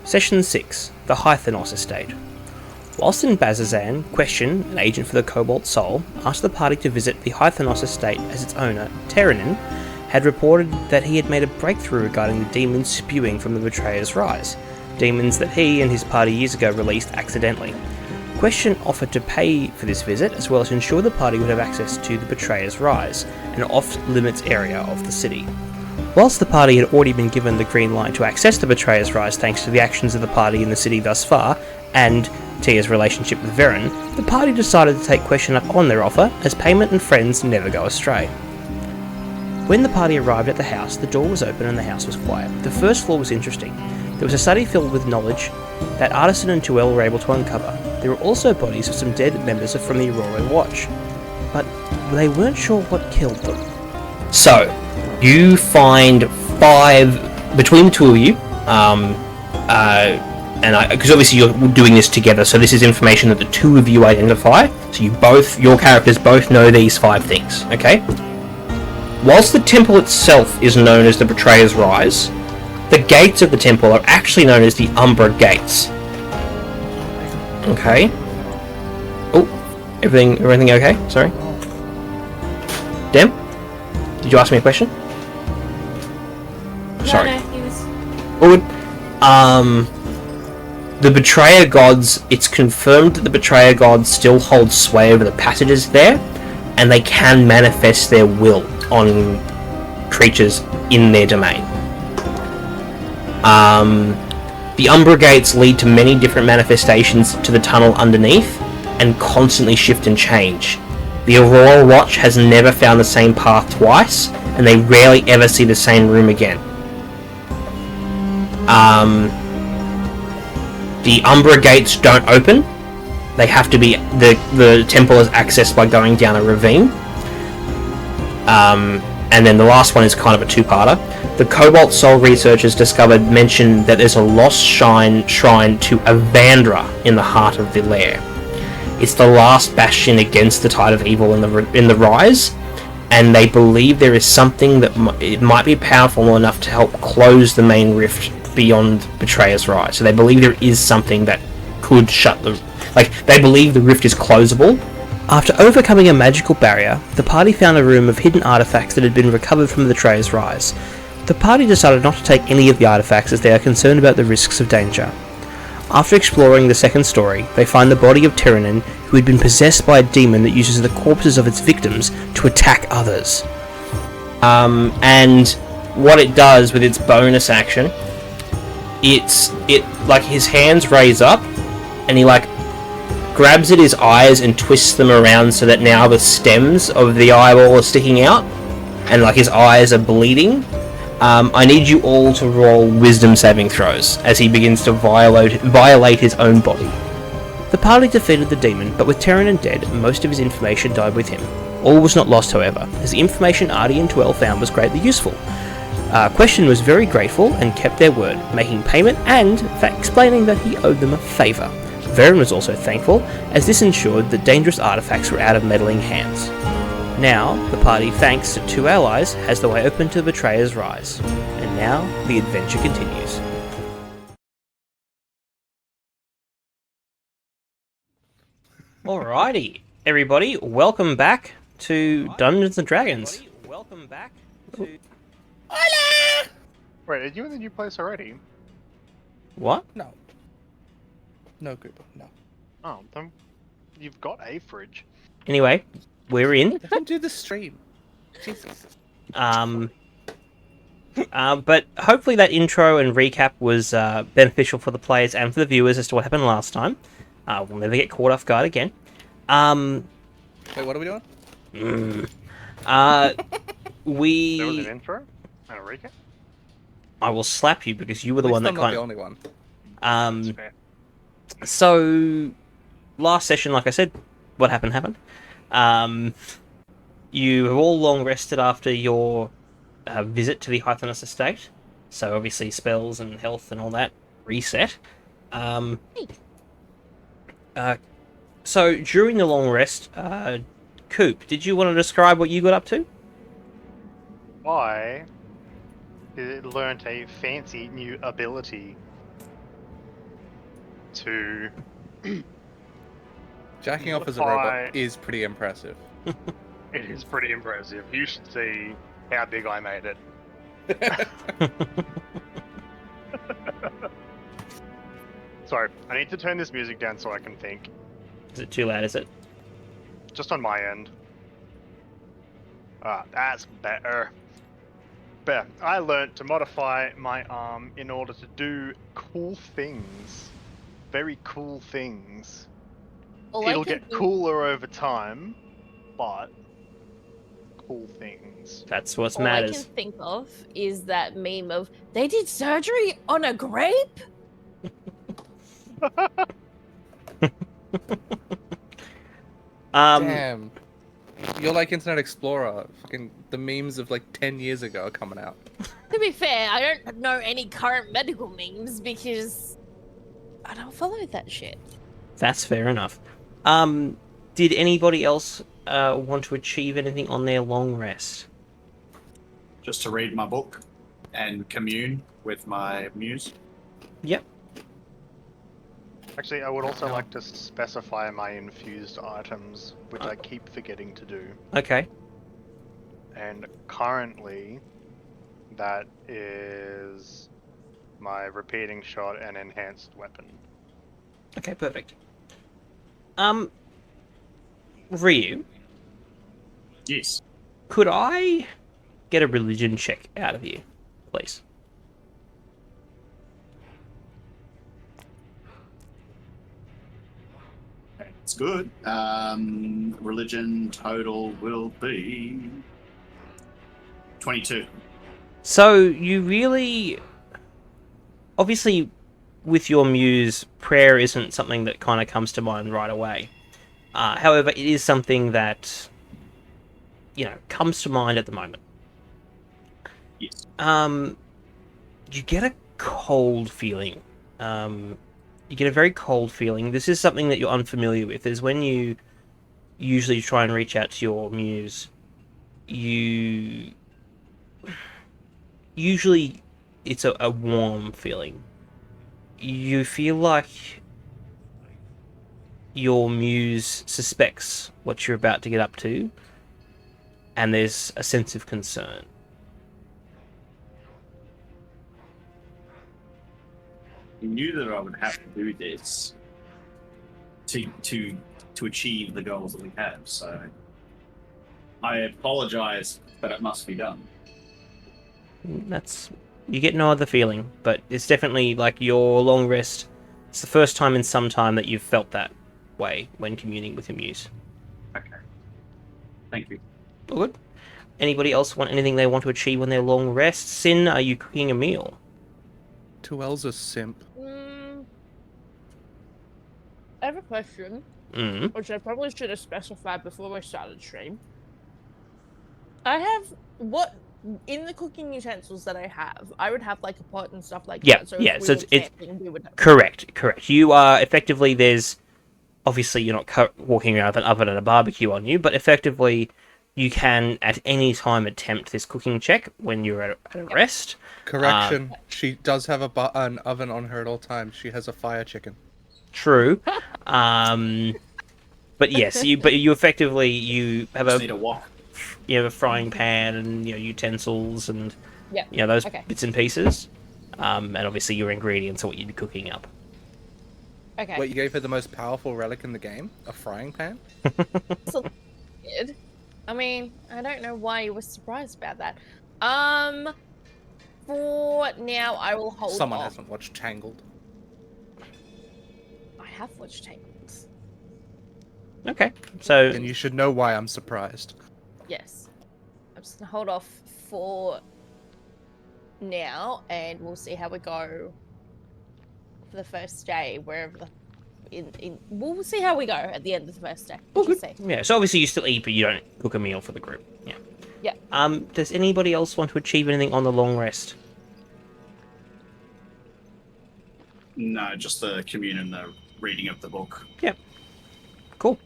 Session 6, the Hythenos Estate. Whilst in Bazazan, Question, an agent for the Cobalt Soul, asked the party to visit the Hythenos Estate as its owner, Terranin, had reported that he had made a breakthrough regarding the demons spewing from the Betrayer's Rise, demons that he and his party years ago released accidentally. Question offered to pay for this visit, as well as ensure the party would have access to the Betrayer's Rise, an off-limits area of the city. Whilst the party had already been given the green light to access the Betrayer's Rise thanks to the actions of the party in the city thus far, and Tia's relationship with Veren, the party decided to take Question up on their offer, as payment and friends never go astray. When the party arrived at the house, the door was open and the house was quiet. The first floor was interesting. There was a study filled with knowledge that Artisan and Tuel were able to uncover. There were also bodies of some dead members from the Aurora Watch, but they weren't sure what killed them. So, you find 5 between the two of you, because obviously you're doing this together, so this is information that the two of you identify. So your characters both know these 5 things. Okay. Whilst the temple itself is known as the Betrayer's Rise, the gates of the temple are actually known as the Umbra Gates. Okay. Oh, everything okay? Sorry. Dem, did you ask me a question? Sorry. No, he was... Good. The Betrayer Gods, it's confirmed that the Betrayer Gods still hold sway over the passages there, and they can manifest their will on creatures in their domain. The Umbra Gates lead to many different manifestations to the tunnel underneath, and constantly shift and change. The Aurora Watch has never found the same path twice, and they rarely ever see the same room again. The Umbra Gates don't open. They have to be... The temple is accessed by going down a ravine. And then the last one is kind of a two-parter. The Cobalt Soul researchers mentioned that there's a lost shrine to Evandra in the heart of the lair. It's the last bastion against the tide of evil in the Rise, and they believe there is something that it might be powerful enough to help close the main rift beyond Betrayer's Rise. So they believe there is something that could shut the... they believe the rift is closable. After overcoming a magical barrier, the party found a room of hidden artifacts that had been recovered from the Betrayer's Rise. The party decided not to take any of the artifacts as they are concerned about the risks of danger. After exploring the second story, they find the body of Tyrannin, who had been possessed by a demon that uses the corpses of its victims to attack others. And what it does with its bonus action, his hands raise up, and he grabs at his eyes and twists them around so that now the stems of the eyeball are sticking out, and his eyes are bleeding. I need you all to roll wisdom saving throws as he begins to violate his own body. The party defeated the demon, but with Tyrannin dead, most of his information died with him. All was not lost, however, as the information Artie and Tuel found was greatly useful. Question was very grateful and kept their word, making payment and explaining that he owed them a favour. Veren was also thankful, as this ensured that dangerous artifacts were out of meddling hands. Now, the party, thanks to 2 allies, has the way open to the Betrayer's Rise. And now, the adventure continues. Alrighty, everybody, welcome back to Dungeons & Dragons. Hola! Wait, are you in the new place already? What? No. No, Cooper, no. Oh, then you've got a fridge. Anyway, we're in. Let him do the stream. Jesus. But hopefully that intro and recap was beneficial for the players and for the viewers as to what happened last time. We'll never get caught off guard again. Wait, what are we doing? Uh, There was an we. intro and a recap. I will slap you because you were At the least one that I'm not the kind. only one. That's Um. fair. So, last session, like I said, what happened. Um, you have all long rested after your visit to the Hythanos estate. So obviously spells and health and all that reset. Um, so during the long rest, Coop, did you want to describe what you got up to? I learned a fancy new ability to Jacking off as a Hi. robot is pretty impressive. It is pretty impressive. You should see how big I made it. Sorry, I need to turn this music down so I can think. Is it too loud? Is it? Just on my end. Ah, that's better. Better. I learned to modify my arm in order to do cool things. Very cool things. It'll get cooler over time, but cool things. That's what All I can matters. think of is that meme of they did surgery on a grape. Damn. You're like Internet Explorer. Fucking the memes of like 10 years ago are coming out. To be fair, I don't know any current medical memes because I don't follow that shit. That's fair enough. Did anybody else want to achieve anything on their long rest? Just to read my book and commune with my muse. Yep. Actually, I would also like to specify my infused items, which I keep forgetting to do. Okay. And currently, that is my repeating shot and enhanced weapon. Okay, perfect. Ryu, Yes. could I get a religion check out of you, please? It's good. Religion total will be 22. So you really, obviously, with your muse, prayer isn't something that kind of comes to mind right away. However, it is something that, comes to mind at the moment. Yes. You get a cold feeling. You get a very cold feeling. This is something that you're unfamiliar with. Is when you usually try and reach out to your muse, usually it's a warm feeling. You feel like your muse suspects what you're about to get up to, and there's a sense of concern. I knew that I would have to do this to achieve the goals that we have, so I apologize, but it must be done. You get no other feeling, but it's definitely like your long rest. It's the first time in some time that you've felt that way when communing with your muse. Okay. Thank you. All good. Anybody else want anything they want to achieve on their long rest? Sin, are you cooking a meal? Tuel's a simp. I have a question, which I probably should have specified before I started stream. I have in the cooking utensils that I have. I would have like a pot and stuff like that. So yeah. if So we were it's camping, we would have... correct. You are effectively obviously you're not walking around with an oven and a barbecue on you, but effectively you can at any time attempt this cooking check when you're at a rest. Correction, she does have an oven on her at all times. She has a fire chicken. True. But yes, you effectively you have Just need a wok. You have a frying pan and utensils and Yeah. those bits and pieces, and obviously your ingredients are what you'd be cooking up. Okay. Wait, you gave her the most powerful relic in the game? A frying pan? Good. I mean, I don't know why you were surprised about that. For now, I will hold Someone off. hasn't watched Tangled. I have watched Tangled. Okay, so And you should know why I'm surprised. Yes. I'm just gonna hold off for now, and we'll see how we go for the first day, wherever the we'll see how we go at the end of the first day. We'll just see. yeah, so obviously you still eat, but you don't cook a meal for the group. Yeah. Yeah. Does anybody else want to achieve anything on the long rest? No, just the commune and the reading of the book. Yep. Cool.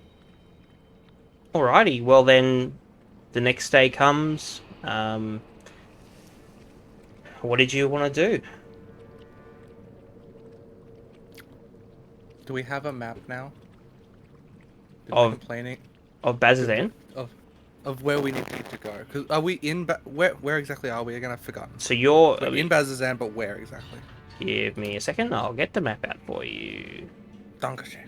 Alrighty, well then, the next day comes. What did you want to do? Do we have a map now? Of- Complaining Of Bazazan? of where we need to go. Because are we in? Where exactly are we? Again, I've forgotten. So you're... We're in Bazazan, but where exactly? Give me a second, I'll get the map out for you. Dankeschön.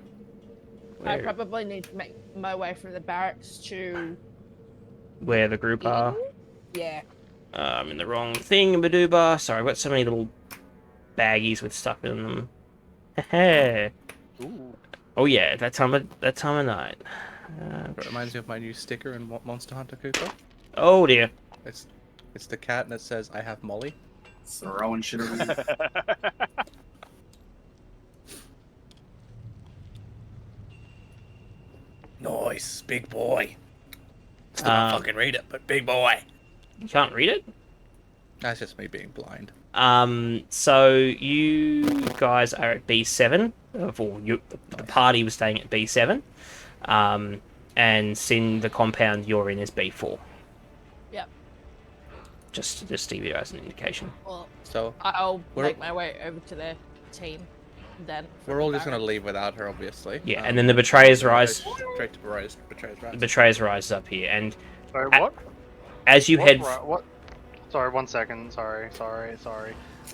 I Where, probably need to make my way from the barracks to where the group are. Yeah. I'm in the wrong thing, Badooba. Sorry, I've got so many little baggies with stuff in them. Heh. Ooh. Oh yeah, that time of night. That reminds me of my new sticker in Monster Hunter Cooper. Oh dear. It's the cat and it says, "I have Molly." Throwing shit around. Nice, big boy. Still Um, can't fucking read it, but big boy. You can't read it? That's just me being blind. So you guys are at B7. The party was staying at B7. And Sin, the compound you're in, is B4. Yep. Just to give you guys an indication. Well, So I'll We're- make my way over to their team then. we're all just gonna leave without her, obviously. Yeah, and then the Betrayer's Rise. Straight to Betrayer's Rise. Betrayer's Rise is up here, and Sorry, A- what? as you head. What? Sorry, 1 second. Sorry.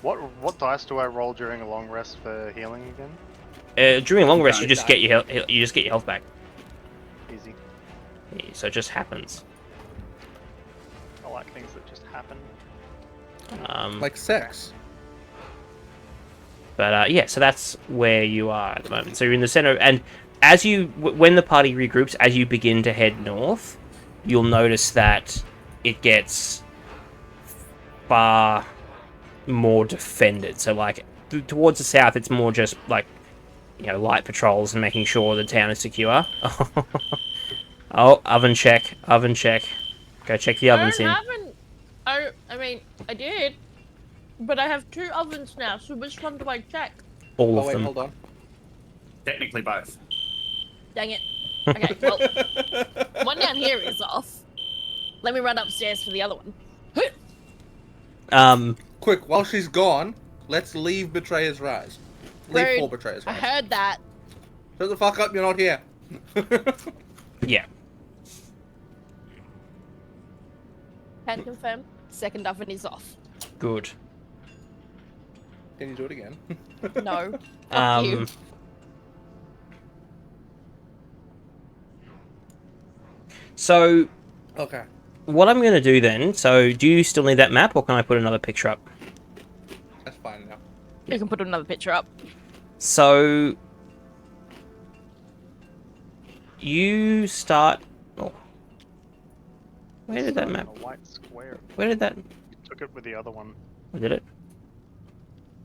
What dice do I roll during a long rest for healing again? During a long rest, No, you just die. get your you just get your health back. Easy. Yeah, so it just happens. I like things that just happen. Like sex. But yeah, so that's where you are at the moment. So you're in the center, and as when the party regroups, as you begin to head north, you'll notice that it gets far more defended. So like towards the south, it's more just like, light patrols and making sure the town is secure. Oh, oven check. Go check the ovens in. I mean, I did, but I have 2 ovens now. So which one do I check? All Oh of wait, them. hold on. Technically both. Dang it. Okay, well, one down here is off. Let me run upstairs for the other one. Quick, while she's gone, let's leave Betrayer's Rise. Leave Rude. for Betrayer's I Rise. heard that. Shut the fuck up, you're not here. Yeah. Can confirm. Second oven is off. Good. Can you do it again? No. Fuck you. So Okay. what I'm going to do then, so do you still need that map, or can I put another picture up? That's fine now. You can put another picture up. So you start... Oh. Where did that map... A white square. Where did that... You took it with the other one. Where did it?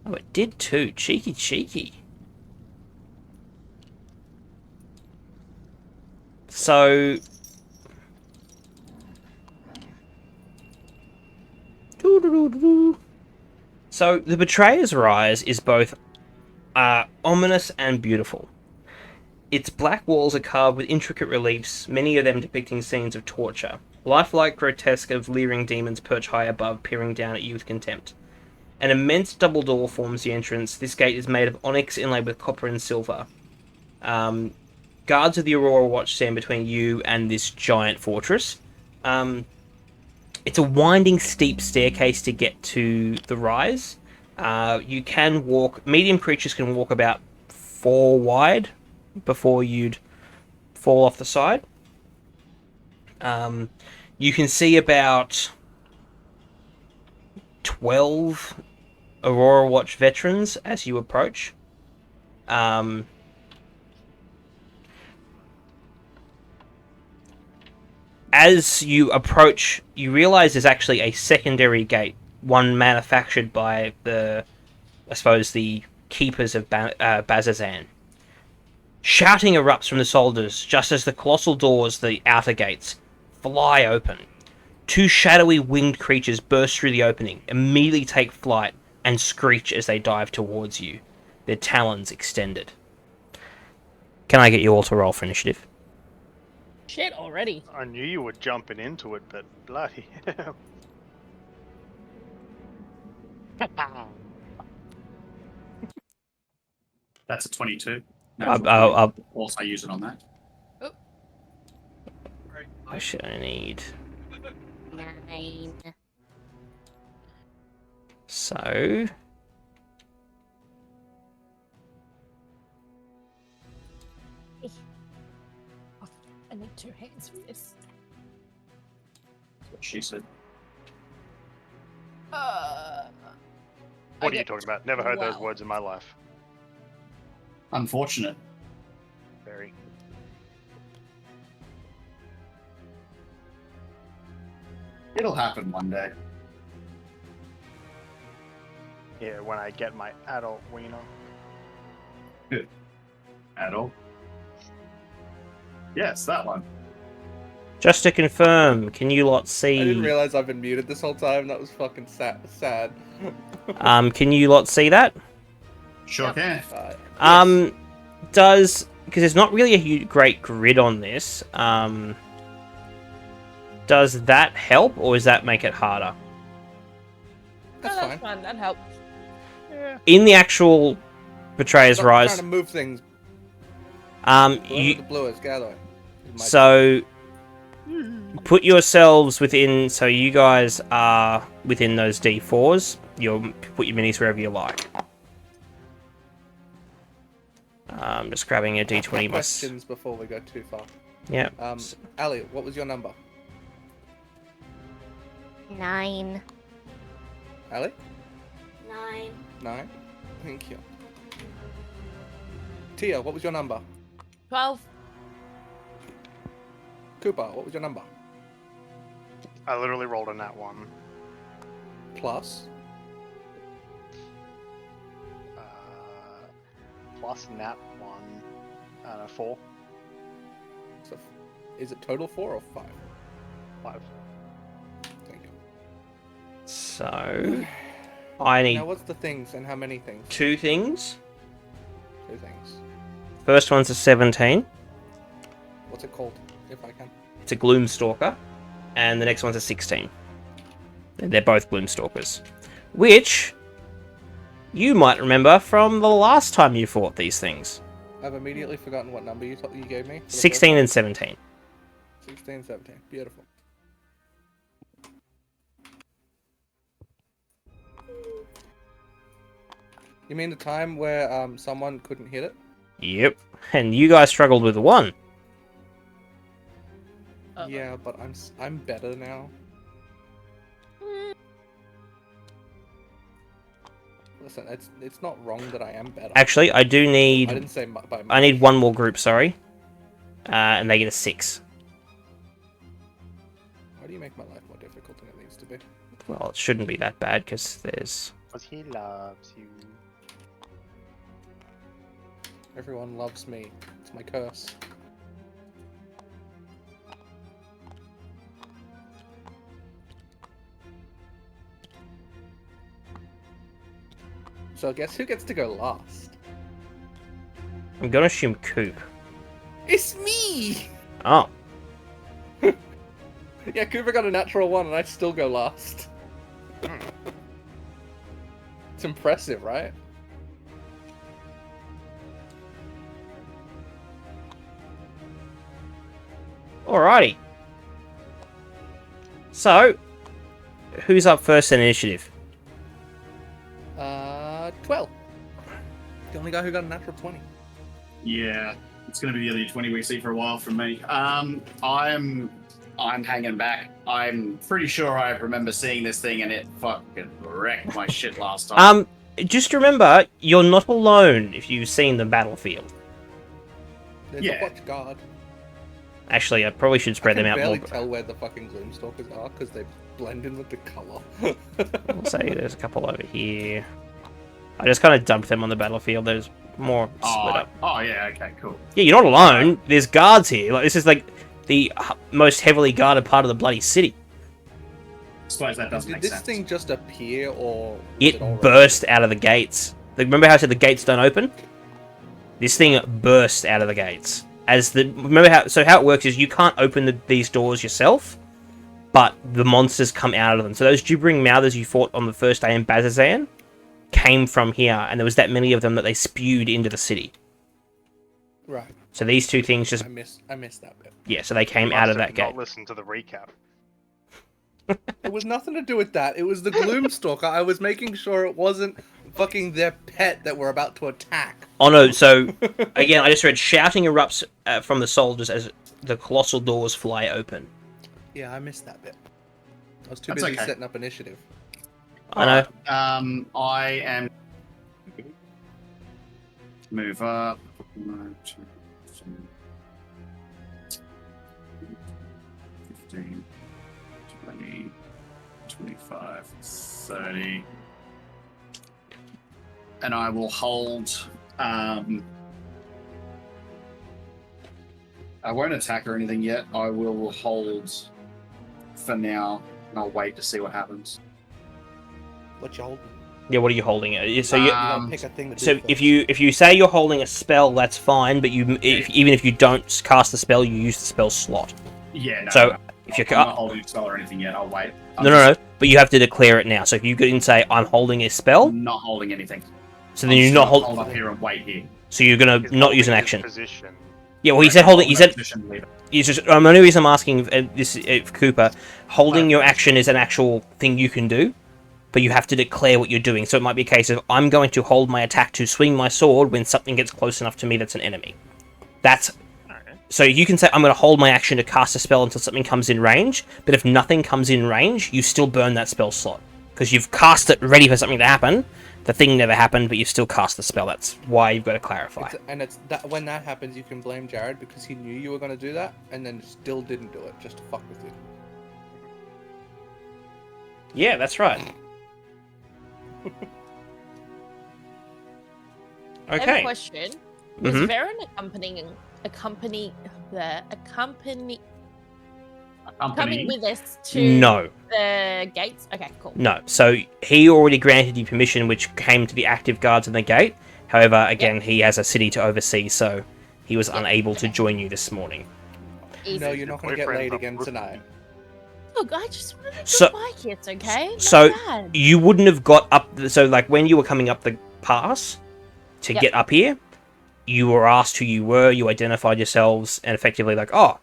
Oh, it did too. Cheeky. So... So, the Betrayer's Rise is both ominous and beautiful. Its black walls are carved with intricate reliefs, many of them depicting scenes of torture. Lifelike grotesque of leering demons perch high above, peering down at you with contempt. An immense double door forms the entrance. This gate is made of onyx inlaid with copper and silver. Guards of the Aurora Watch stand between you and this giant fortress. It's a winding, steep staircase to get to the rise. You can walk... Medium creatures can walk about 4 wide before you'd fall off the side. You can see about 12 Aurora Watch veterans as you approach. as you approach, you realize there's actually a secondary gate, one manufactured by the keepers of Bazazan. Shouting erupts from the soldiers just as the colossal doors, the outer gates, fly open. Two shadowy winged creatures burst through the opening, immediately take flight, and screech as they dive towards you, their talons extended. Can I get you all to roll for initiative? Shit, already. I knew you were jumping into it, but bloody hell. That's a 22. I'll Also use it on that. I should need. 9. So. I need 2 hands for this. That's what she said. What are you talking about? Never heard those words in my life. Unfortunate. Very. It'll happen one day. Yeah, when I get my adult wiener. Adult. Yes, that one. Just to confirm, can you lot see? I didn't realize I've been muted this whole time. That was fucking sad. Can you lot see that? Sure can. Does, because there's not really a great grid on this. Does that help, or does that make it harder? That's fine. Fine. That helps. Yeah. In the actual Betrayer's Stop Rise, trying to move things. you The blue gather. so put yourselves within. So you guys are within those D4s. You'll put your minis wherever you like. Just grabbing a D20. Questions before we go too far. Yeah. Ali, what was your number? 9. Ali? 9. 9. Thank you. Tia, what was your number? 12. Cooper, what was your number? I literally rolled a nat 1. Plus. Plus nat 1. 4. So, is it total 4 or 5? 5. Thank you. So I need Now, what's the things and how many things? 2 things. 2 things. First one's a 17. What's it called, if I can? It's a Gloomstalker, and the next one's a 16. And they're both Gloomstalkers, which you might remember from the last time you fought these things. I've immediately forgotten what number you gave me. 16 and 17. 16, 17. Beautiful. You mean the time where someone couldn't hit it? Yep. And you guys struggled with the 1. Yeah, but I'm better now. Listen, it's not wrong that I am better. Actually, I do need. I didn't say by much. I need 1 more group. Sorry. And they get a 6. Why do you make my life more difficult than it needs to be? Well, it shouldn't be that bad because there's. Because he loves you. Everyone loves me. It's my curse. So guess who gets to go last? I'm gonna assume Coop. It's me! Oh. Yeah, Cooper got a natural 1 and I still go last. It's impressive, right? Alrighty. So, who's up first in initiative? 12. The only guy who got a natural 20. Yeah, it's going to be the only 20 we see for a while from me. I'm hanging back. I'm pretty sure I remember seeing this thing and it fucking wrecked my shit last time. Just remember, you're not alone if you've seen the battlefield. There's Yeah. a watch guard. Actually, I probably should spread them out I more. can barely tell where the fucking Gloomstalkers are because they blend in with the color. I'll say there's a couple over here. I just kind of dumped them on the battlefield. There's more split up. Oh, yeah, okay, cool. Yeah, you're not alone. There's guards here. Like, this is like the most heavily guarded part of the bloody city. I suppose that doesn't Did make this sense. thing just appear, or... It burst out of the gates. Like, remember how I said the gates don't open? This thing burst out of the gates. Remember how it works is you can't open these doors yourself, but the monsters come out of them. So those gibbering mouthers you fought on the first day in Bazazan came from here, and there was that many of them that they spewed into the city. Right. So these two things just... I missed that bit. Yeah, so they came You out of must that have gate. not listen to the recap. It was nothing to do with that. It was the Gloomstalker. I was making sure it wasn't fucking their pet that we're about to attack. Oh no, so, again, I just read shouting erupts from the soldiers as the colossal doors fly open. Yeah, I missed that bit. I was too That's busy okay. setting up initiative. I know. I am... Move up. 1, 2, 15, 20, 25, 30. And I will hold... I won't attack or anything yet. I will hold for now, and I'll wait to see what happens. What you holding? Yeah, what are you holding? So You gotta pick a thing to do So first. if you say you're holding a spell, that's fine. But even if you don't cast the spell, you use the spell slot. Yeah, no. So no. if you're I'm not holding a spell or anything yet. I'll wait. no. But you have to declare it now. So if you go and say I'm holding a spell, I'm not holding anything. so then you're not hold holding. up here and wait here. So you're gonna He's not use an holding his action. Position. Yeah, well, he said holding. He Hold that said position, leave it. it's just. The only reason I'm asking this for Cooper, holding your action is an actual thing you can do, but you have to declare what you're doing. So it might be a case of I'm going to hold my attack to swing my sword when something gets close enough to me that's an enemy. That's. So you can say I'm going to hold my action to cast a spell until something comes in range, but if nothing comes in range, you still burn that spell slot because you've cast it ready for something to happen. The thing never happened, but you still cast the spell. That's why you've got to clarify. It's that when that happens, you can blame Jared because he knew you were going to do that and then still didn't do it just to fuck with you. Yeah, that's right. I have a Okay. question. Was Mhm. Varen coming with us to No. the gates? Okay, cool. No. So he already granted you permission, which came to the active guards in the gate. However, again, he has a city to oversee, so he was unable to join you this morning. Easy. No, you're not going to get boyfriend's laid a again rookie. tonight. Look, I just wanted to So- like it, okay? Not So bad. you wouldn't have got up. So like when you were coming up the pass to Yep. get up here, you were asked who you were. You identified yourselves, and effectively like, oh,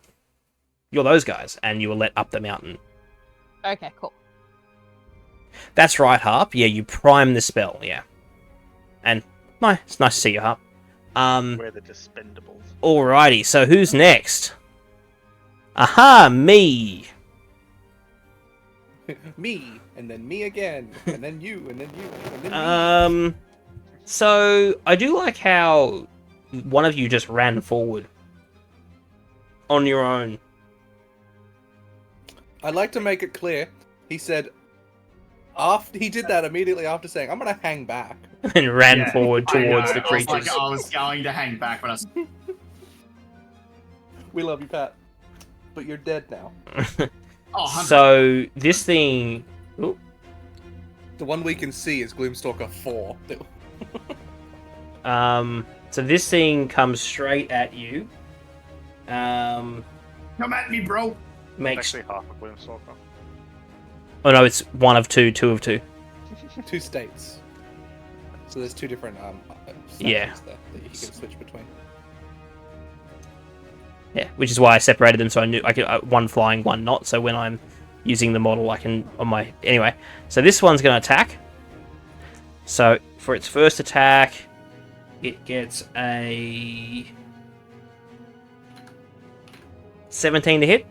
you're those guys, and you were let up the mountain. Okay, cool. That's right, Harp. Yeah, you prime the spell. Yeah, and it's nice to see you, Harp. We're the dispendables. Alrighty. So who's next? Aha, me. Me, and then me again, and then you, and then you, and then me. So I do like how one of you just ran forward on your own. I'd like to make it clear, he said, after he did that immediately after saying, I'm going to hang back. And ran Yeah, forward I know, towards the I was creatures. like, I was going to hang back, but I was... We love you, Pat. But you're dead now. Oh, 100. So this thing. Ooh, The one we can see is Gloomstalker 4. so this thing comes straight at you. Come at me, bro. Makes. Actually, half a Gloomstalker. Oh no, it's one of two of two. 2 states. So there's 2 different Yeah. there that you can switch between. Yeah, which is why I separated them so I knew I could one flying, one not. So when I'm using the model, I can on my anyway. So this one's going to attack. So for its first attack, it gets a 17 to hit.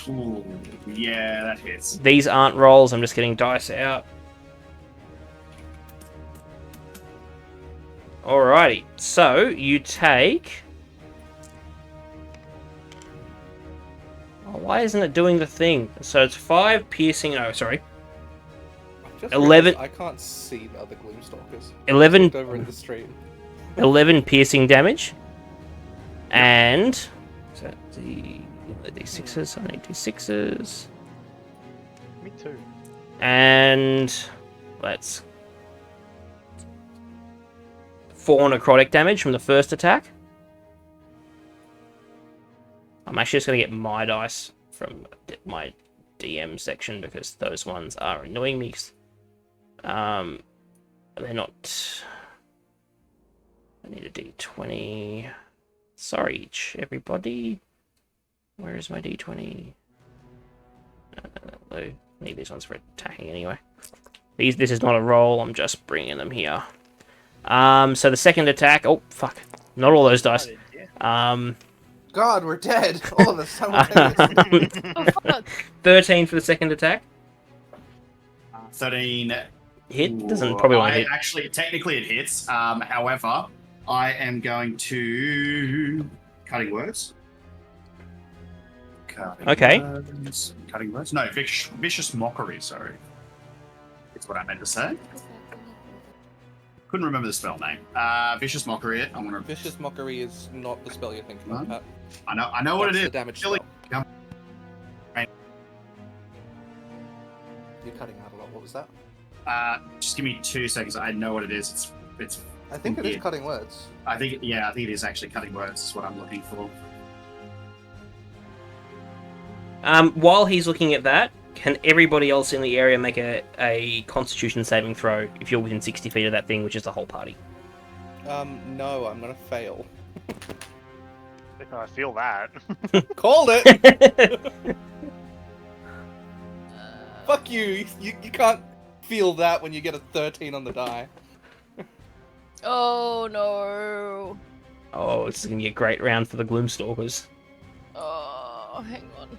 Ooh, yeah, that hits. These aren't rolls. I'm just getting dice out. Alrighty, so you take... Oh, why isn't it doing the thing? So it's 5 piercing... Oh, sorry. Just 11 I can't see the other Gloomstalkers. 11 Looked over in the stream. 11 piercing damage. And... So the D6s, I need D6s. Me too. And... Let's... 4 necrotic damage from the first attack. I'm actually just going to get my dice from my DM section because those ones are annoying me. They're not... I need a D20. Sorry, everybody. Where is my D20? I need these ones for attacking anyway. This is not a roll, I'm just bringing them here. So the second attack... Oh, fuck. Not all those dice. God, we're dead. All of us simultaneously. Oh, fuck. 13 for the second attack. 13. Hit? Doesn't probably want to hit. Actually, technically it hits. However, I am going to... Cutting words? Okay. Cutting words? No, vicious mockery, sorry. That's what I meant to say. Couldn't remember the spell name. Vicious mockery. I'm gonna. Vicious Mockery is not the spell you're thinking of, Pat. I know what it That's is. the damage Silly. spell. You're cutting out a lot. What was that? Just give me 2 seconds. I know what it is. It's. I think it is Yeah. cutting words. I think it is actually cutting words. Is what I'm looking for. While he's looking at that, can everybody else in the area make a Constitution saving throw if you're within 60 feet of that thing, which is the whole party? No, I'm gonna fail. I feel that. Called it! Fuck you. You can't feel that when you get a 13 on the die. Oh no. Oh, this is going to be a great round for the Gloomstalkers. Oh, hang on.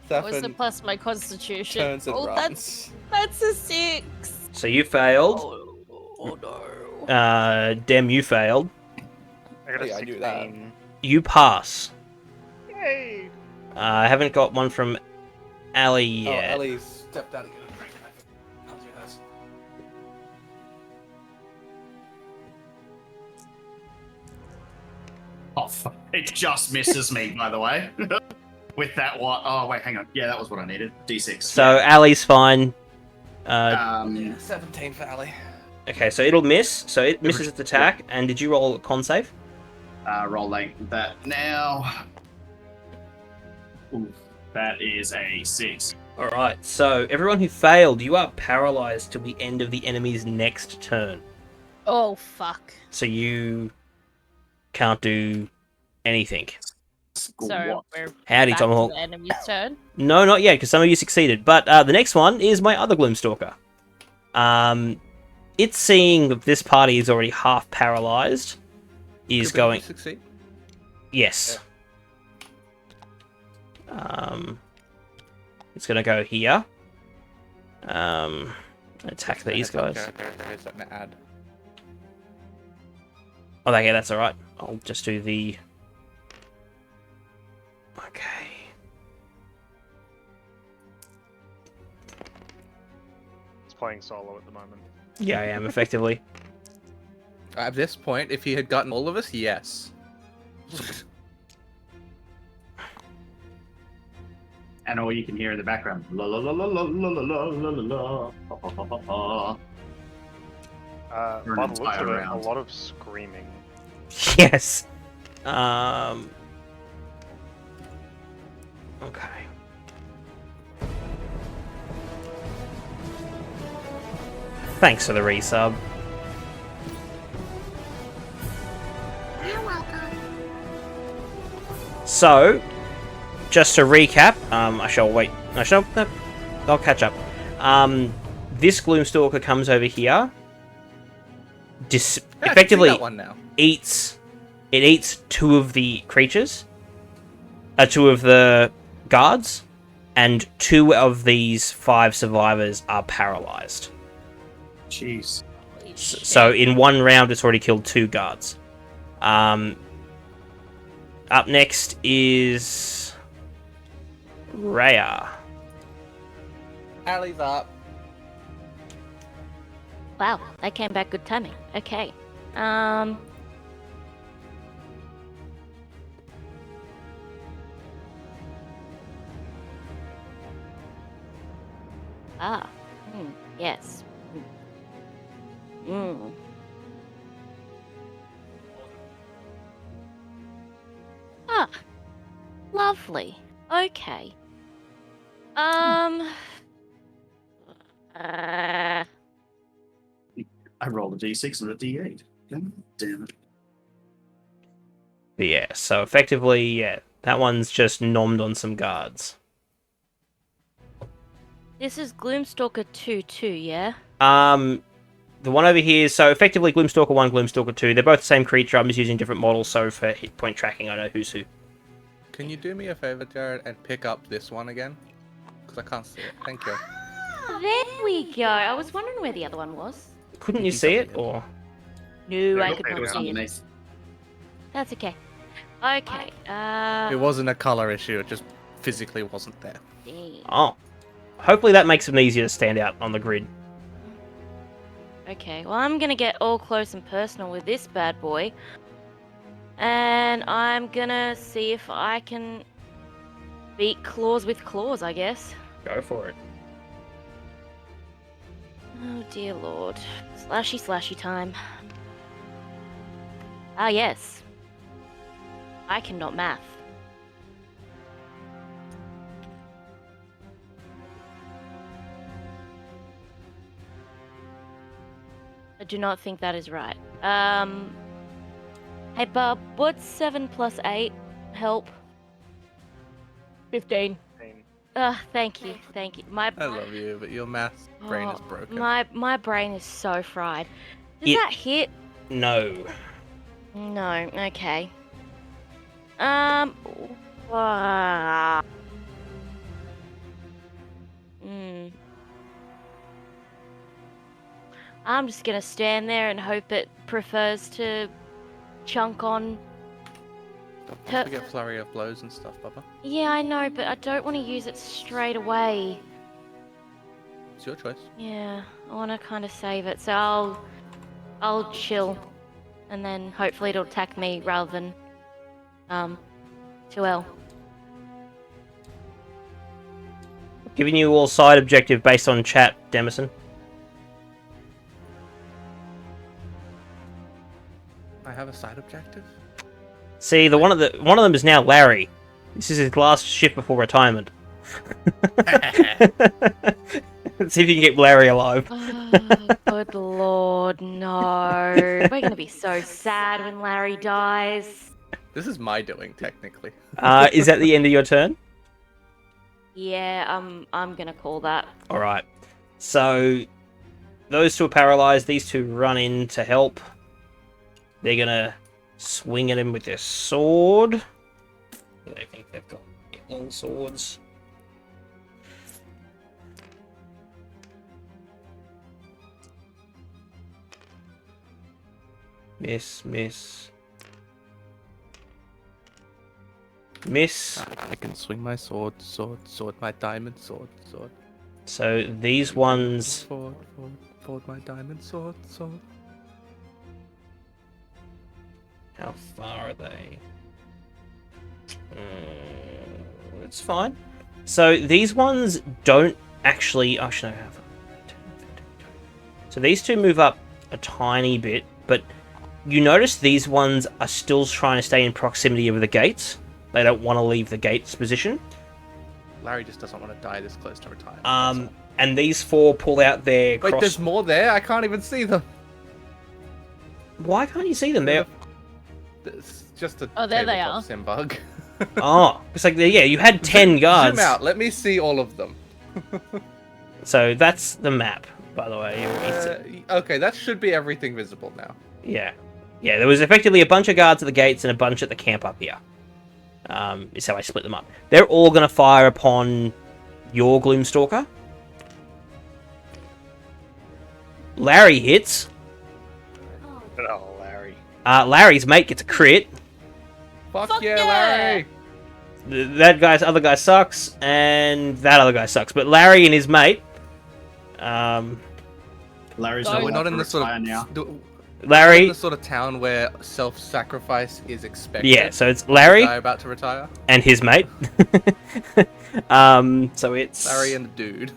That What's the plus my constitution? turns and Oh, runs. that's a 6. So you failed. Oh no. Dem, you failed. I got a Yeah, I 16. knew that. You pass. Yay! I haven't got one from Ali yet. Oh, Ellie stepped out again. I'll do this. Oh, fuck. It just misses me, by the way. With that one. Oh, wait, hang on. Yeah, that was what I needed. D6. So Ali's fine. Yeah, 17 for Ellie. Okay, so it'll miss. So it misses its attack. And did you roll a con save? Roll like that now. Ooh, that is a 6. Alright, so everyone who failed, you are paralyzed till the end of the enemy's next turn. Oh fuck. So you can't do anything. So What? we're Howdy, back to Tomahawk. the enemy's turn. No, not yet, because some of you succeeded. But the next one is my other Gloomstalker. It's seeing that this party is already half paralyzed. Is Did going... you succeed? Yes. It's going to go here. Attack these guys. Add. Oh, okay, that's alright. I'll just do the... Okay. It's playing solo at the moment. Yeah, I am, effectively. At this point, if he had gotten all of us, yes. And all you can hear in the background. La la la la la la la la la la. By the looks of it, a lot of screaming. Yes. Okay. Thanks for the resub. You're welcome. So, just to recap, I shall wait. I'll catch up. This Gloomstalker comes over here. Effectively that one now. eats 2 of the creatures, 2 of the guards, and 2 of these 5 survivors are paralyzed. Jeez. So in one round, it's already killed 2 guards. Up next is Rhea. Alley's up. Wow, that came back good timing. Okay. Yes. Ah, lovely. Okay. I rolled a d6 and a d8. God damn it. But yeah, so effectively, yeah, that one's just nommed on some guards. This is Gloomstalker 2, yeah? The one over here, so effectively Gloomstalker 1, Gloomstalker 2, they're both the same creature, I'm just using different models, so for hit point tracking I know who's who. Can you do me a favor, Jared, and pick up this one again? Because I can't see it. Thank you. There we go. I was wondering where the other one was. Couldn't you see it, or...? No, I could It not was see it. underneath. That's okay. Okay, It wasn't a color issue, it just physically wasn't there. damn. Oh. Hopefully that makes them easier to stand out on the grid. Okay, well, I'm gonna get all close and personal with this bad boy. And I'm gonna see if I can beat claws with claws, I guess. Go for it. Oh, dear lord. Slashy, slashy time. Ah, yes. I cannot math. I do not think that is right. Hey, Bob, what's 7 plus 8? Help. 15. Thank you, thank you. I love you, but your math brain is broken. My brain is so fried. Does Yeah. that hit? No. No, okay. Uh, I'm just gonna stand there and hope it prefers to chunk on. Don't forget flurry of blows and stuff, Bubba. Yeah, I know, but I don't want to use it straight away. It's your choice. Yeah, I want to kind of save it, so I'll chill, and then hopefully it'll attack me rather than 2L. Giving you all side objective based on chat, Demisin. I have a side objective. See, one of them is now Larry. This is his last shift before retirement. See if you can get Larry alive. Oh, good lord, no. We're gonna be so sad when Larry dies. This is my doing, technically. Is that the end of your turn? Yeah, I'm gonna call that. Alright. So, those two are paralyzed. These two run in to help. They're gonna swing at him with their sword. I think they've got long swords. Miss. I can swing my sword, my diamond sword. So these ones... Forward, my diamond sword. How far are they? It's fine. So these ones don't actually... Oh, should I have... So these two move up a tiny bit, but you notice these ones are still trying to stay in proximity of the gates. They don't want to leave the gates position. Larry just doesn't want to die this close to retirement. And these four pull out their Wait, there's more there? I can't even see them. Why can't you see them? They're... It's just a there they tabletop are. sim bug. Oh, it's like, yeah, you had 10 guards. Zoom out, let me see all of them. So that's the map, by the way. Okay, that should be everything visible now. Yeah. Yeah, there was effectively a bunch of guards at the gates and a bunch at the camp up here. Is how I split them up. They're all going to fire upon your Gloomstalker. Larry hits. Larry's mate gets a crit. Fuck yeah, Larry! Other guy sucks, and that other guy sucks. But Larry and his mate, Larry's So not We're not in the sort retire now. of Larry. the sort of town where self-sacrifice is expected. Yeah, so it's Larry Guy about to retire. and his mate. So it's Larry and the dude.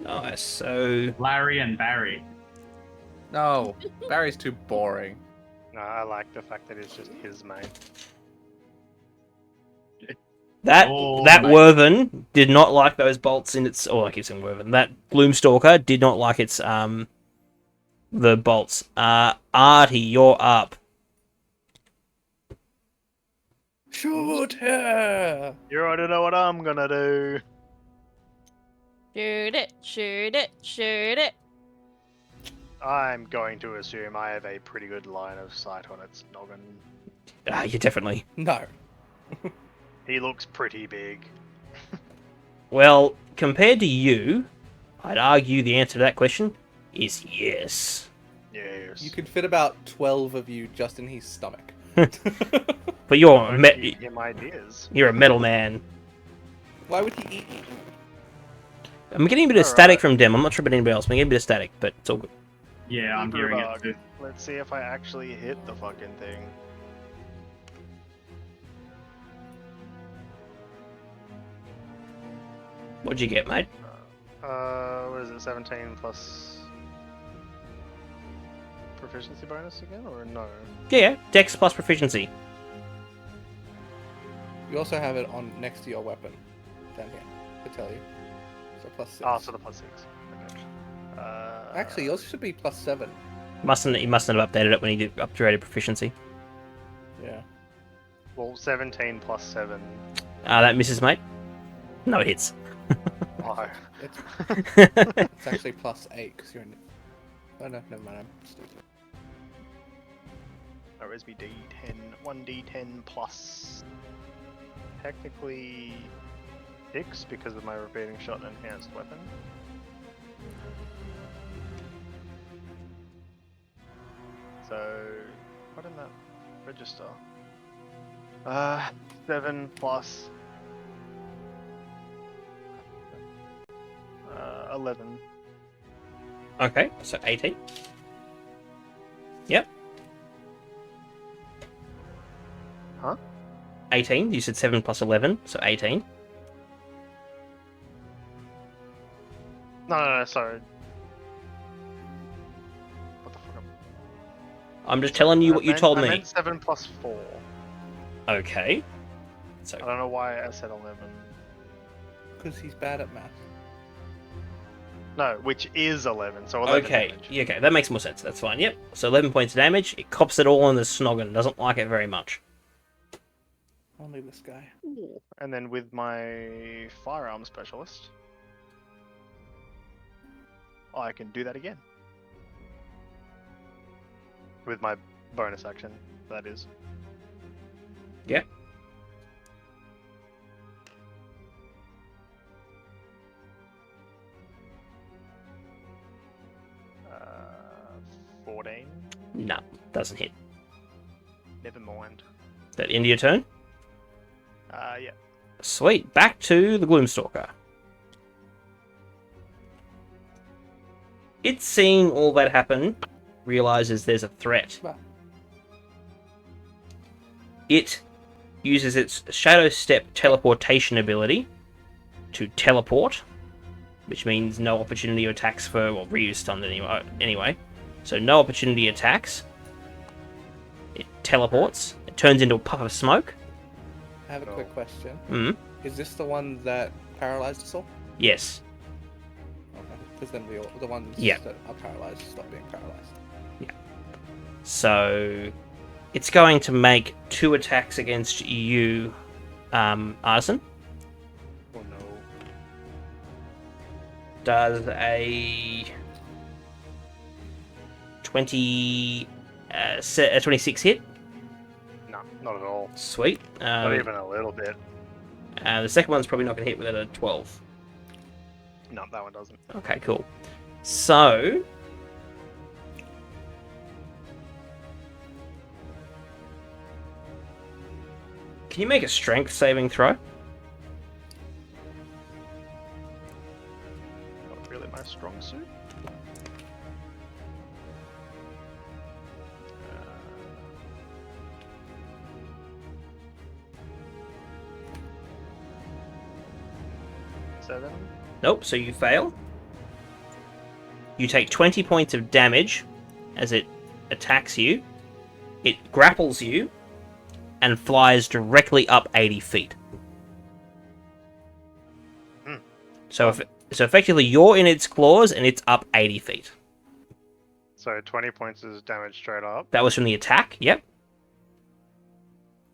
Nice. So Larry and Barry. No, Barry's too boring. No, I like the fact that it's just his mate. that Oh, that mate. Werven did not like those bolts in its. Oh, I keep saying Werven. That Gloomstalker did not like its the bolts. Artie, you're up. Shoot her! You already know what I'm gonna do. Shoot it, shoot it, shoot it. I'm going to assume I have a pretty good line of sight on its noggin. You definitely. No. He looks pretty big. Well, compared to you, I'd argue the answer to that question is yes. Yes. You could fit about 12 of you just in his stomach. But you're Don't a give him ideas. you're a metal man. Why would he eat you? I'm getting a bit of Alright. static from Dem. I'm not sure about anybody else. I'm getting a bit of static, but it's all good. Yeah, I'm hearing it Bug. too. Let's see if I actually hit the fucking thing. What'd you get, mate? What is it? 17 plus proficiency bonus again, or no? Yeah, Dex plus proficiency. You also have it on next to your weapon. Down here. To tell you. So plus 6. Ah, so the plus 6. Okay. Actually, yours should be plus 7. He mustn't have updated it when he did upgraded proficiency. Yeah. Well, 17 plus 7. That misses, mate. No, it hits. Oh. It's actually plus 8 because you're in. Oh no, never mind. I'm stupid. That was me D10. 1d10 plus. Technically 6 because of my repeating shot and enhanced weapon. So, what in that register? 7 plus 11. Okay, so 18. Yep. Huh? 18. You said 7 plus 11, so 18. No, sorry. What the fuck? I'm just telling you what you told I me. meant 7 plus 4. Okay. So I don't know why I said 11. Because he's bad at math. No, which is 11, so 11 okay, damage. yeah, okay, that makes more sense. That's fine. Yep. So 11 points of damage. It cops it all in the snoggin. Doesn't like it very much. Only this guy. And then with my firearm specialist, I can do that again. With my bonus action, that is. Yep. Uh, 14. No, doesn't hit. Never mind. That the end of your turn? Yeah. Sweet. Back to the Gloomstalker. It's seeing all that happen, realizes there's a threat. Bah. It uses its Shadow Step teleportation ability to teleport, which means no opportunity attacks for, well, reuse stun anyway. So no opportunity attacks. It teleports. It turns into a puff of smoke. I have a quick question. Mm. Is this the one that paralyzed us all? Yes. Okay. Because then the ones Yeah. that are paralyzed stop being paralyzed. So it's going to make 2 attacks against you, Artisan. Oh no. Does a 26 hit? No, not at all. Sweet. Not even a little bit. The second one's probably not going to hit with a 12. No, that one doesn't. Okay, cool. So Can you make a strength saving throw? Not really my strong suit. Seven. Nope, so you fail. You take 20 points of damage as it attacks you. It grapples you and flies directly up 80 feet. So effectively, you're in its claws and it's up 80 feet. So 20 points is damage straight up. That was from the attack, yep.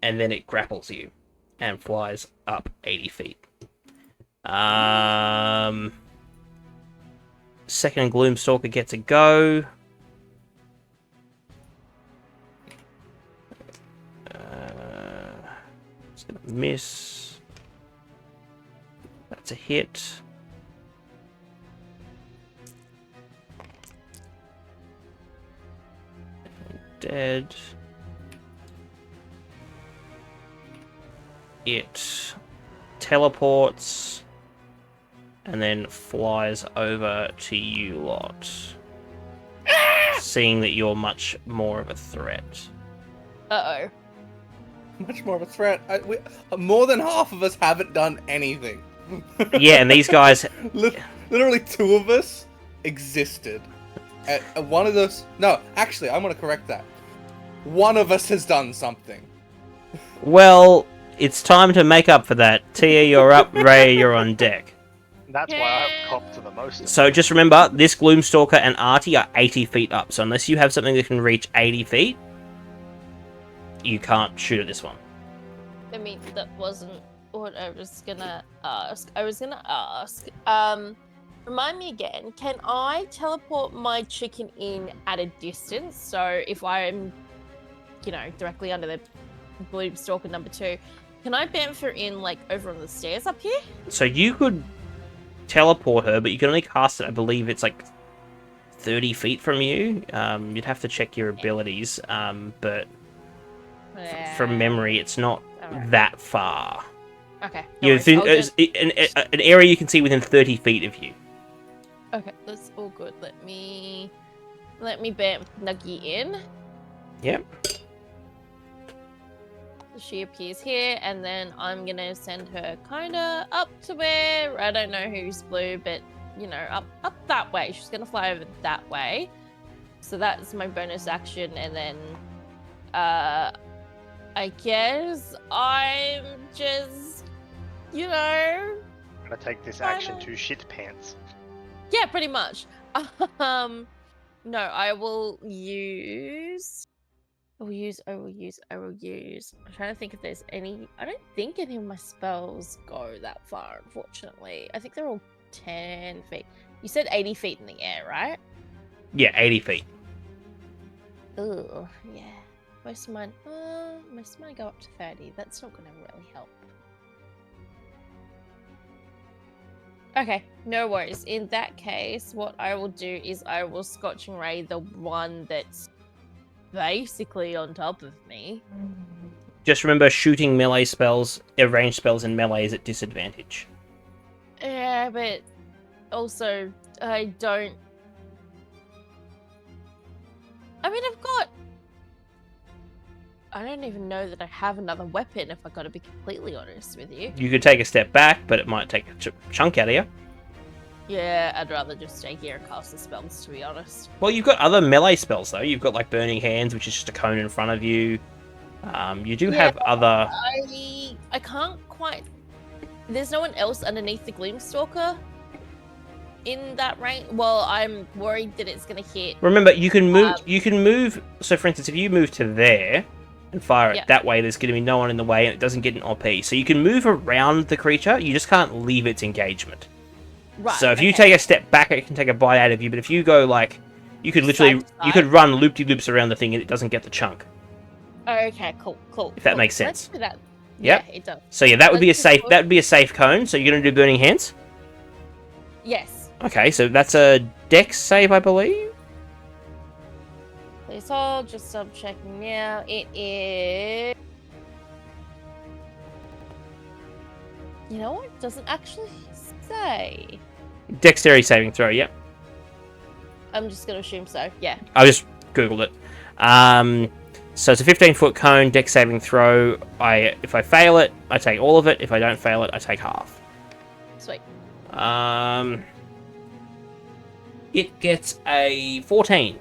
And then it grapples you and flies up 80 feet. Second Gloomstalker gets a go. It's gonna miss. That's a hit. Dead. It teleports and then flies over to you lot, seeing that you're much more of a threat. Uh-oh. Much more of a threat. More than half of us haven't done anything. Yeah, and these guys... Literally 2 of us existed. One of those... No, actually, I'm going to correct that. One of us has done something. Well, it's time to make up for that. Tia, you're up. Ray, you're on deck. That's why I've copped to the most. So just remember, this Gloomstalker and Artie are 80 feet up. So unless you have something that can reach 80 feet, you can't shoot at this one. I mean, that wasn't what I was gonna ask. Remind me again, can I teleport my chicken in at a distance? So if I'm, directly under the Gloomstalker number 2, can I bamf her in, over on the stairs up here? So you could teleport her, but you can only cast it, I believe it's 30 feet from you. You'd have to check your abilities, but from memory, it's not that far. Okay. An area you can see within 30 feet of you. Okay, that's all good. Let me bamf Nuggy in. Yep. She appears here, and then I'm gonna send her kinda up to where I don't know who's blue, but up that way. She's gonna fly over that way. So that's my bonus action, and then I guess I'm just I'm gonna take this action to shit pants. Yeah, pretty much. No, I will use. I'm trying to think if there's any... I don't think any of my spells go that far, unfortunately. I think they're all 10 feet. You said 80 feet in the air, right? Yeah, 80 feet. Ooh, yeah. Most of mine go up to 30. That's not going to really help. Okay, no worries. In that case, what I will do is I will Scotch and Ray the one that's basically on top of me. Just remember, shooting melee spells, ranged spells in melee is at disadvantage. Yeah, but also I don't even know that I have another weapon, if I gotta be completely honest with you. You could take a step back, but it might take a chunk out of you. Yeah, I'd rather just stay here and cast the spells, to be honest. Well, you've got other melee spells, though. You've got, Burning Hands, which is just a cone in front of you. You do have other... I can't quite... There's no one else underneath the Gloomstalker in that range. Well, I'm worried that it's going to hit... Remember, you can move... So, for instance, if you move to there and fire it that way, there's going to be no one in the way and it doesn't get an OP. So you can move around the creature, you just can't leave its engagement. Right, so if you take a step back, it can take a bite out of you. But if you go you could literally, you could run loop-de-loops around the thing and it doesn't get the chunk. Okay, cool. If that makes sense. Let's do that. Yep. Yeah, it does. So yeah, that would be a safe cone. So you're gonna do Burning Hands? Yes. Okay, so that's a Dex save, I believe. Please hold. Just double checking now. It is You know what? It doesn't actually say. Dexterity saving throw, yep. I'm just gonna assume so. Yeah. I just googled it. So it's a 15-foot cone, dex saving throw. If I fail it, I take all of it. If I don't fail it, I take half. Sweet. It gets a 14.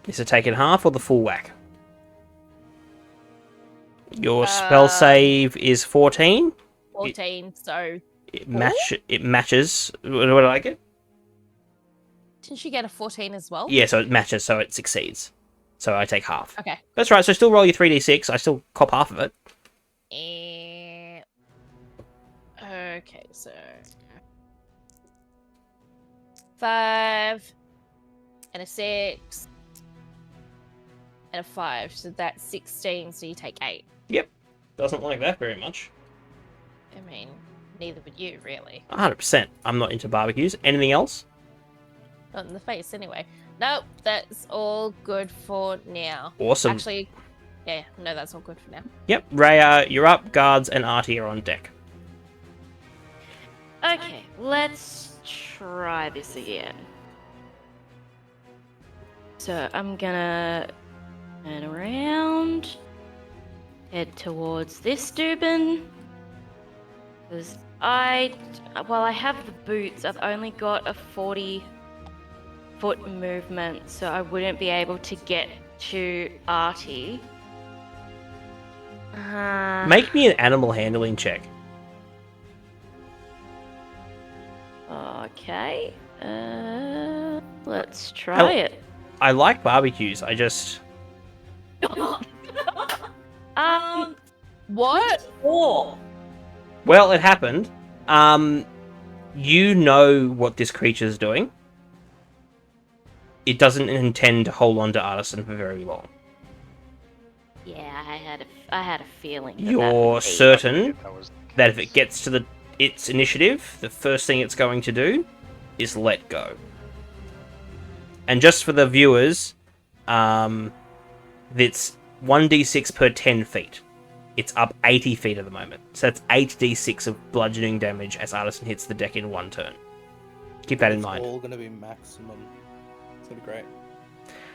Is it taking half or the full whack? Your spell save is 14. 14, so... It matches. What did I get? Didn't she get a 14 as well? Yeah, so it matches, so it succeeds. So I take half. Okay. That's right, so still roll your 3d6. I still cop half of it. Okay, so... 5... and a 6... and a 5, so that's 16, so you take 8. Yep. Doesn't like that very much. I mean, neither would you, really. 100%. I'm not into barbecues. Anything else? Not in the face, anyway. Nope, that's all good for now. Awesome. Actually, yeah, no, that's all good for now. Yep, Raya, you're up. Guards and Artie are on deck. Okay, let's try this again. So I'm gonna turn around, head towards this Dubin. Because while I have the boots, I've only got a 40-foot movement, so I wouldn't be able to get to Artie. Make me an animal handling check. Okay. Let's try it. I like barbecues. I just... What? Four. Well, it happened. You know what this creature's doing. It doesn't intend to hold on to Artisan for very long. Yeah, I had a feeling. You're certain that if it gets to its initiative, the first thing it's going to do is let go. And just for the viewers, it's 1d6 per 10 feet. It's up 80 feet at the moment. So that's 8d6 of bludgeoning damage as Artisan hits the deck in one turn. Keep that in mind. It's all going to be maximum. It's going to be great.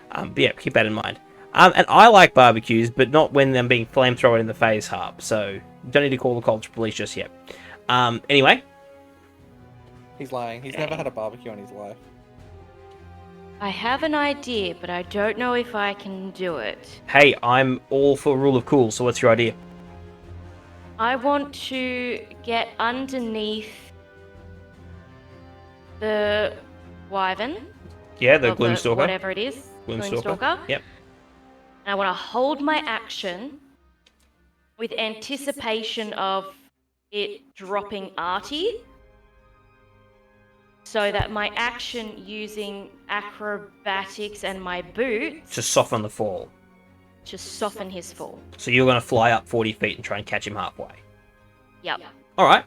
But yeah, keep that in mind. And I like barbecues, but not when they're being flamethrowered in the face, Harp. So you don't need to call the culture police just yet. Anyway. He's lying. He's never had a barbecue in his life. I have an idea, but I don't know if I can do it. Hey, I'm all for rule of cool, so what's your idea? I want to get underneath the wyvern. Yeah, the Gloomstalker. Whatever it is. Gloomstalker. Yep. And I want to hold my action with anticipation of it dropping Artie. So that my action using acrobatics and my boots... To soften the fall. To soften his fall. So you're going to fly up 40 feet and try and catch him halfway. Yep. Alright.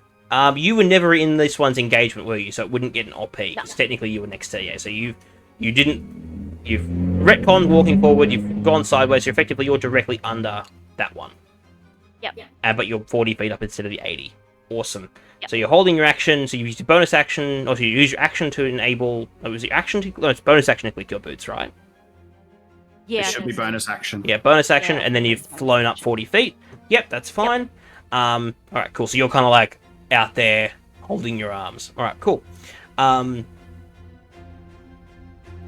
You were never in this one's engagement, were you? So it wouldn't get an OP. Because technically you were next to it. So you've retconned walking forward, you've gone sideways, so effectively you're directly under that one. Yep. But you're 40 feet up instead of the 80. Awesome. Yep. So you're holding your action, so you use your bonus action, or so you use your action to enable... Oh, was your action to... No, it's bonus action to click your boots, right? Yeah. It should be bonus action. Yeah, bonus action, Yeah. and then you've flown up 40 feet. Yep, that's fine. Alright, cool. So you're kind of like out there holding your arms. Alright, cool.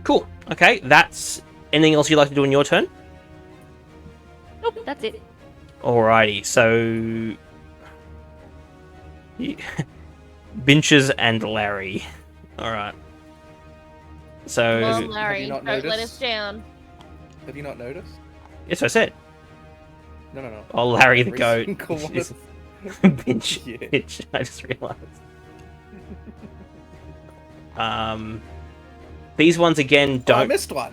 Cool. Okay, that's... Anything else you'd like to do in your turn? Nope, that's it. Alrighty, so... Binches and Larry. Alright. So... Well, Larry, not don't let noticed? us down. Have you not noticed? Yes, I said. No. Oh, Larry the Every goat. single one. Is- Binch. Yeah. Binch. I just realised. These ones again Oh, I don't... missed one.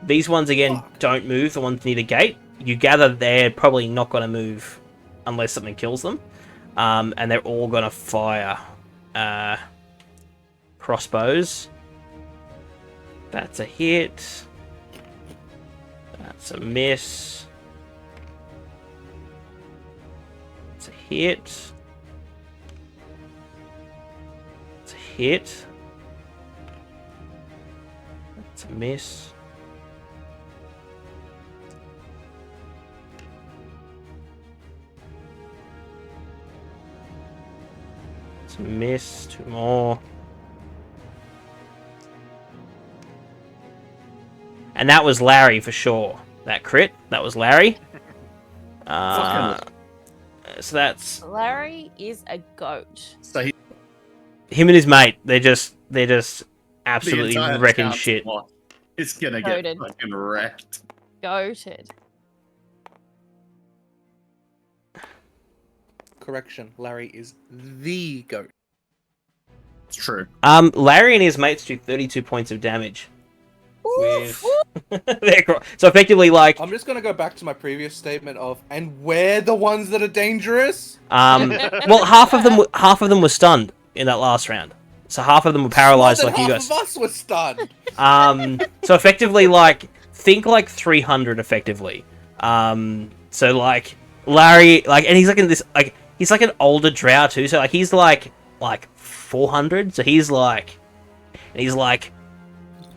These ones again Fuck. don't move, the ones near the gate. You gather they're probably not going to move unless something kills them. And they're all going to fire crossbows. That's a hit. That's a miss. It's a hit. It's a hit. It's a miss. It's a miss. Two more. And that was Larry for sure. That crit. That was Larry. So that's Larry is a goat. So he, him and his mate. They're just the absolutely entire wrecking town shit. squad is gonna get Goated. fucking wrecked. Goated. Correction, Larry is the goat. It's true. Larry and his mates do 32 points of damage. With... so effectively, like, I'm just gonna go back to my previous statement of, and we're the ones that are dangerous. well, half of them were stunned in that last round. So half of them were paralyzed, More than like you half guys. of us were stunned. So effectively, like, think like 300 effectively. So like Larry, like, and he's like in this, like, he's like an older drow too. So like he's like 400. So he's like,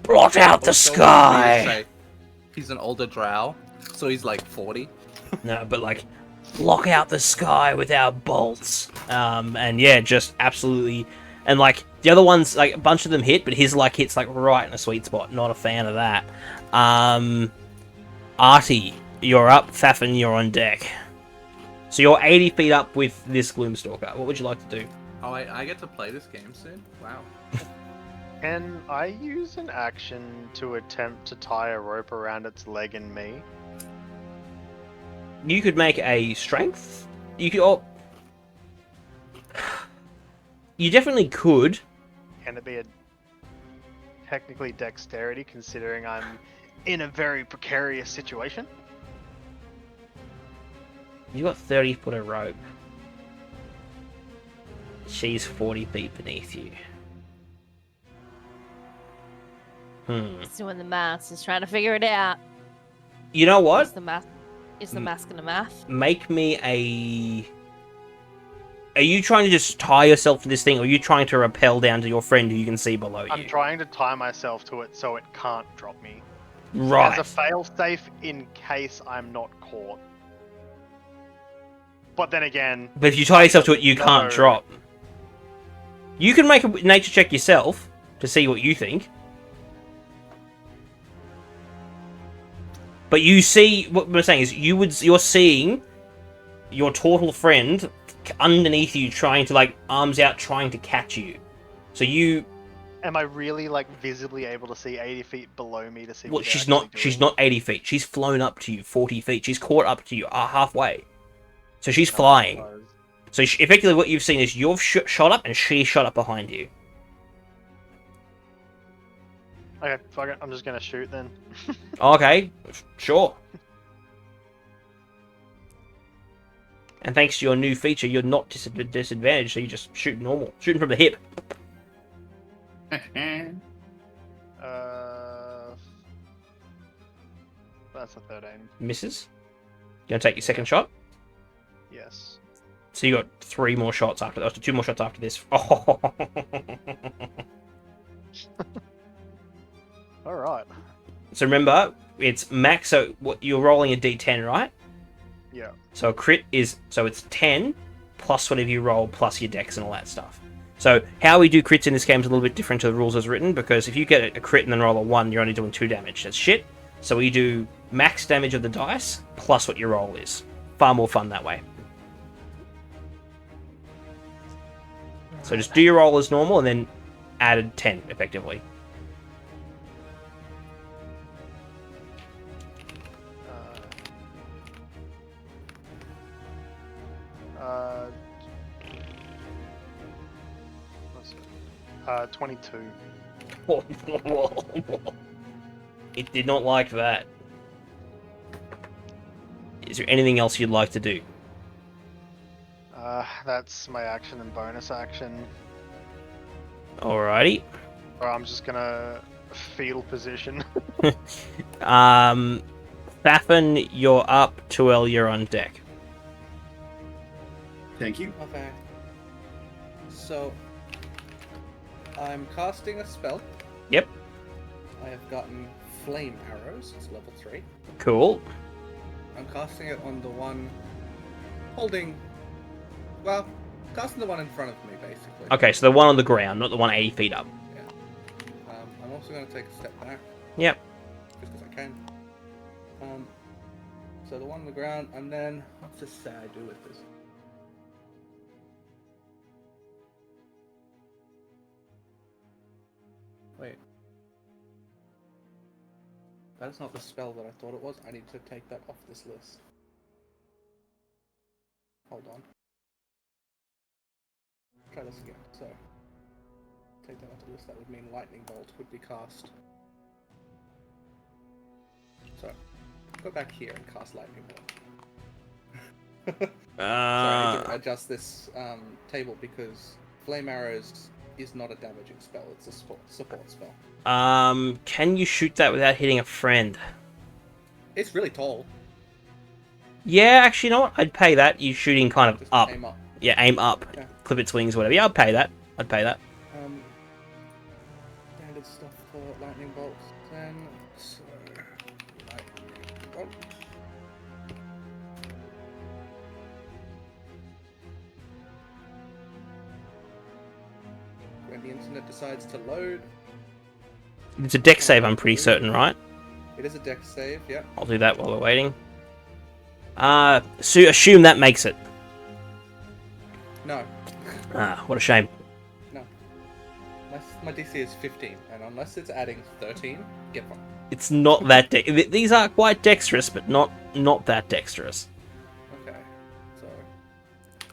blot out the Also, sky. say he's an older drow, so he's like 40. No, but like, block out the sky with our bolts. And yeah, just absolutely. And like the other ones, like a bunch of them hit, but his like hits like right in a sweet spot. Not a fan of that. Artie, you're up. Thafin, you're on deck. So you're 80 feet up with this Gloomstalker. What would you like to do? Oh, I get to play this game soon? Wow. Can I use an action to attempt to tie a rope around its leg and me? You could make a strength. You could. Oh, you definitely could. Can it be a technically dexterity, considering I'm in a very precarious situation? You got 30 foot of rope. She's 40 feet beneath you. He's doing the maths. He's trying to figure it out. You know what? Is the math gonna math? Make me a... Are you trying to just tie yourself to this thing, or are you trying to rappel down to your friend who you can see below you? I'm trying to tie myself to it so it can't drop me. Right. As a fail-safe in case I'm not caught. But then again... But if you tie yourself to it, you can't drop. You can make a nature check yourself to see what you think. But you see, what I'm saying is, you're seeing your turtle friend underneath you, trying to, like, arms out, trying to catch you. So you... Am I really, like, visibly able to see 80 feet below me to see Well, what she's they're not. actually She's doing? not 80 feet. She's flown up to you 40 feet. She's caught up to you halfway. So she's flying. So effectively, what you've seen is you've shot up, and she shot up behind you. Okay, fuck it. I'm just gonna shoot then. Okay, sure. And thanks to your new feature, you're not disadvantaged, so you just shoot normal. Shooting from the hip. That's a 13. Misses. You gonna take your second shot? Yes. So you got 3 more shots after that. 2 more shots after this. Oh. Alright. So remember, it's max. So what you're rolling a d10, right? Yeah. So a crit is, so it's 10 plus whatever you roll plus your dex and all that stuff. So how we do crits in this game is a little bit different to the rules as written, because if you get a crit and then roll a 1, you're only doing 2 damage. That's shit. So we do max damage of the dice plus what your roll is. Far more fun that way. So just do your roll as normal and then added 10 effectively. What's it? 22. It did not like that. Is there anything else you'd like to do? That's my action and bonus action. Alrighty. Or I'm just gonna fetal position. Thafin, you're up. Tuel, you're on deck. thank you. Okay. So, I'm casting a spell. Yep. I have gotten flame arrows. It's level 3. Cool. I'm casting it on the one holding. Well, casting the one in front of me, basically. Okay, so the one on the ground, not the one 80 feet up. Yeah. I'm also going to take a step back. Yep. Just because I can. So the one on the ground, and then what's this say I do with this? Wait. That is not the spell that I thought it was. I need to take that off this list. Hold on. Try this again. So, take that off the list. That would mean lightning bolt would be cast. So, go back here and cast lightning bolt. Sorry, I need to adjust this table because flame arrows is not a damaging spell. It's a support spell. Can you shoot that without hitting a friend? It's really tall. Yeah, actually, you know what? I'd pay that. You're shooting kind of Just up. aim up. Yeah, aim up. Yeah. Clip its wings, whatever. Yeah, I'd pay that. I'd pay that. Standard stuff for lightning bolts. Then, so lightning bolt. When the internet decides to load, It's a deck save, I'm pretty certain, right? it is a dex save. Yeah. I'll do that while we're waiting. So assume that makes it. No. Ah, what a shame. No. Unless my DC is 15, and unless it's adding 13, get one. It's not that these are quite dexterous, but not that dexterous. Okay. So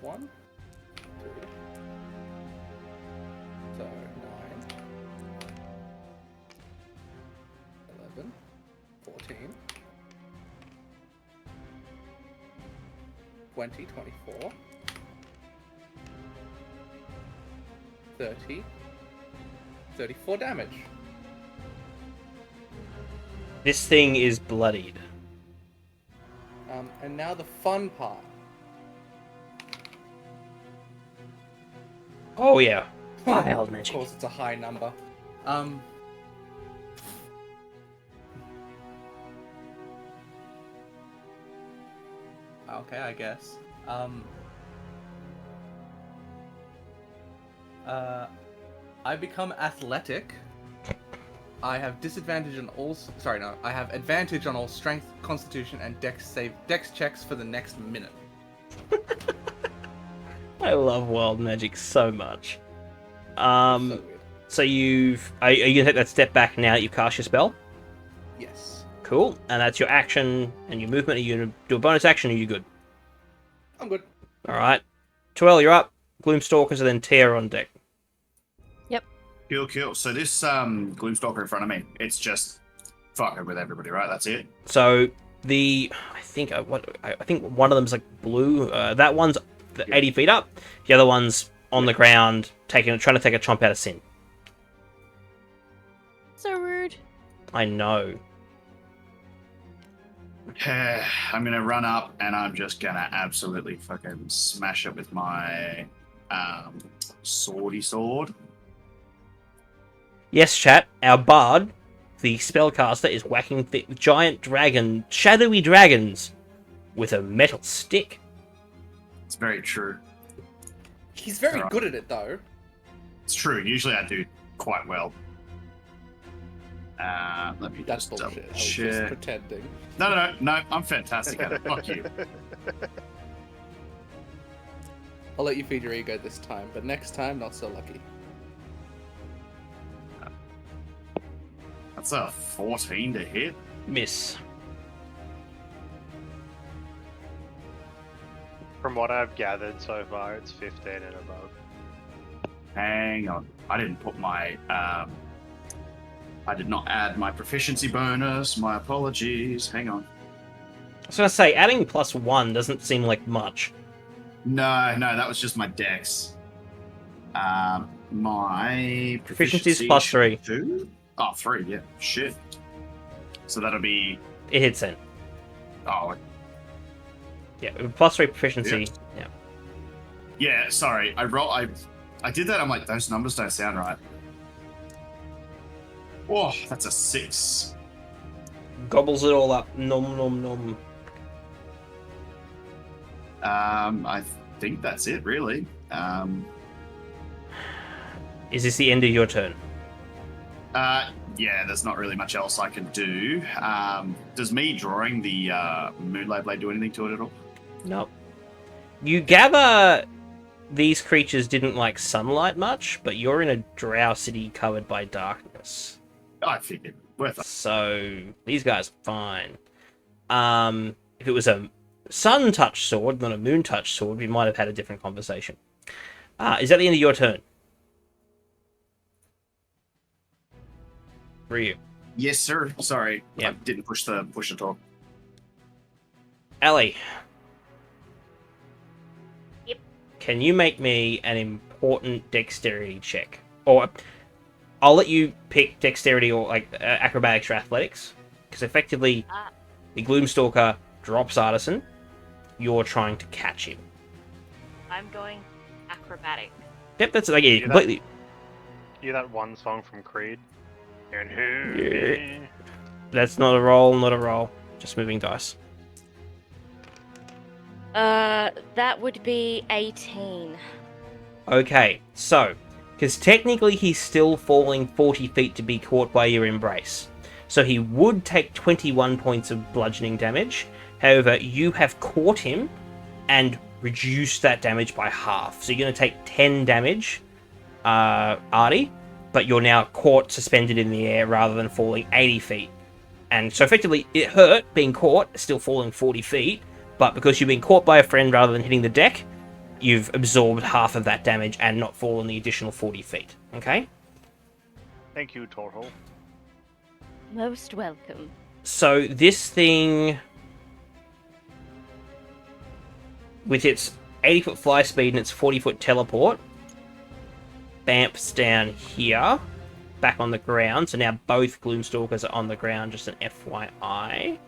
1, 2. So 9, 11, 14, 20, 24, 30, 34 damage. This thing is bloodied. And now the fun part. Oh yeah. Wild Of magic. course, it's a high number. Okay, I guess. I become athletic. I have disadvantage on all. Sorry, no. I have advantage on all strength, constitution, and dex checks for the next minute. I love wild magic so much. So weird. So are you gonna take that step back now that you've cast your spell? Yes. Cool. And that's your action and your movement. Are you gonna do a bonus action or are you good? I'm good. Alright. Twirl, you're up. Gloomstalkers and then Tear on deck. Cool. So this Gloomstalker in front of me, it's just fucking with everybody, right? That's it. So I think one of them's like blue. That one's 80 feet up. The other one's on the ground, trying to take a chomp out of Sin. So rude. I know. I'm gonna run up and I'm just gonna absolutely fucking smash it with my swordy sword. Yes, chat. Our bard, the spellcaster, is whacking the giant shadowy dragons with a metal stick. It's very true. He's very Alright. good at it, though. It's true. Usually I do quite well. Let me That's just bullshit. I was just check. pretending. No. I'm fantastic at it. Fuck you. I'll let you feed your ego this time, but next time, not so lucky. That's a 14 to hit. Miss. From what I've gathered so far, it's 15 and above. Hang on. I didn't put my I did not add my proficiency bonus. My apologies. Hang on. I was gonna say, adding +1 doesn't seem like much. No, that was just my dex. My Proficiency is +3. 2? Oh, 3, yeah. Shit. So that'll be... It hits in. Oh, Yeah, +3 proficiency. Yeah. Yeah, sorry. I did that. I'm like, those numbers don't sound right. Oh, that's a 6. Gobbles it all up. Nom nom nom. I think that's it, really. Is this the end of your turn? Yeah, there's not really much else I can do. Does me drawing the Moonlight Blade do anything to it at all? Nope. You gather these creatures didn't like sunlight much, but you're in a drow city covered by darkness. I figured. Worth it. So these guys are fine. If it was a sun-touched sword, not a moon-touched sword, we might have had a different conversation. Is that the end of your turn? Ryu. Yes, sir. Sorry. Yep. I didn't push the talk. Ellie. Yep. Can you make me an important dexterity check? Or I'll let you pick dexterity or like acrobatics or athletics. Because effectively, the Gloomstalker drops Artisan. You're trying to catch him. I'm going acrobatic. Yep, that's like yeah, completely. You that one song from Creed? And who? That's not a roll, not a roll. Just moving dice. That would be 18. Okay, so, because technically he's still falling 40 feet to be caught by your embrace. So he would take 21 points of bludgeoning damage. However, you have caught him and reduced that damage by half. So you're going to take 10 damage, Artie, but you're now caught suspended in the air rather than falling 80 feet. And so effectively, it hurt being caught, still falling 40 feet, but because you've been caught by a friend rather than hitting the deck, you've absorbed half of that damage and not fallen the additional 40 feet. Okay? Thank you, Tortle. Most welcome. So this thing, with its 80-foot fly speed and its 40-foot teleport, bamps down here, back on the ground. So now both Gloomstalkers are on the ground, just an FYI.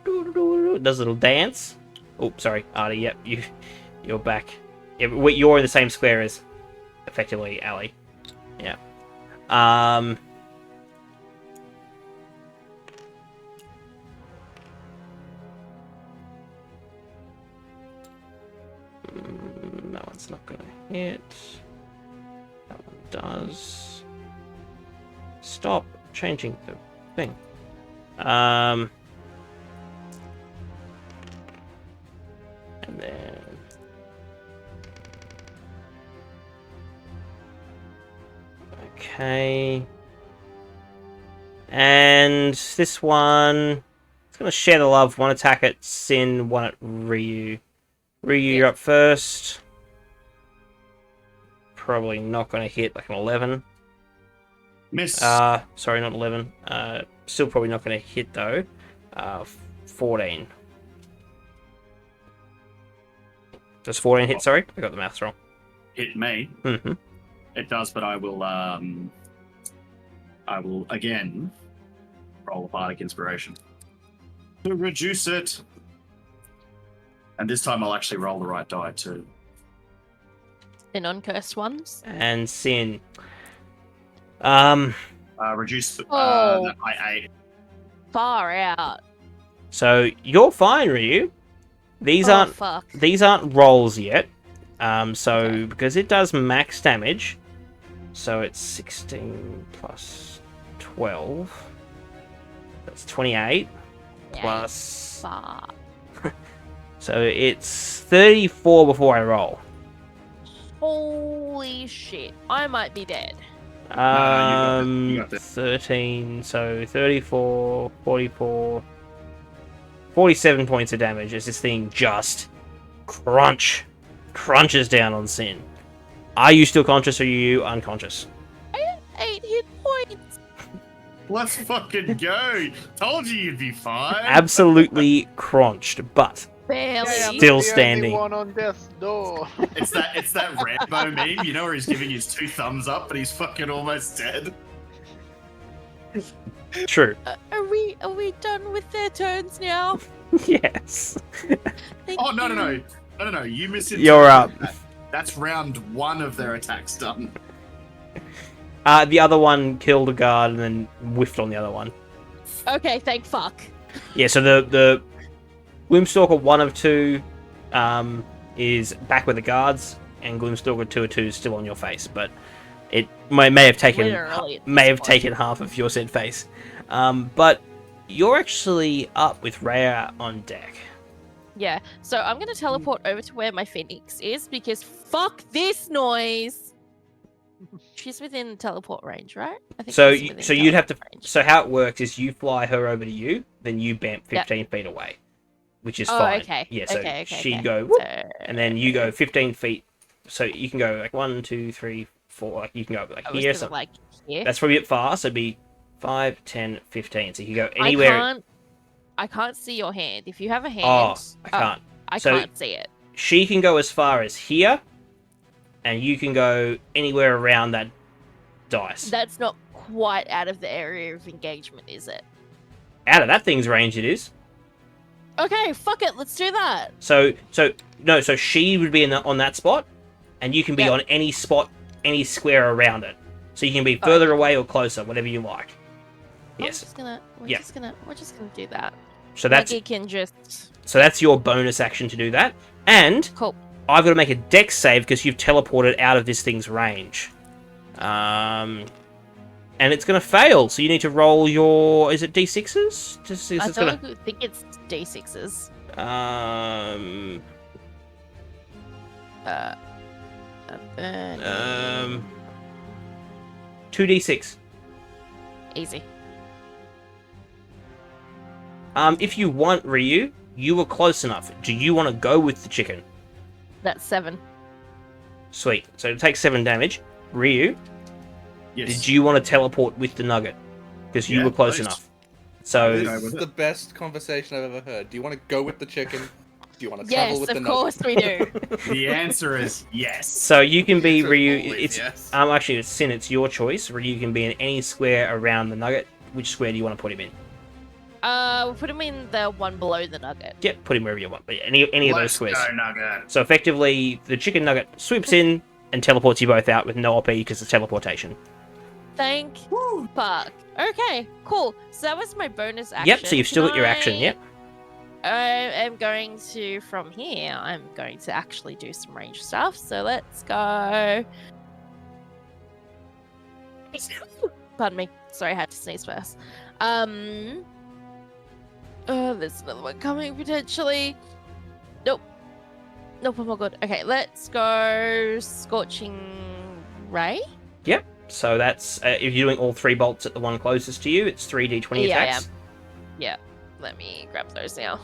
Does a little dance. Oh, sorry, Artie, yep, you're back. You're in the same square as, effectively, Ali. Yeah. That one's not gonna hit. That one does. Stop changing the thing. And then okay. And this one, it's gonna share the love. One attack at Sin, one at Ryu. Ryu, you're up first. Probably not going to hit, like an 11. Miss. Sorry, not 11. Still probably not going to hit, though. 14. Does 14 hit, sorry? I got the maths wrong. Hit me. Mm-hmm. It does, but I will again roll a bardic inspiration to reduce it. And this time I'll actually roll the right die too. The non-cursed ones? And Sin. Reduce that by 8. Far out. So you're fine, Ryu. These aren't rolls yet. So because it does max damage, so it's 16 plus 12. That's 28 plus. Fuck. So it's 34 before I roll. Holy shit. I might be dead. You got this. 13, so 34, 44, 47 points of damage as this thing just crunches down on Sin. Are you still conscious or are you unconscious? I have 8 hit points. Let's fucking go. Told you you'd be fine. Absolutely crunched, but Barely. still standing. One on death's door. It's that Rambo meme, you know, where he's giving his 2 thumbs up, but he's fucking almost dead. True. Are we done with their turns now? Yes. Thank Oh no! No, you misinterpreted You're up. that. That's round 1 of their attacks done. The other one killed a guard and then whiffed on the other one. Okay, thank fuck. Yeah, so the Gloomstalker 1 of 2 is back with the guards, and Gloomstalker 2 of 2 is still on your face, but it may have taken half of your said face. But you're actually up with Rhea on deck. Yeah, so I'm gonna teleport over to where my Phoenix is because fuck this noise. She's within teleport range, right? I think So you'd have to. range. So how it works is you fly her over to you, then you bamp 15 feet away, which is fine. Okay. Yeah. So okay, she'd go, whoop, and then you go 15 feet. So you can go like 1, 2, 3, 4. Like you can go like here. So like here. that's probably a bit far. So it'd be 5, 10, 15. So you can go anywhere. I can't see your hand. If you have a hand, Oh, I can't. I So- can't see it. She can go as far as here, and you can go anywhere around that dice. That's not quite out of the area of engagement, is it? Out of that thing's range, it is. Okay, fuck it. Let's do that. So she would be on that spot, and you can be on any spot, any square around it. So you can be further away or closer, whatever you like. Yes. We're just gonna do that. So that's Maggie can just. so that's your bonus action to do that, and Cool. I've got to make a dex save because you've teleported out of this thing's range. And it's going to fail, so you need to roll your... Is it D6s? I think it's D6s. 2d6. Easy. If you want, Ryu, you were close enough. Do you want to go with the chicken? That's 7. Sweet. So it takes 7 damage. Ryu, Yes. did you want to teleport with the nugget? Because you Yeah, were close please. enough. So This is the best conversation I've ever heard. Do you want to go with the chicken? Do you want to travel Yes, with the of nugget? course we do. The answer is yes. So you can be It's Ryu. always It's yes. actually it's Sin. It's your choice. Ryu can be in any square around the nugget. Which square do you want to put him in? We'll put him in the one below the nugget. Yep, put him wherever you want. But any of those Let's squares. go, Nugget. So effectively, the chicken nugget swoops in and teleports you both out with no OP because it's teleportation. Thank fuck. Okay, cool. So that was my bonus action. Yep. So you've still got your action. Yep. I am going to, from here, I'm going to actually do some range stuff. So let's go. Pardon me. Sorry, I had to sneeze first. Oh, there's another one coming potentially. Nope. Nope, I'm all good. Okay, let's go Scorching Ray. Yep. So that's if you're doing all 3 bolts at the one closest to you, it's 3d20 Yeah, I attacks. am. Yeah. Let me grab those now.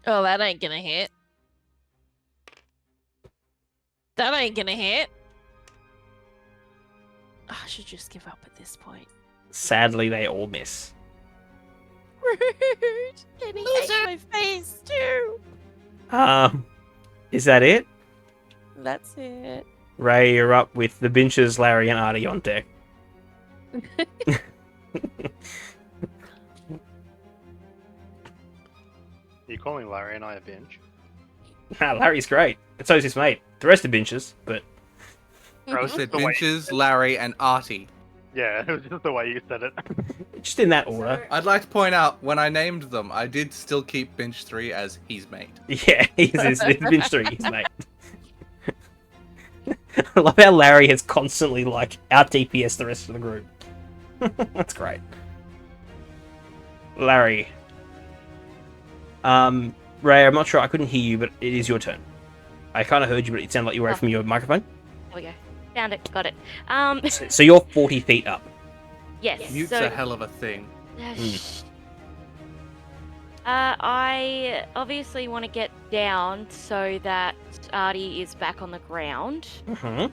Oh, that ain't gonna hit. That ain't gonna hit. Oh, I should just give up at this point. Sadly, they all miss. Rude! And he ate my face too! Is that it? That's it. Ray, you're up with the benches, Larry, and Artie on deck. You calling Larry and I a binge? Larry's great. And so's his mate. The rest are benches, but I said The way- Benches, Larry, and Artie. Yeah, it was just the way you said it. just in that order. I'd like to point out, when I named them, I did still keep Bench 3 as his mate. Yeah, he's bench 3, his mate. I love how Larry has constantly, like, out DPS the rest of the group. That's great. Larry. Ray, I'm not sure, I couldn't hear you, but it is your turn. I kind of heard you, but it sounded like you were away from your microphone. There we go. Found it. Got it. So you're 40 feet up. Yes. Mute's so, a hell of a thing. I obviously want to get down so that Artie is back on the ground. Mm-hmm.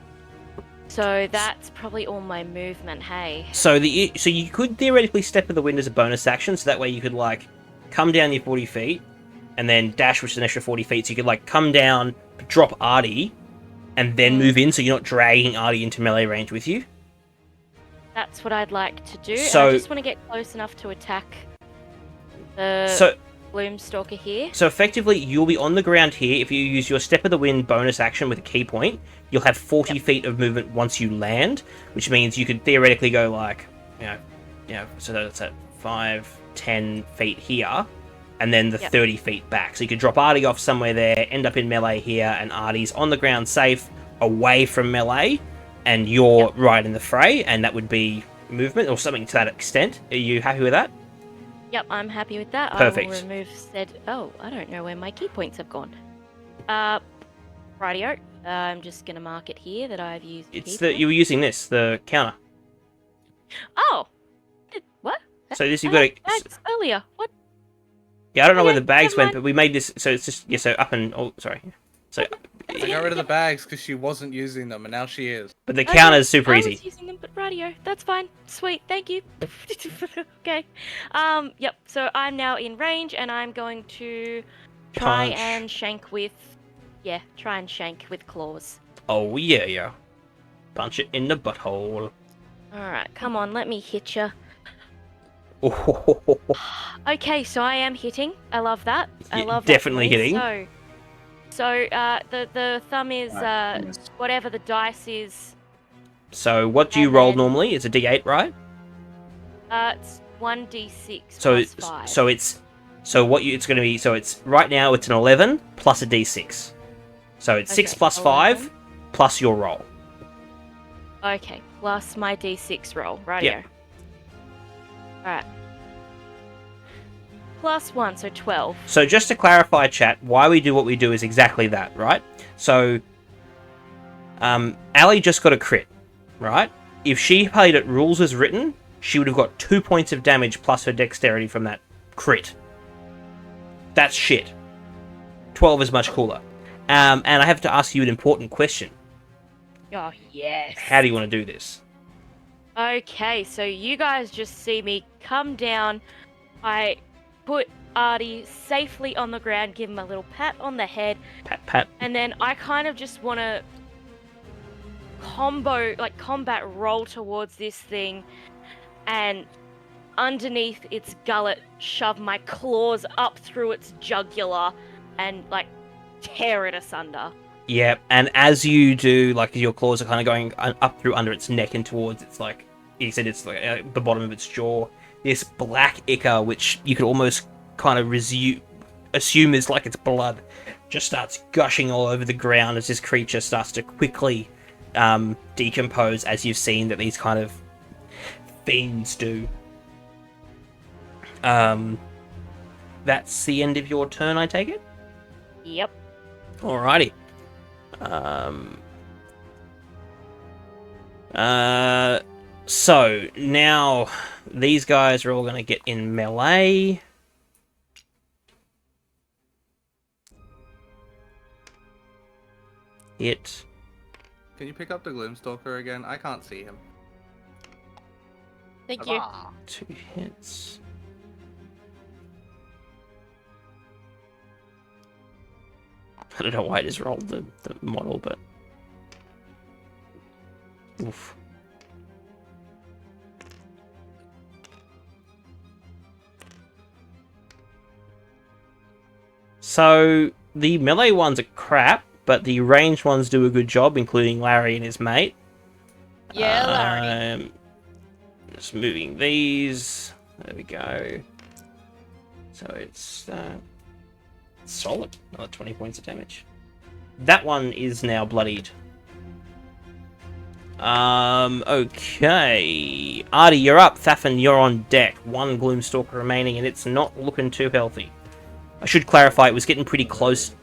So that's probably all my movement. Hey. So you could theoretically step in the wind as a bonus action, so that way you could, like, come down your 40 feet, and then dash, which is an extra 40 feet, so you could, like, come down, drop Artie, and then move in, so you're not dragging Artie into melee range with you. That's what I'd like to do. So- I just want to get close enough to attack. the Gloomstalker here. So effectively, you'll be on the ground here. If you use your Step of the Wind bonus action with a key point, you'll have 40 feet of movement once you land, which means you could theoretically go like, so that's at 5, 10 feet here, and then the 30 feet back. So you could drop Artie off somewhere there, end up in melee here, and Artie's on the ground safe, away from melee, and you're right in the fray, and that would be movement or something to that extent. Are you happy with that? Yep, I'm happy with that. Perfect. I will remove said... Oh, I don't know where my key points have gone. Rightio. I'm just going to mark it here that I've used You were using this, the counter. Oh! What? So this you've got to... Bags earlier. What? Yeah, I don't know where the bags went, but we made this... So it's just... Yeah, so up and... Oh, sorry. So... I got rid of the bags because she wasn't using them, and now she is. But the counter's super easy. I was using them, but radio. That's fine. Sweet. Thank you. Okay. Yep. So I'm now in range, and I'm going to try and shank with... Yeah, try and shank with claws. Oh, yeah. Punch it in the butthole. Alright, come on. Let me hit ya. Oh. Okay, so I am hitting. I love that. I love definitely that. Hitting. So the thumb is whatever the dice is. So what do you roll normally? It's a D8, right? It's 1d6 plus 5. So it's going to be. So it's right now it's an 11 plus a D6. So it's 6 plus 5 11. Plus your roll. Okay, plus my D6 roll, right here. Alright. Plus 1, so 12. So just to clarify, chat, why we do what we do is exactly that, right? So, Ali just got a crit, right? If she played it rules as written, she would have got 2 points of damage plus her dexterity from that crit. That's shit. 12 is much cooler. And I have to ask you an important question. Oh, yes. How do you want to do this? Okay, so you guys just see me come down. I put Artie safely on the ground, give him a little pat on the head. Pat. And then I kind of just want to combat roll towards this thing and underneath its gullet shove my claws up through its jugular and tear it asunder. Yeah, and as you do, your claws are kind of going up through under its neck and towards its, you said it's the bottom of its jaw. This black ichor, which you could almost kind of assume is like its blood, just starts gushing all over the ground as this creature starts to quickly decompose, as you've seen that these kind of fiends do. That's the end of your turn, I take it? Yep. Alrighty. So now these guys are all going to get in melee. Hit. Can you pick up the Gloomstalker again? I can't see him. Thank you. 2 hits. I don't know why I just rolled the model, but... Oof. So, the melee ones are crap, but the ranged ones do a good job, including Larry and his mate. Yeah, Larry. Just moving these. There we go. So it's solid. Another 20 points of damage. That one is now bloodied. Okay. Artie, you're up. Thafin, you're on deck. 1 Gloomstalker remaining, and it's not looking too healthy. I should clarify, it was getting pretty close. It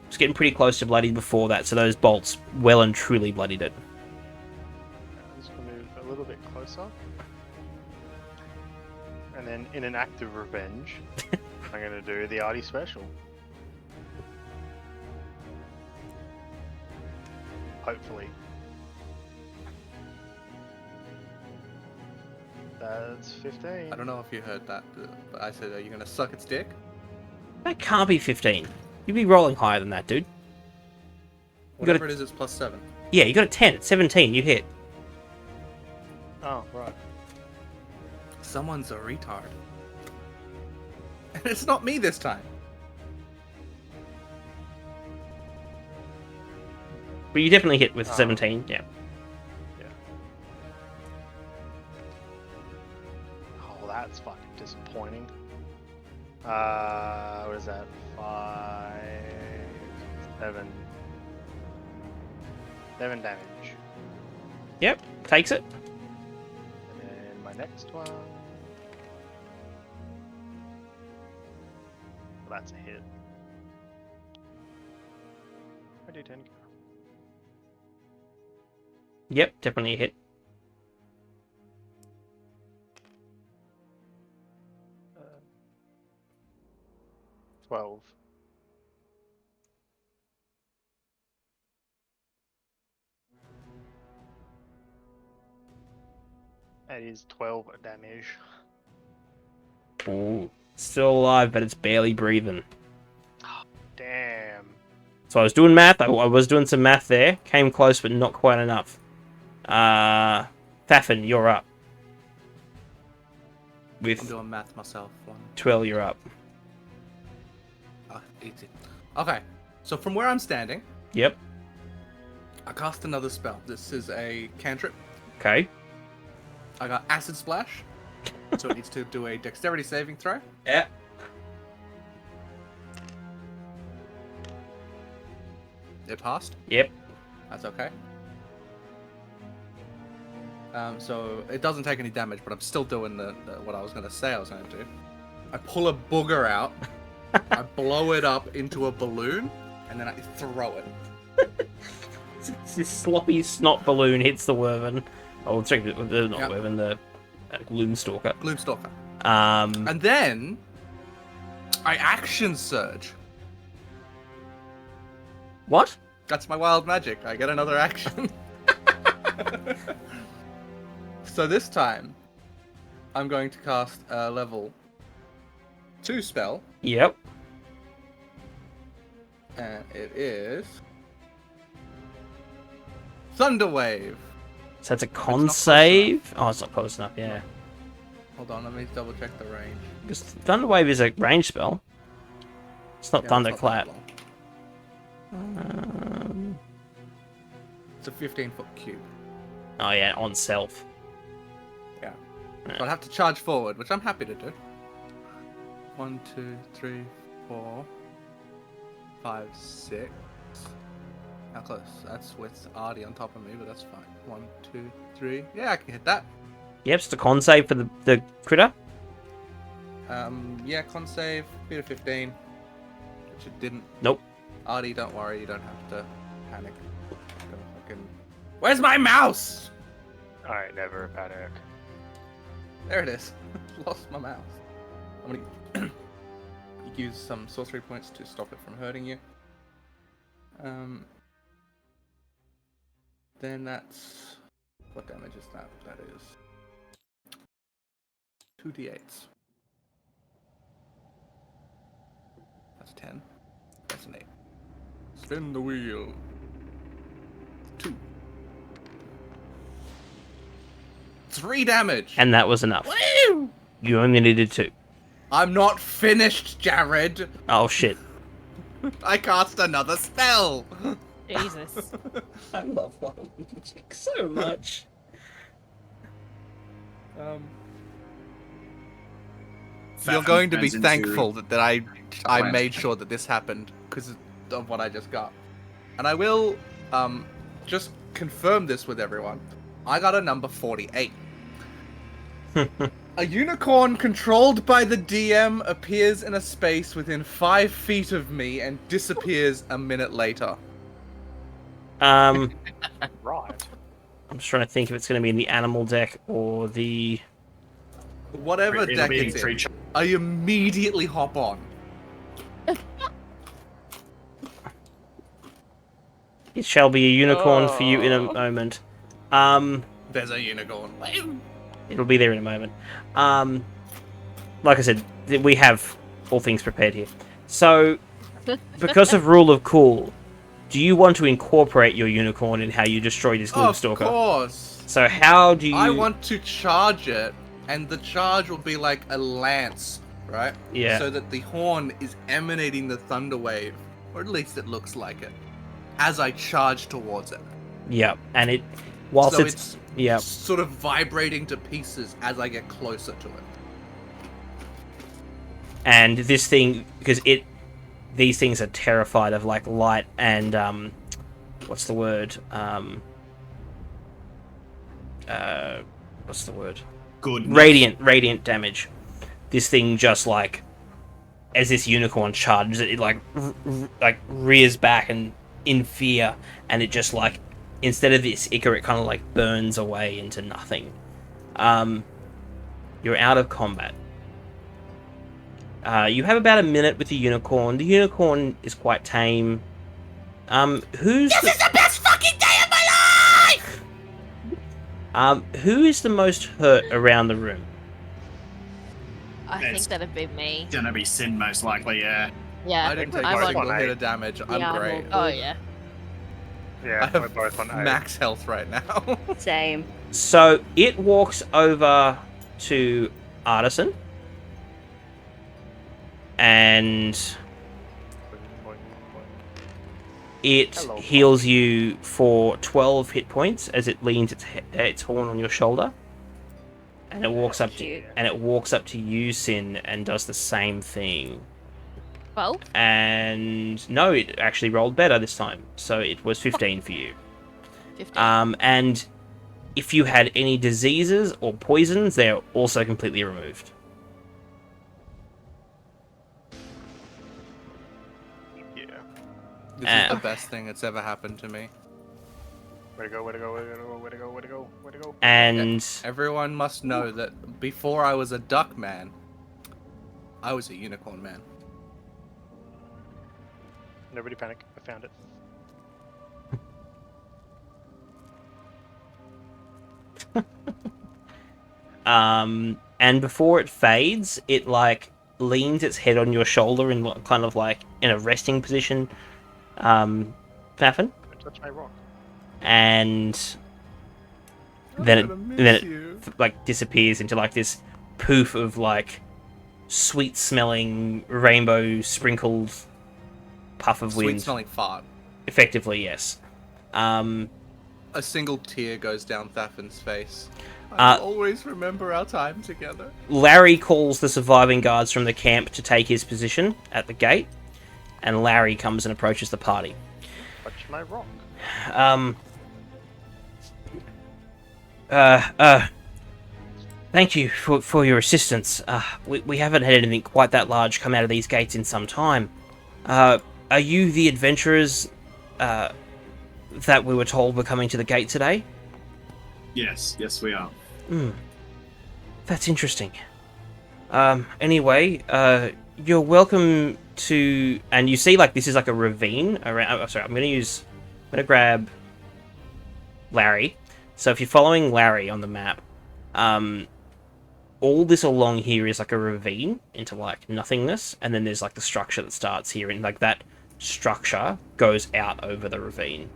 was getting pretty close to bloodied before that, so those bolts well and truly bloodied it. I'm just going to move a little bit closer. And then, in an act of revenge, I'm going to do the Artie special. Hopefully. That's 15. I don't know if you heard that, but I said, are you going to suck its dick? That can't be 15. You'd be rolling higher than that, dude. Whatever it is, it's +7. Yeah, you got a 10. It's 17. You hit. Oh, right. Someone's a retard. And it's not me this time. But you definitely hit with 17, yeah. Oh, that's fucking disappointing. What is that? 5, 7. 7 damage. Yep, takes it. And then my next one. Well, that's a hit. Where did 10 go? Yep, definitely a hit. 12. That is 12 damage. Ooh. Still alive, but it's barely breathing. Damn. So I was doing math. I was doing some math there. Came close, but not quite enough. Thafin, you're up. I'm With doing math myself. 12, you're up. Easy. Okay, so from where I'm standing, Yep. I cast another spell. This is a cantrip. Okay. I got Acid Splash, so it needs to do a Dexterity saving throw. Yeah. It passed. Yep. That's okay. So it doesn't take any damage, but I'm still doing the what I was going to say I was going to do. I pull a booger out, I blow it up into a balloon, and then I throw it. This sloppy snot balloon hits the Wyvern. Oh, sorry, not Wyvern, the Gloomstalker. Gloomstalker. Um, And then I action surge. what? That's my wild magic. I get another action. So this time, I'm going to cast a level 2 spell, Yep. and it is Thunderwave. So that's a not con close save. Oh, it's not close enough. Yeah. Hold on, let me double check the range. Because Thunderwave is a range spell. It's not Yeah, Thunderclap. it's not that long. It's a 15-foot cube. Oh yeah, on self. Yeah. Yeah. So I'd have to charge forward, which I'm happy to do. 1, 2, 3, 4, 5, 6. How close? That's with Artie on top of me, but that's fine. 1, 2, 3. Yeah, I can hit that. Yep, it's a con save for the critter. Yeah, con save, beat a 15. Which it didn't. Nope. Artie, don't worry, you don't have to panic. Go fucking... Where's my mouse? Alright, never panic. There it is. Lost my mouse. I'm gonna use some sorcery points to stop it from hurting you. Then that's... What damage is that? That is... 2d8s. That's 10. That's an 8. Spin the wheel. 2. 3 damage! And that was enough. Woo! You only needed 2. I'm not finished, Jared! Oh shit. I cast another spell! Jesus. I love wild magic so much. You're going to be turns into thankful that I plant. made sure that this happened because of what I just got. And I will just confirm this with everyone. I got a number 48. A unicorn controlled by the DM appears in a space within 5 feet of me and disappears a minute later. Right. I'm just trying to think if it's going to be in the animal deck or the... Whatever It'll deck be it's in, creature. I immediately hop on. It shall be a unicorn for you in a moment. There's a unicorn. It'll be there in a moment. Like I said, we have all things prepared here. So, because of rule of cool, do you want to incorporate your unicorn in how you destroy this Of Gloomstalker? course. So how do you... I want to charge it, and the charge will be like a lance right? Yeah. So that the horn is emanating the thunder wave, or at least it looks like it, as I charge towards it. Yep. And it, whilst So it's yep. sort of vibrating to pieces as I get closer to it. And this thing, because these things are terrified of like light and what's the word? What's the word? Good. Radiant damage. This thing just like, as this unicorn charges, it like rears back and in fear, and it just like, instead of this ichor, it kind of like burns away into nothing. You're out of combat. You have about a minute with the unicorn. The unicorn is quite tame. This is the best fucking day of my life! Who is the most hurt around the room? I think that'd be me. Gonna be Sin most likely, yeah. Yeah. I didn't take I'm a on- single hit of damage. I'm great. Oh yeah. I Yeah, we're have both on 8. max health right now. Same. So it walks over to Artisan and it Hello. heals you for 12 hit points as it leans its horn on your shoulder, and it walks up to you, Sin, and does the same thing. Well. And no, it actually rolled better this time, so it was 15 for you. 15. And if you had any diseases or poisons, they're also completely removed. Yeah. This is the best thing that's ever happened to me. Way to go, way to go, way to go, way to go, way to go, way to go. And Everyone must know that before I was a duck man, I was a unicorn man. Nobody panic. I found it. and before it fades, it like leans its head on your shoulder in kind of like in a resting position, Faffin, Don't touch my rock. and then it like disappears into like this poof of like sweet smelling rainbow sprinkled puff of wind. Sweet smelling fart. Effectively, yes. A single tear goes down Thaffin's face. I Uh, always remember our time together. Larry calls the surviving guards from the camp to take his position at the gate, and Larry comes and approaches the party. Touch my rock. Thank you for your assistance. We haven't had anything quite that large come out of these gates in some time. Are you the adventurers that we were told were coming to the gate today? Yes, we are. That's interesting. Anyway, you're welcome to... And you see, like, this is like a ravine around... Oh, sorry, I'm gonna grab Larry. So if you're following Larry on the map, all this along here is like a ravine into, like, nothingness, and then there's, like, the structure that starts here, and, like, that structure goes out over the ravine.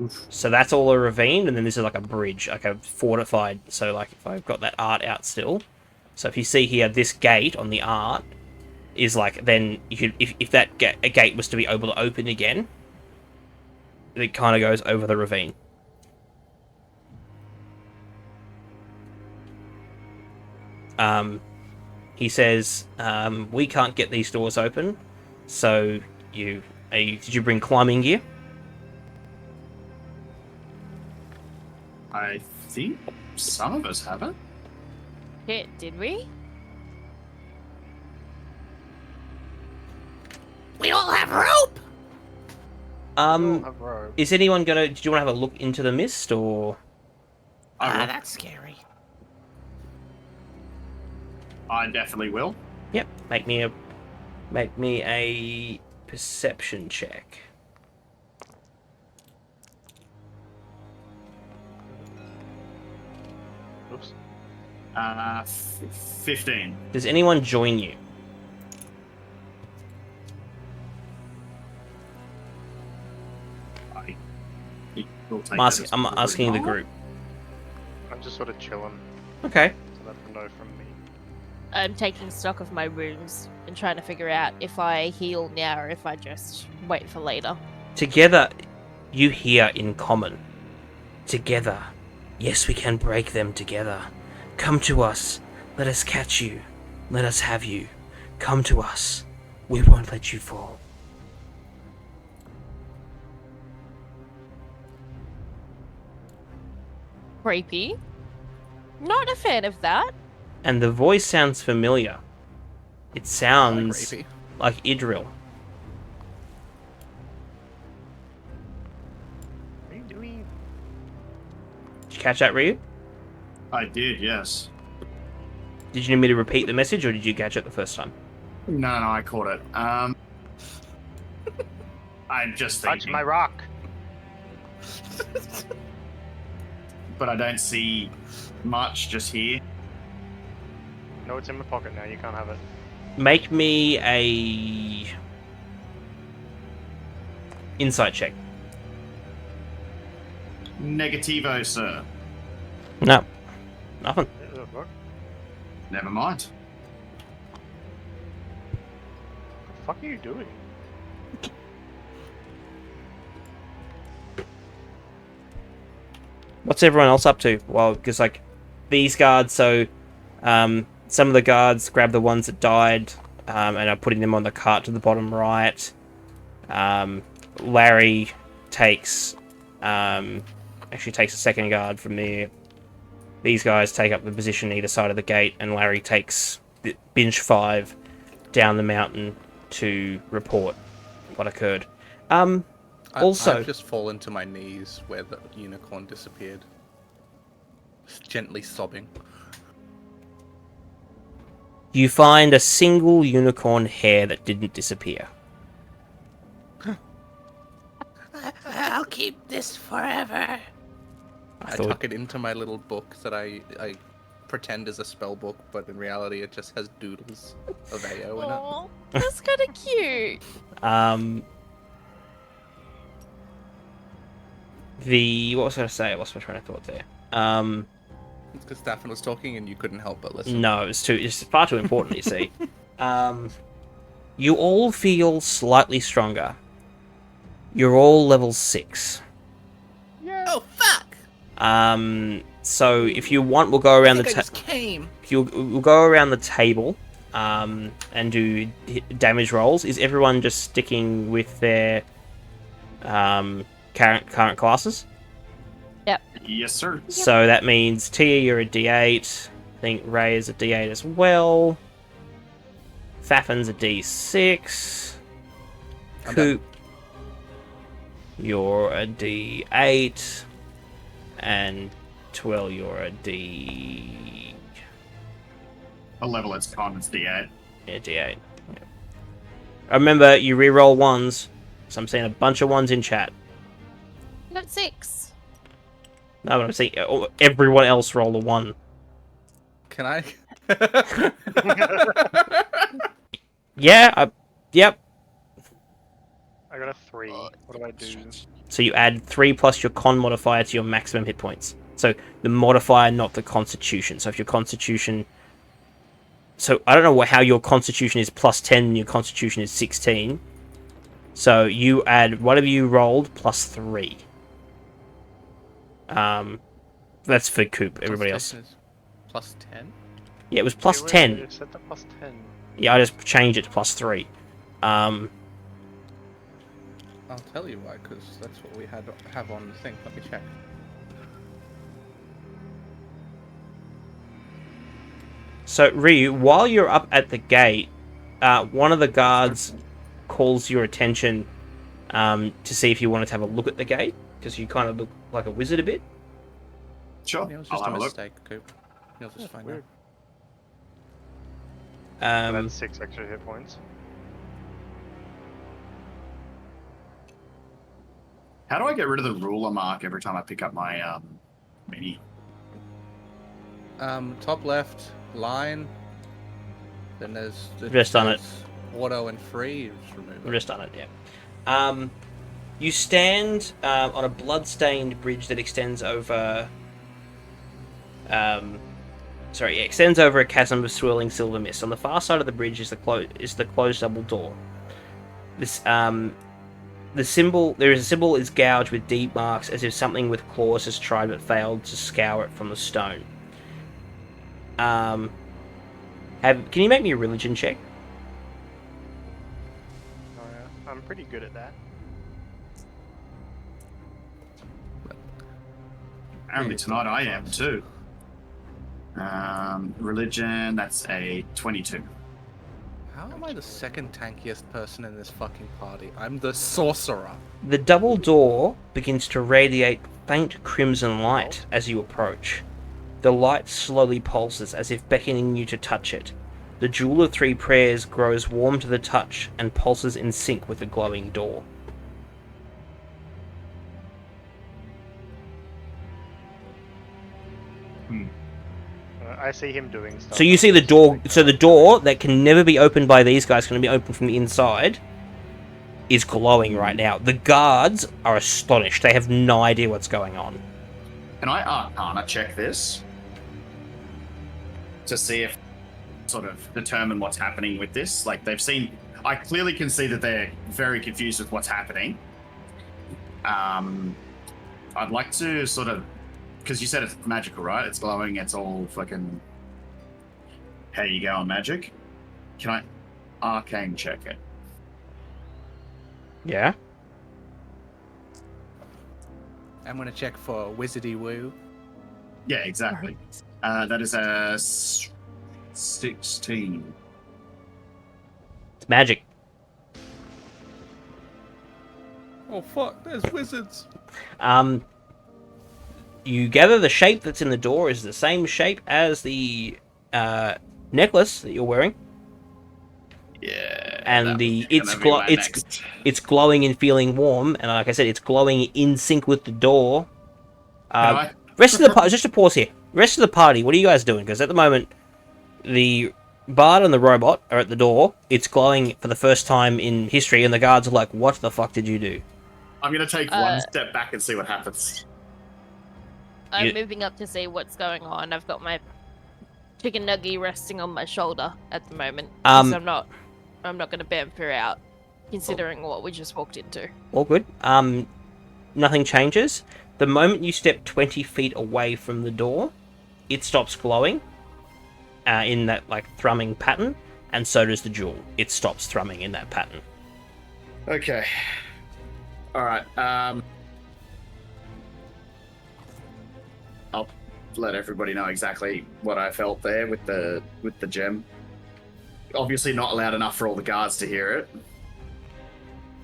Oof. So that's all a ravine, and then this is like a bridge, like a fortified. So like if I've got that art out still, so if you see here, this gate on the art is like, then you could, if that a gate was to be able to open again, it kind of goes over the ravine. He says, we can't get these doors open, so did you bring climbing gear? I think some of us have it. Shit, did we? We all have rope! Have rope. Is anyone gonna? Did you want to have a look into the mist, or? That's scary. I definitely will. Yep. Make me a perception check. Oops. 15. Does anyone join you? We'll take I'm asking the group. I'm just sort of chilling Okay. to let them know from me. I'm taking stock of my wounds and trying to figure out if I heal now or if I just wait for later. Together, you hear in common. Together. Yes, we can break them together. Come to us. Let us catch you. Let us have you. Come to us. We won't let you fall. Creepy. Not a fan of that. And the voice sounds familiar. It sounds like Idril. What are you doing? Did you catch that, Ryu? I did, yes. Did you need me to repeat the message, or did you catch it the first time? No, I caught it. I'm just Touch thinking. my rock. But I don't see much just here. No, it's in my pocket now. You can't have it. Make me a insight check. Negativo, sir. No, nothing. What Never mind. the fuck are you doing? What's everyone else up to? Well, because like these guards, so some of the guards grab the ones that died and are putting them on the cart to the bottom right. Larry takes actually takes a second guard from there. These guys take up the position either side of the gate, and Larry takes the binge 5 down the mountain to report what occurred. Also, I've just fallen to my knees where the unicorn disappeared. Just gently sobbing. you find a single unicorn hair that didn't disappear. I'll keep this forever. I tuck it into my little book that I pretend is a spell book, but in reality it just has doodles of AO in it. Aw, that's kind of cute. What was I going to say? I lost my train of thought there. It's because Staffan was talking and you couldn't help but listen. No, it's far too important, you see. You all feel slightly stronger. You're all level 6. Oh fuck! So if you want, we'll go around we'll go around the table, and do damage rolls. Is everyone just sticking with their current classes? Yep. Yes, sir. So that means Tia, you're a D8. I think Ray is a D8 as well. Thaffin's a D6. Coop, you're a D8. And Twell, you're a D... A level it's con, it's D8. Yeah, D8. Yeah. Remember, you reroll ones. So I'm seeing a bunch of ones in chat. Got 6. No, but I'm seeing everyone else roll a 1. Can I? Yeah, yep. I got a 3. What do I do? So you add 3 plus your con modifier to your maximum hit points. So the modifier, not the constitution. So if your constitution... So I don't know how your constitution is plus 10 and your constitution is 16. So you add whatever you rolled plus 3. That's for Coop, everybody else. Plus 10? Yeah, it was plus 10. You said that plus 10. Yeah, I just changed it to plus 3. I'll tell you why, because that's what we have on the thing. Let me check. So, Ryu, while you're up at the gate, one of the guards calls your attention to see if you wanted to have a look at the gate, because you kind of look like a wizard a bit. Sure, It was I'll just have a a look. mistake, Coop. You'll just find out. Weird. Um, That's 6 extra hit points. How do I get rid of the ruler mark every time I pick up my mini? Top left, line. Then there's... Just done it. Auto and free. You just remove I've it. just done it, yeah. You stand on a blood-stained bridge that extends over extends over a chasm of swirling silver mist. On the far side of the bridge is the closed double door. The symbol is gouged with deep marks, as if something with claws has tried but failed to scour it from the stone. Can you make me a religion check? I'm pretty good at that. Apparently tonight I am too. Religion, that's a 22. How am I the second tankiest person in this fucking party? I'm the sorcerer. The double door begins to radiate faint crimson light as you approach. The light slowly pulses, as if beckoning you to touch it. The Jewel of Three Prayers grows warm to the touch and pulses in sync with the glowing door. I see him doing stuff. So you see the door. So the door that can never be opened by these guys, going to be opened from the inside, is glowing right now. The guards are astonished. They have no idea what's going on. Can I Arcana check this to see if sort of determine what's happening with this? Like they've seen, I clearly can see that they're very confused with what's happening. I'd like to sort of, because you said it's magical, right? It's glowing. It's all fucking. How you go on magic? Can I arcane check it? Yeah. I'm gonna check for wizardy woo. Yeah, exactly. That is a 16. It's magic. Oh fuck! There's wizards. You gather the shape that's in the door is the same shape as the necklace that you're wearing. Yeah. And it's glowing and feeling warm, and like I said, it's glowing in sync with the door. Rest of the party, just to pause here. Rest of the party, what are you guys doing? Because at the moment, the bard and the robot are at the door. It's glowing for the first time in history, and the guards are like, "What the fuck did you do?" I'm gonna take one step back and see what happens. I'm moving up to see what's going on. I've got my chicken nugget resting on my shoulder at the moment. I'm not gonna bamfer out, considering what we just walked into. All good. Nothing changes. The moment you step 20 feet away from the door, it stops glowing in that like thrumming pattern, and so does the jewel. It stops thrumming in that pattern. Okay. All right. I'll let everybody know exactly what I felt there with the gem. Obviously, not loud enough for all the guards to hear it,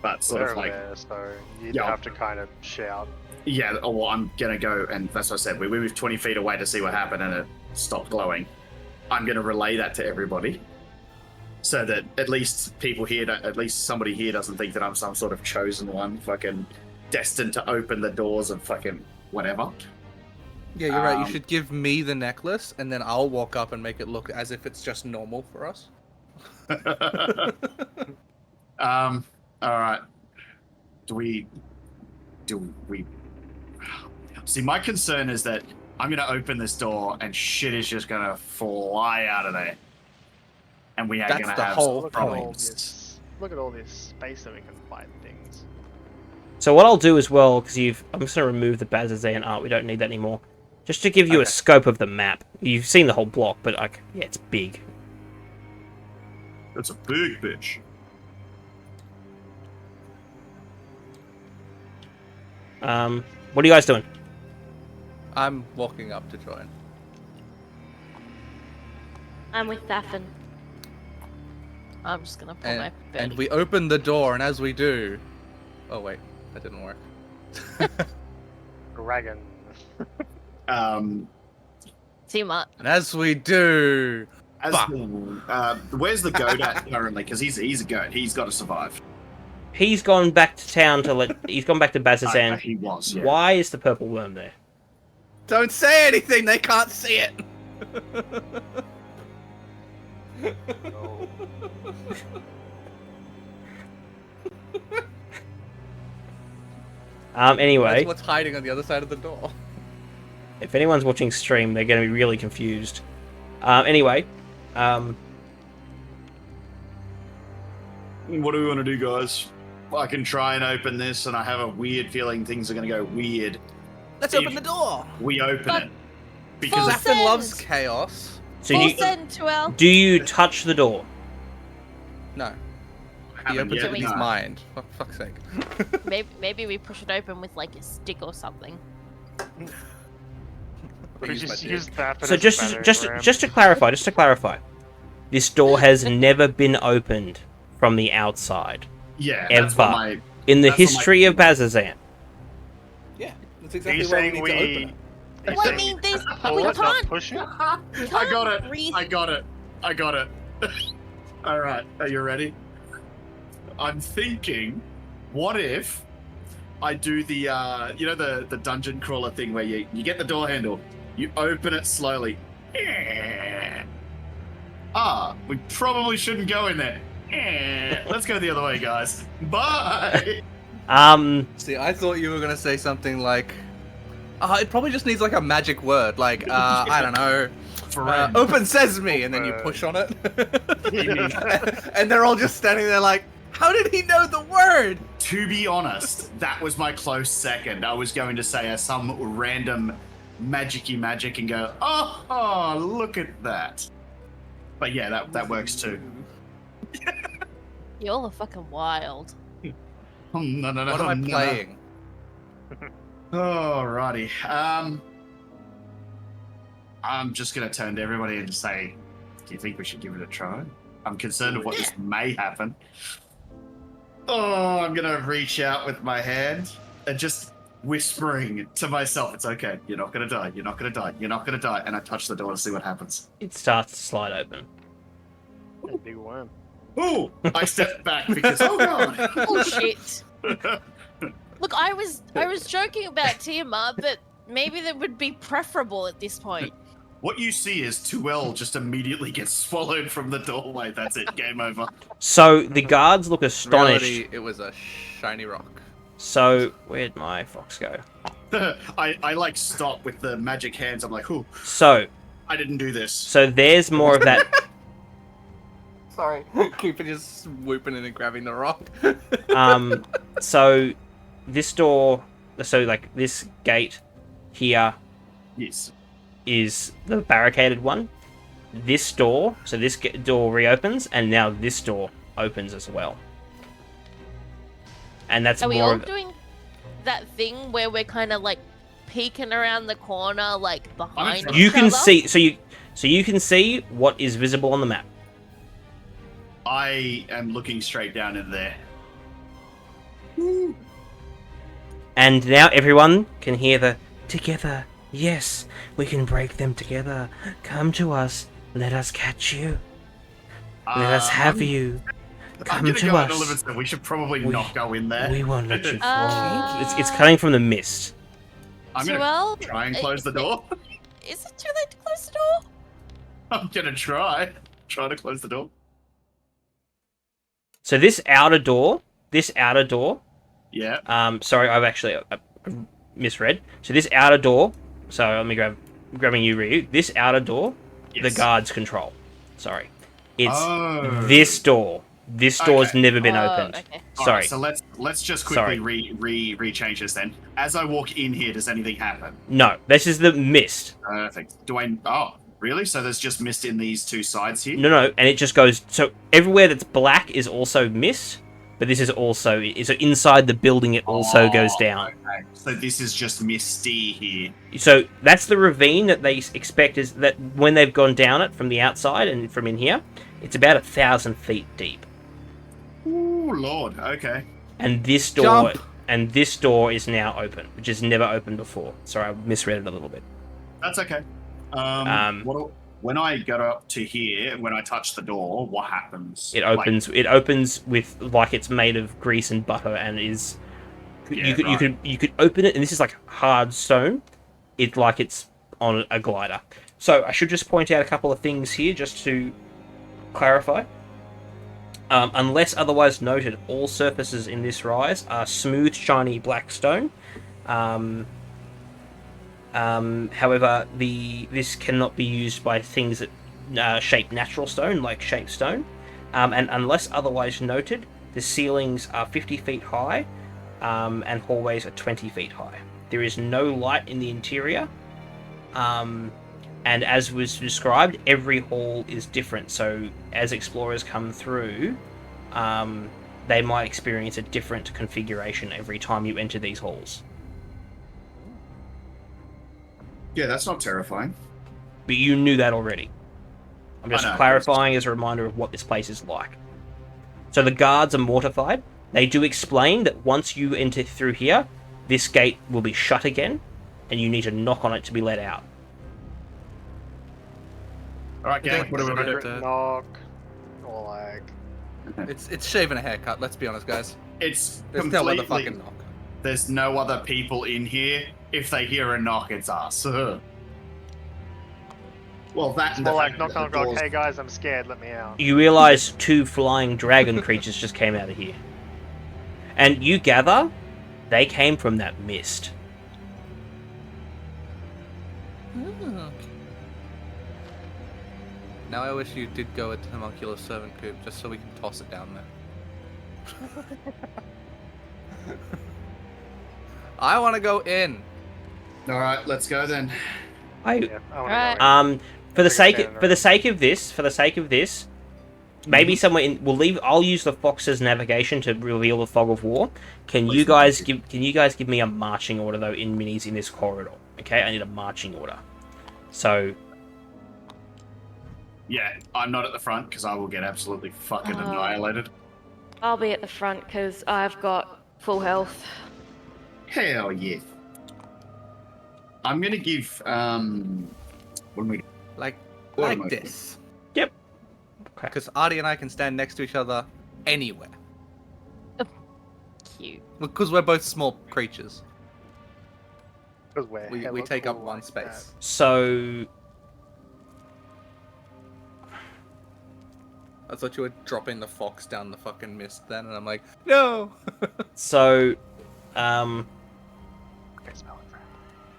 but sort of like. There, so you'd have to kind of shout. Yeah, well, I'm gonna go, and that's what I said. We moved 20 feet away to see what happened, and it stopped glowing. I'm gonna relay that to everybody, so that at least people here, at least somebody here doesn't think that I'm some sort of chosen one, fucking destined to open the doors of fucking whatever. Yeah, you're right. You should give me the necklace, and then I'll walk up and make it look as if it's just normal for us. All right. Do we? See, my concern is that I'm gonna open this door and shit is just gonna fly out of there, and we are gonna have whole problems. Look at all this space that we can find things. So what I'll do as well, because I'm just gonna remove the Bazazan art. We don't need that anymore. Just to give you a scope of the map. You've seen the whole block, but like, yeah, it's big. It's a big bitch. What are you guys doing? I'm walking up to join. I'm with Thaffin. I'm just gonna pull my And we open the door, and as we do... Oh wait, that didn't work. Dragon. Too much. And as we do... Where's the goat at currently? Because he's a goat. He's got to survive. He's gone back to town he's gone back to Bazazan. He was, yeah. Why is the purple worm there? Don't say anything, they can't see it! No. Anyway. That's what's hiding on the other side of the door. If anyone's watching stream, they're going to be really confused. Anyway, What do we want to do, guys? I can try and open this, and I have a weird feeling things are going to go weird. Let's open the door. We open But- it. Because Full Zafin loves send. chaos. so Full you send to our. do you touch the door? No. I He haven't opens yet, it in his no. mind. For fuck's sake. Maybe we push it open with like a stick or something. We Use my just dick. use that. So just to clarify, this door has never been opened from the outside Yeah, that's what ever my... in the that's what my- history of Bazazan. Yeah, that's Are you exactly why we saying need we? to open it. Well, I mean, there's pull we it, not can't. push it? I got it. breathe. I got it. I got it. All right. Are you ready? I'm thinking, what if I do the, the dungeon crawler thing where you get the door handle, you open it slowly. We probably shouldn't go in there. Let's go the other way, guys. Bye. See, I thought you were gonna say something like, it probably just needs like a magic word, like I don't know, Friend. open sesame, and then you push on it, and they're all just standing there like, how did he know the word? To be honest, that was my close second. I was going to say some random magic and go, oh, look at that. But yeah, that works too. Y'all are fucking wild. No. What am I playing? Alrighty. I'm just gonna turn to everybody and say, do you think we should give it a try? I'm concerned of what this may happen. Oh, I'm gonna reach out with my hand and just whispering to myself, it's okay, you're not gonna die, you're not gonna die, you're not gonna die, and I touch the door to see what happens. It starts to slide open. Big worm. Ooh! I stepped back because, oh god! Oh shit! Look, I was joking about Tiamat, but maybe that would be preferable at this point. What you see is Tuel just immediately gets swallowed from the doorway. That's it, game over. So the guards look In astonished. reality, it was a shiny rock. So where'd my fox go? I like stop with the magic hands. I'm like, ooh, So I didn't do this. there's more of that. Sorry. Keep just swooping in and grabbing the rock. So this door, so like this gate here Yes. is the barricaded one. This door, so this door reopens, and now this door opens as well. And that's Are we more all of doing that thing where we're kind of like peeking around the corner, like behind you each can other? see. So you can see what is visible on the map. I am looking straight down in there. And now everyone can hear the together. Yes, we can break them together. Come to us. Let us catch you. Let us have you. I'm Come gonna to go out us. and we should probably not go in there. We won't let you fall. Uh, It's coming from the mist. I'm gonna Well, try and close the door. Is it too late to close the door? I'm gonna try to close the door. So this outer door. Yeah. Sorry, I've actually misread. So this outer door. So let me grabbing you, Ryu. This outer door, the Yes. guards control. Sorry, it's Oh. this door. This door's Okay. never been Oh, opened. okay. Sorry. Alright, so let's just Sorry. quickly rechange this then. As I walk in here, does anything happen? No, this is the mist. Perfect. Oh, really? So there's just mist in these two sides here? No, and it just goes. So everywhere that's black is also mist, but this is also so inside the building. It also goes down. Okay. So this is just misty here. So that's the ravine that they expect is that when they've gone down it from the outside and from in here, it's about 1,000 feet deep. Ooh, Lord. Okay. And this door is now open, which is never opened before. Sorry, I misread it a little bit. That's okay. When I go up to here, when I touch the door, what happens? It opens. It opens with like it's made of grease and butter, and is. Yeah, You could open it, and this is like hard stone. It's like it's on a glider. So I should just point out a couple of things here, just to clarify. Unless otherwise noted, all surfaces in this rise are smooth, shiny black stone. However, this cannot be used by things that shaped natural stone, like shaped stone, and unless otherwise noted, the ceilings are 50 feet high, and hallways are 20 feet high. There is no light in the interior, and as was described, every hall is different. So as explorers come through, they might experience a different configuration every time you enter these halls. Yeah, that's not terrifying. But you knew that already. I'm just I know, clarifying as a reminder of what this place is like. So the guards are mortified. They do explain that once you enter through here, this gate will be shut again, and you need to knock on it to be let out. Alright, gang, what do we do? Secret knock, or like... It's shaving a haircut, let's be honest, guys. It's There's no other completely... fucking knock. There's no other people in here. If they hear a knock, it's us. Well, that and More the like fact knock that knock the knock, doors- hey guys, I'm scared, let me out. You realise 2 flying dragon creatures just came out of here. And you gather, they came from that mist. Now I wish you did go with the homunculus servant coop, just so we can toss it down there. I want to go in. Alright, let's go then. Yeah, I wanna Right. go in. For the Take a sake stand for the sake of this, maybe somewhere in I'll use the Fox's navigation to reveal the fog of war. Can you guys give me a marching order though in minis in this corridor? Okay, I need a marching order. So Yeah, I'm not at the front because I will get absolutely fucking annihilated. I'll be at the front because I've got full health. Hell yeah. I'm gonna give when we Like What am I this. Yep. Okay. Because Artie and I can stand next to each other anywhere. Cute. Because we're both small creatures. 'Cause we're We hella take up cool one like space. So I thought you were dropping the fox down the fucking mist then, and I'm like, no! so that. Okay, smell it, friend.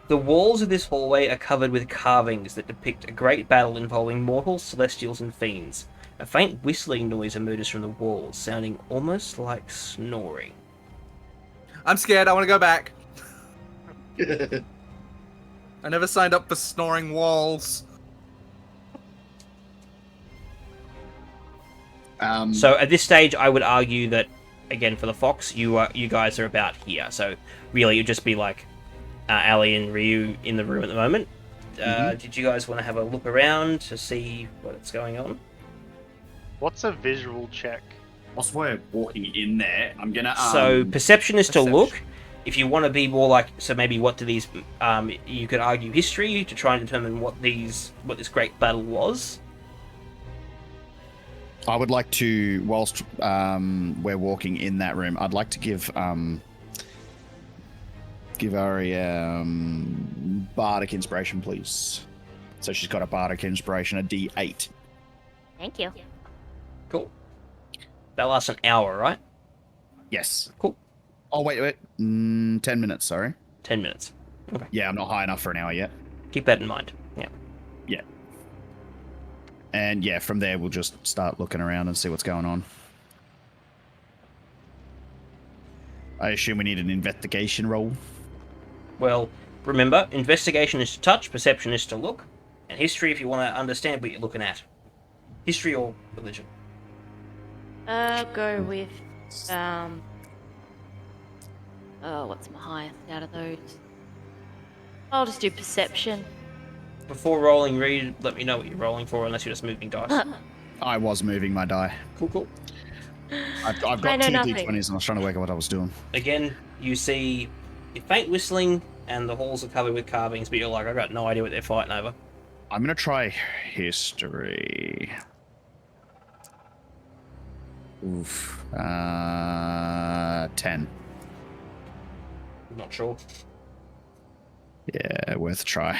the walls of this hallway are covered with carvings that depict a great battle involving mortals, celestials, and fiends. A faint whistling noise emerges from the walls, sounding almost like snoring. I'm scared, I want to go back. I never signed up for snoring walls. So at this stage, I would argue that, again, for the fox, you guys are about here. So really, it'd just be like Ali and Ryu in the room at the moment. Did you guys want to have a look around to see what's going on? What's a visual check? whilst we're walking in there, I'm gonna So perception is to look. perception. If you want to be more like, so maybe what do these? You could argue history to try and determine what this great battle was. I would like to, whilst we're walking in that room, I'd like to give Ari bardic inspiration, please. So she's got a bardic inspiration, a D8. Thank you. Cool. That lasts an hour, right? Yes. Cool. Oh wait, 10 minutes. Sorry. 10 minutes. Okay. Yeah, I'm not high enough for an hour yet. Keep that in mind. Yeah. Yeah. And yeah, from there we'll just start looking around and see what's going on. I assume we need an investigation roll. Well, remember, investigation is to touch, perception is to look, and history if you want to understand what you're looking at. History or religion. I'll go with oh, what's my highest out of those? I'll just do perception. Before rolling, read, let me know what you're rolling for, unless you're just moving dice. I was moving my die. Cool. I've I got know two nothing. D20s and I was trying to work out what I was doing. Again, you see a faint whistling, and the halls are covered with carvings, but you're like, I've got no idea what they're fighting over. I'm gonna try history. Oof. 10. I'm not sure. Yeah, worth a try.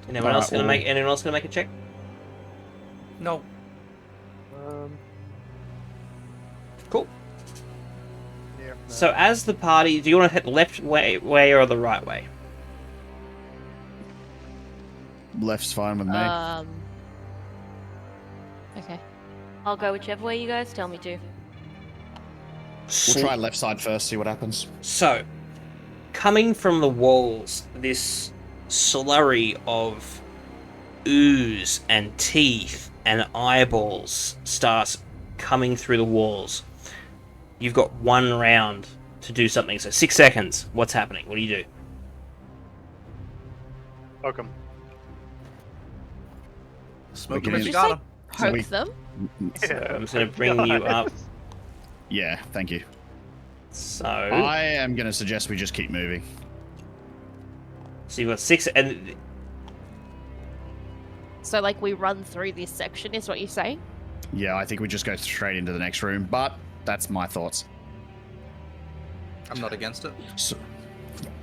Anyone else gonna make a check? No. Cool. Yeah. So as the party, do you want to head the left way or the right way? Left's fine with me. Okay. I'll go whichever way you guys tell me to. We'll try left side first, see what happens. So, coming from the walls, this slurry of ooze and teeth and eyeballs starts coming through the walls. You've got 1 round to do something, so 6 seconds. What's happening? What do you do? Poke 'em. Smoke Did them you if you got 'em. Poke them? So I'm just going to bring you up. Yeah, thank you. So I am going to suggest we just keep moving. you've got 6, and So, like, we run through this section, is what you say? Yeah, I think we just go straight into the next room, but that's my thoughts. I'm not against it. So,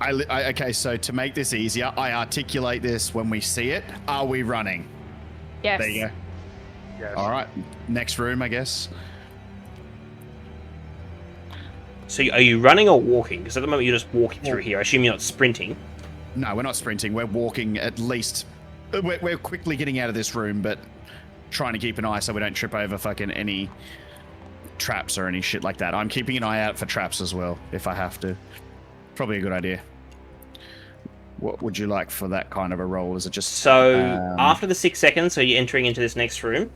okay, so to make this easier, I articulate this when we see it. Are we running? Yes. There you go. Yes. All right, next room, I guess. so are you running or walking? Because at the moment you're just walking through here. I assume you're not sprinting. No, we're not sprinting. We're walking at least. We're quickly getting out of this room, but trying to keep an eye so we don't trip over fucking any traps or any shit like that. I'm keeping an eye out for traps as well, if I have to. Probably a good idea. What would you like for that kind of a roll? Is it just... So after the 6 seconds, so you're entering into this next room,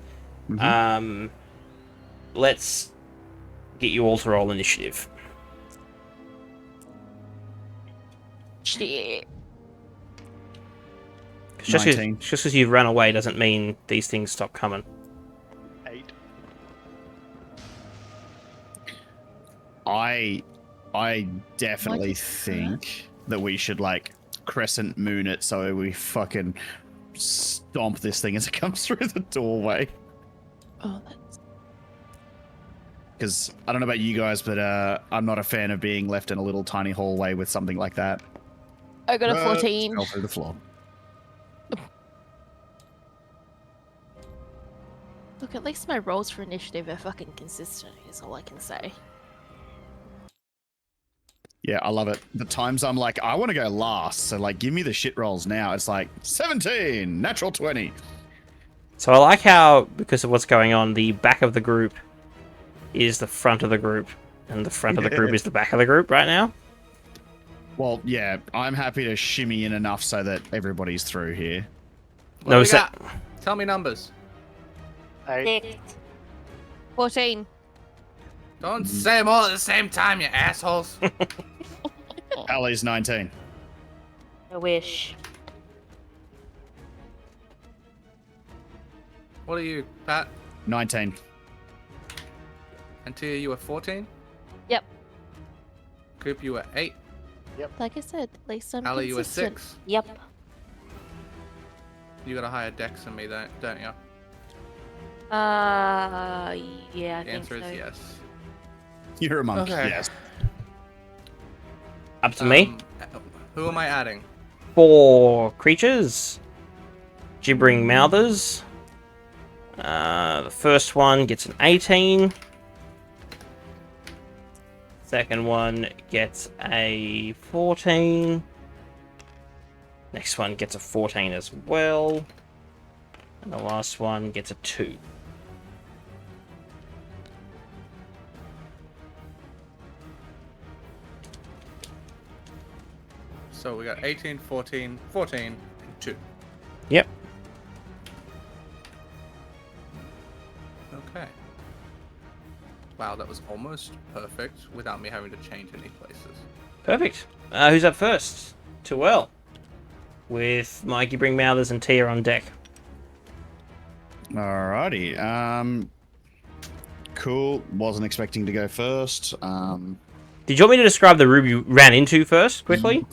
let's get you all to roll initiative. Shit. Just 19. because you've run away doesn't mean these things stop coming. 8. I definitely think that we should, like, crescent moon it so we fucking stomp this thing as it comes through the doorway. Oh, that's... Because I don't know about you guys, but I'm not a fan of being left in a little tiny hallway with something like that. I got a 14. Fell through the floor. Look, at least my rolls for initiative are fucking consistent, is all I can say. Yeah, I love it. The times I'm like, I want to go last, so like, give me the shit rolls now. It's like 17, natural 20. So I like how, because of what's going on, the back of the group is the front of the group, and the front of the group is the back of the group right now. Well, yeah, I'm happy to shimmy in enough so that everybody's through here. What No, do we so- got? Tell me numbers. 8. 14. Don't say them all at the same time, you assholes. Ali's 19. I wish. What are you, Pat? 19. And Tia, you were 14? Yep. Coop, you were 8. Like I said, at least I'm Ali, you were consistent. 6. Yep. You got a higher dex than me, don't you? Yeah, I The think answer so. is yes. You're a monk, Okay. yes. Up to me. Who am I adding? 4 creatures. Gibbering mouthers. The first one gets an 18. Second one gets a 14. Next one gets a 14 as well. And the last one gets a 2. So we got 18, 14, 14, and 2. Yep. Okay. Wow, that was almost perfect without me having to change any places. Perfect. Who's up first? Too well. With Mikey Bring Mouthers and Tia on deck. Alrighty. Cool. Wasn't expecting to go first. Did you want me to describe the room you ran into first, quickly?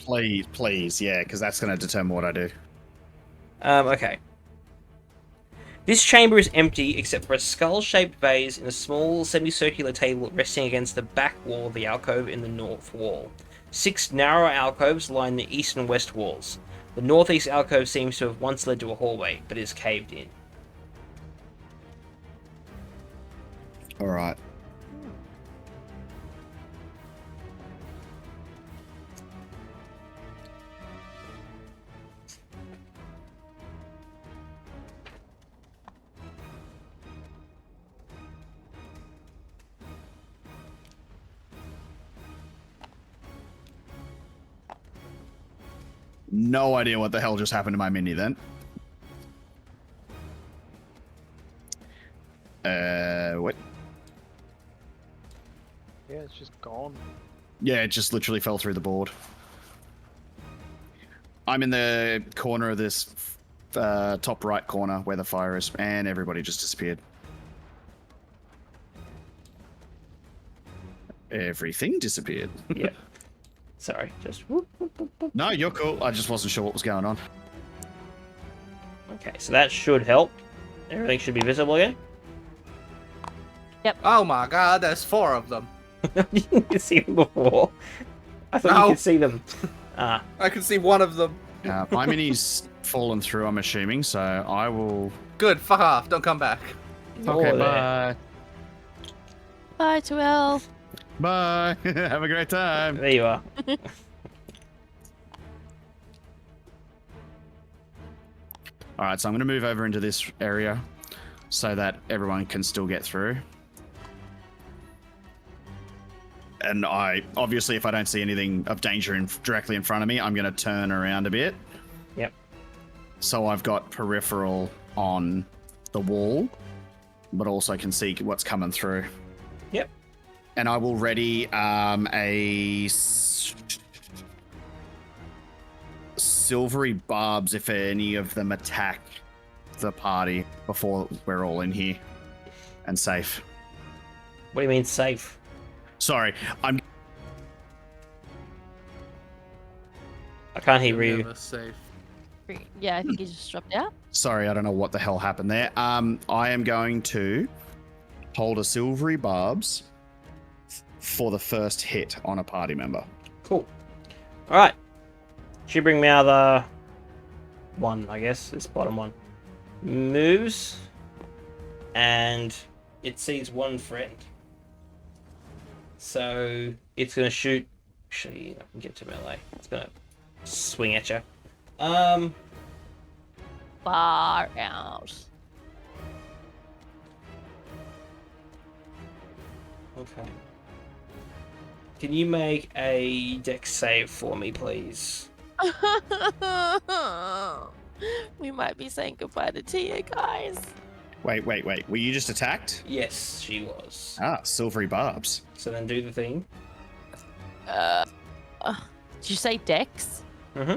Please, yeah, because that's going to determine what I do. Okay. This chamber is empty except for a skull-shaped vase in a small semicircular table resting against the back wall of the alcove in the north wall. 6 narrow alcoves line the east and west walls. The northeast alcove seems to have once led to a hallway, but is caved in. Alright. No idea what the hell just happened to my mini then. What? Yeah, it's just gone. Yeah, it just literally fell through the board. I'm in the corner of this top right corner where the fire is, and everybody just disappeared. Everything disappeared. Yeah. Sorry, just... No, you're cool. I just wasn't sure what was going on. Okay, so that should help. Everything should be visible again. Oh my god, there's 4 of them. You didn't see them before. I thought you could see them. I can see one of them. My mini's fallen through, I'm assuming, so I will... Good, fuck off. Don't come back. Okay, there. bye. Bye, 12. Bye. Have a great time. There you are. Alright, so I'm going to move over into this area so that everyone can still get through. And obviously, if I don't see anything of danger directly in front of me, I'm going to turn around a bit. Yep. So I've got peripheral on the wall, but also can see what's coming through. Yep. And I will ready a silvery barbs if any of them attack the party before we're all in here and safe. What do you mean safe? Sorry, I can't hear you. Never safe. Yeah, I think he just dropped out. Sorry, I don't know what the hell happened there. I am going to hold a silvery barbs for the first hit on a party member. Cool. Alright. Should bring me out the one, I guess. This bottom one. Moves. And it sees one friend. So it's going to shoot. Actually, I can get to melee. It's going to swing at you. Far out. Okay. Can you make a dex save for me, please? We might be saying goodbye to Tia, guys. Wait. Were you just attacked? Yes, she was. Ah, silvery barbs. So then do the thing. Did you say Dex? Mm-hmm.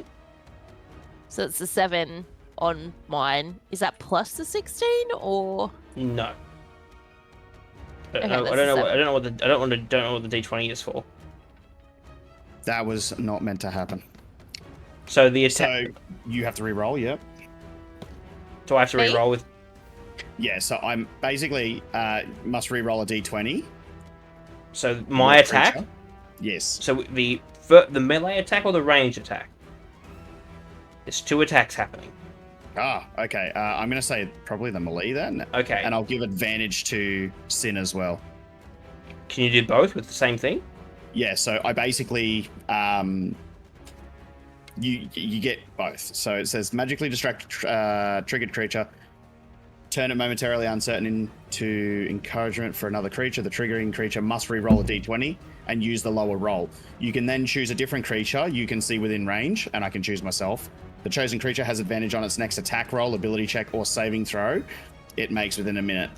So it's the 7 on mine. Is that plus the 16 or? No. I Okay, don't that's know. seven. I don't know what the D20 is for. That was not meant to happen. So the attack. So you have to re-roll, yep. Do I have to Me? re-roll with? Yeah, so I'm basically must re-roll a d20. So my attack. Creature. Yes. So the melee attack or the range attack? There's 2 attacks happening. Ah, okay. I'm going to say probably the melee then. Okay. And I'll give advantage to Sin as well. Can you do both with the same thing? Yeah, so I basically you get both. So it says magically distract triggered creature. Turn it momentarily uncertain into encouragement for another creature. The triggering creature must re-roll a d20 and use the lower roll. You can then choose a different creature you can see within range, and I can choose myself. The chosen creature has advantage on its next attack roll, ability check, or saving throw it makes within a minute.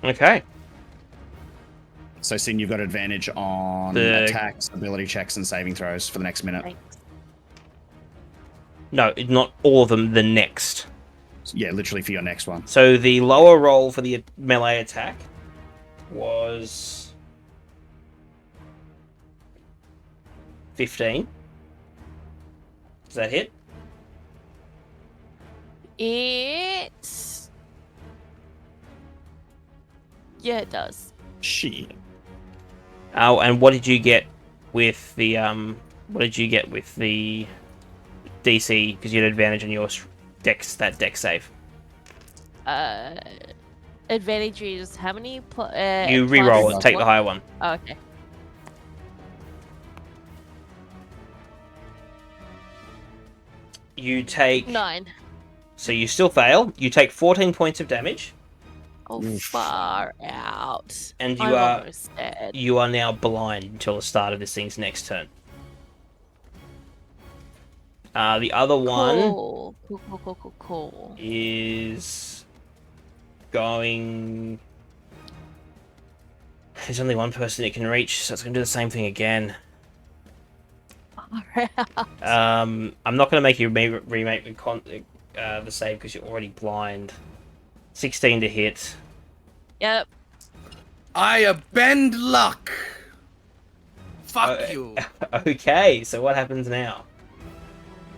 Okay. So, Sin, you've got advantage on attacks, ability checks, and saving throws for the next minute. Thanks. No, not all of them. The next. Yeah, literally for your next one. So the lower roll for the melee attack was 15. Does that hit? Yeah, it does. Shit. Oh, and what did you get with the What did you get with the DC? Because you had advantage on your dex save. Advantage is how many? You re-roll plus it. Take the what? higher one. Oh, okay. You take 9. So you still fail. You take 14 points of damage. Oh, far out. And I'm almost dead. you are now blind until the start of this thing's next turn. The other one Cool. is going. There's only one person it can reach, so it's going to do the same thing again. I'm not going to make you remake the save because you're already blind. 16 to hit. Yep. I bend luck. Fuck you. Okay, so what happens now?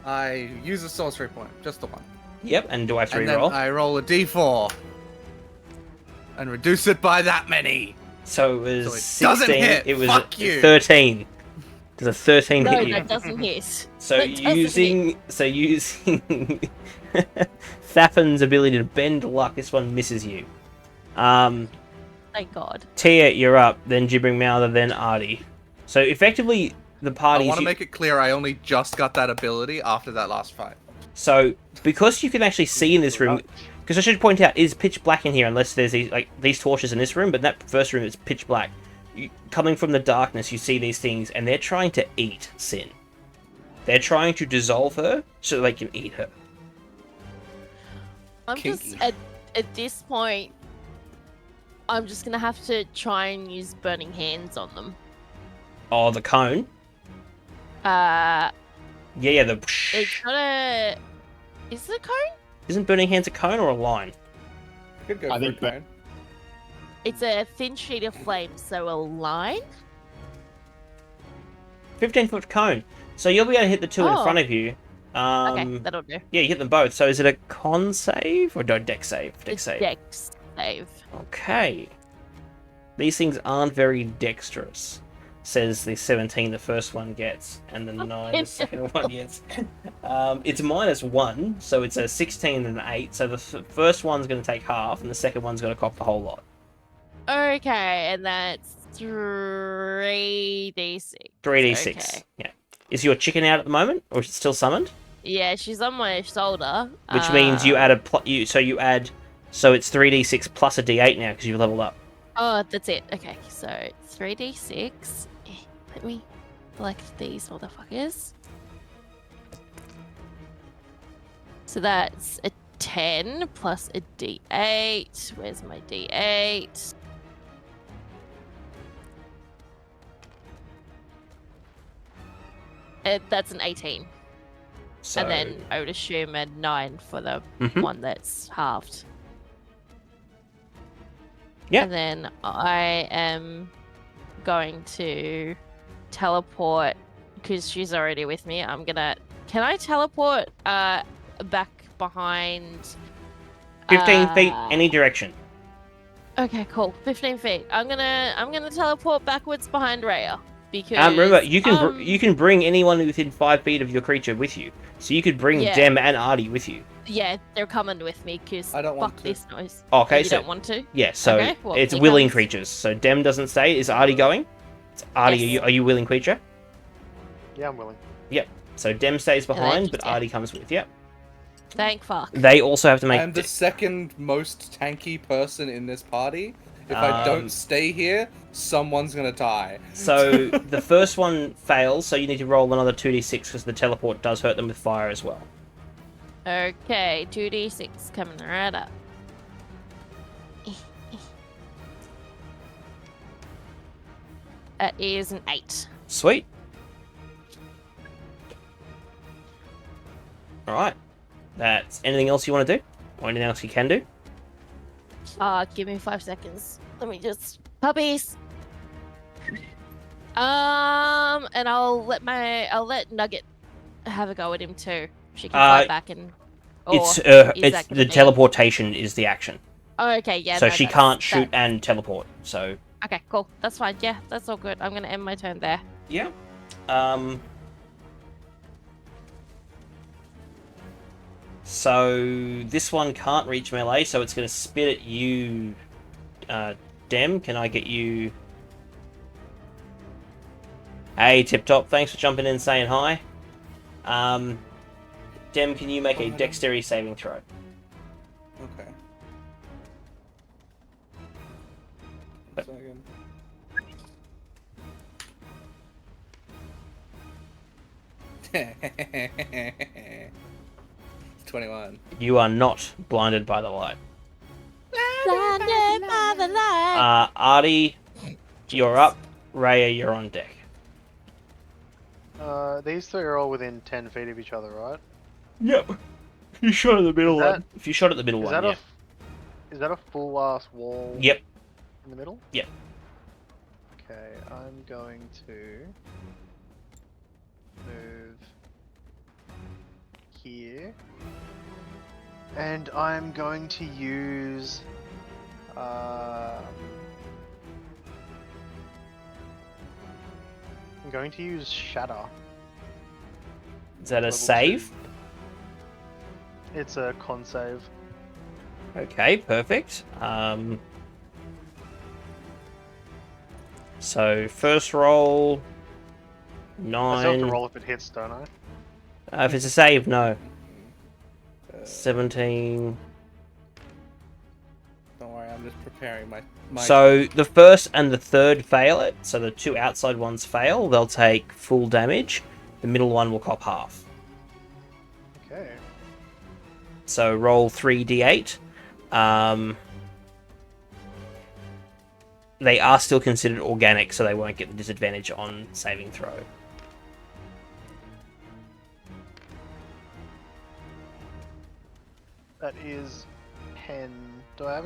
I use a sorcery point, just the one. Yep, and do I have to And reroll? then I roll a d4 and reduce it by that many. So it was So it 16. doesn't hit. It was Fuck you. 13. Does a 13 No, hit you? that doesn't hit. So That doesn't using Thappen's ability to bend luck, this one misses you. Thank God. Tia, you're up. Then Jibbering Mouther, then Artie. So effectively, the party. I want to make it clear I only just got that ability after that last fight. So because you can actually see in this room, because I should point out, it is pitch black in here unless there's these torches in this room. But in that first room, it's pitch black. Coming from the darkness, you see these things, and they're trying to eat Sin. They're trying to dissolve her so they can eat her. I'm Kinky. just at this point. I'm just gonna have to try and use burning hands on them. Oh, the cone. Yeah, The. it's not a. Is it a cone? Isn't Burning Hands a cone or a line? Could go I for think a cone. It's a thin sheet of flame, so a line. 15-foot cone. So you'll be able to hit the two in Oh. front of you. Okay, that'll do. Yeah, you hit them both. So is it a con save or no, dex save? Dex It's save. Dex save. Okay. These things aren't very dexterous, says the 17 the first one gets, and the 9 the second one gets. It's -1, so it's a 16 and an 8. So the first one's going to take half, and the second one's going to cop the whole lot. Okay, and that's 3d6. 3d6. Okay. Yeah. Is your chicken out at the moment, or is it still summoned? Yeah, she's on my shoulder. Which means you add so it's 3d6 plus a d8 now because you've leveled up. Oh, that's it. Okay, so 3d6. Let me select these motherfuckers. So that's a 10 plus a d8. Where's my d8? That's an 18. So, And then I would assume a 9 for the one that's halved. Yeah. And then I am going to teleport because she's already with me. Can I teleport back behind 15 feet any direction. Okay, cool. 15 feet. I'm gonna teleport backwards behind Rhea because Remember, you can bring anyone within 5 feet of your creature with you. So you could bring Yeah. Dem and Artie with you. Yeah, they're coming with me because I don't want fuck to. this noise. Okay, You so don't want to? yeah, so Okay, well, it's here willing comes. creatures. So Dem doesn't stay. Is Artie going? It's Artie, Yes. are you willing creature? Yeah, I'm willing. Yep. So Dem stays then behind, but just- yeah. Artie comes with. Yep. Thank fuck. They also have to I make. am the second most tanky person in this party. If I Um, don't stay here, someone's gonna die. So the first one fails, so you need to roll another 2d6 because the teleport does hurt them with fire as well. Okay, 2d6 coming right up. That is an 8. Sweet. Alright. That's anything else you want to do? Or anything else you can do? Give me 5 seconds. Let me just puppies. And I'll let Nugget have a go at him too. She can fly back and. It's is that gonna the be- teleportation is the action. Oh, okay, yeah. So no, she that's- can't shoot and teleport. So Okay, cool. That's fine. Yeah, that's all good. I'm gonna end my turn there. yeah. So this one can't reach melee, so it's going to spit at you, Dem. Can I get you? Hey, Tip Top. Thanks for jumping in and saying hi. Dem, can you make a dexterity saving throw? Okay. But- One second. 21. You are not blinded by the light. Blinded by the light. Artie, you're up. Raya, you're on deck. These three are all within 10 feet of each other, right? Yep. You shot at the middle Is one. If you shot at the middle one, yeah. Is that a full ass wall? Yep. In the middle? Yep. Okay, I'm going to move here, and I'm going to use Shatter. Is that a Level save? 2. It's a con save. Okay, perfect. So first roll, I still have to 9. roll if it hits, don't I? If it's a save, no. 17. Don't worry, I'm just preparing my So the first and the third fail it. So the two outside ones fail. They'll take full damage. The middle one will cop half. Okay. So roll 3d8. They are still considered organic, so they won't get the disadvantage on saving throw. That is 10. Do I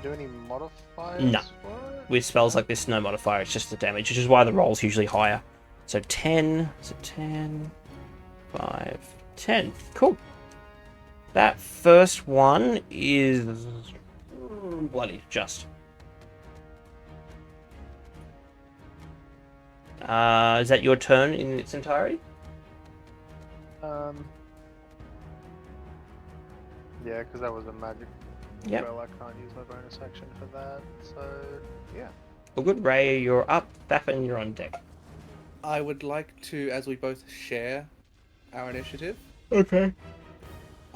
do any modifiers? No. For it? With spells like this, no modifier, it's just the damage, which is why the roll's usually higher. So 10, 5, 10. Cool. That first one is bloody just. Is that your turn in its entirety? Yeah, because that was a magic Yep. spell. I can't use my bonus action for that. So, yeah. Well, good. Ray, you're up. Baffin, you're on deck. I would like to, as we both share our initiative, Okay.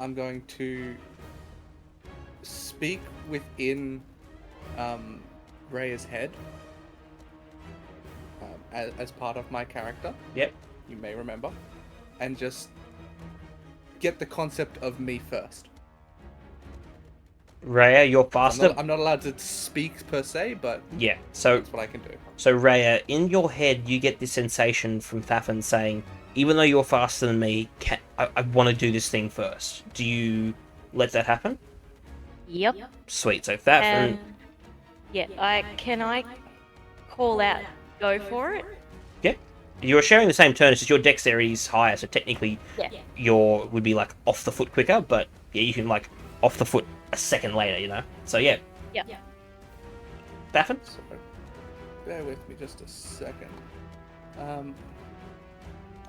I'm going to speak within Raya's head as part of my character. Yep. You may remember. And just get the concept of me first. Raya, you're faster. I'm not allowed to speak per se, but yeah, so that's what I can do. So Raya, in your head, you get this sensation from Thafin saying, even though you're faster than me, I want to do this thing first. Do you let that happen? Yep. Sweet, so Thafin... Yeah, can I call out, go for it? Yeah. You're sharing the same turn, it's just your dexterity is higher, so technically your would be like off the foot quicker, but yeah, you can like off the foot a second later, you know? So yeah. Yeah. Thafin? So, bear with me just a second.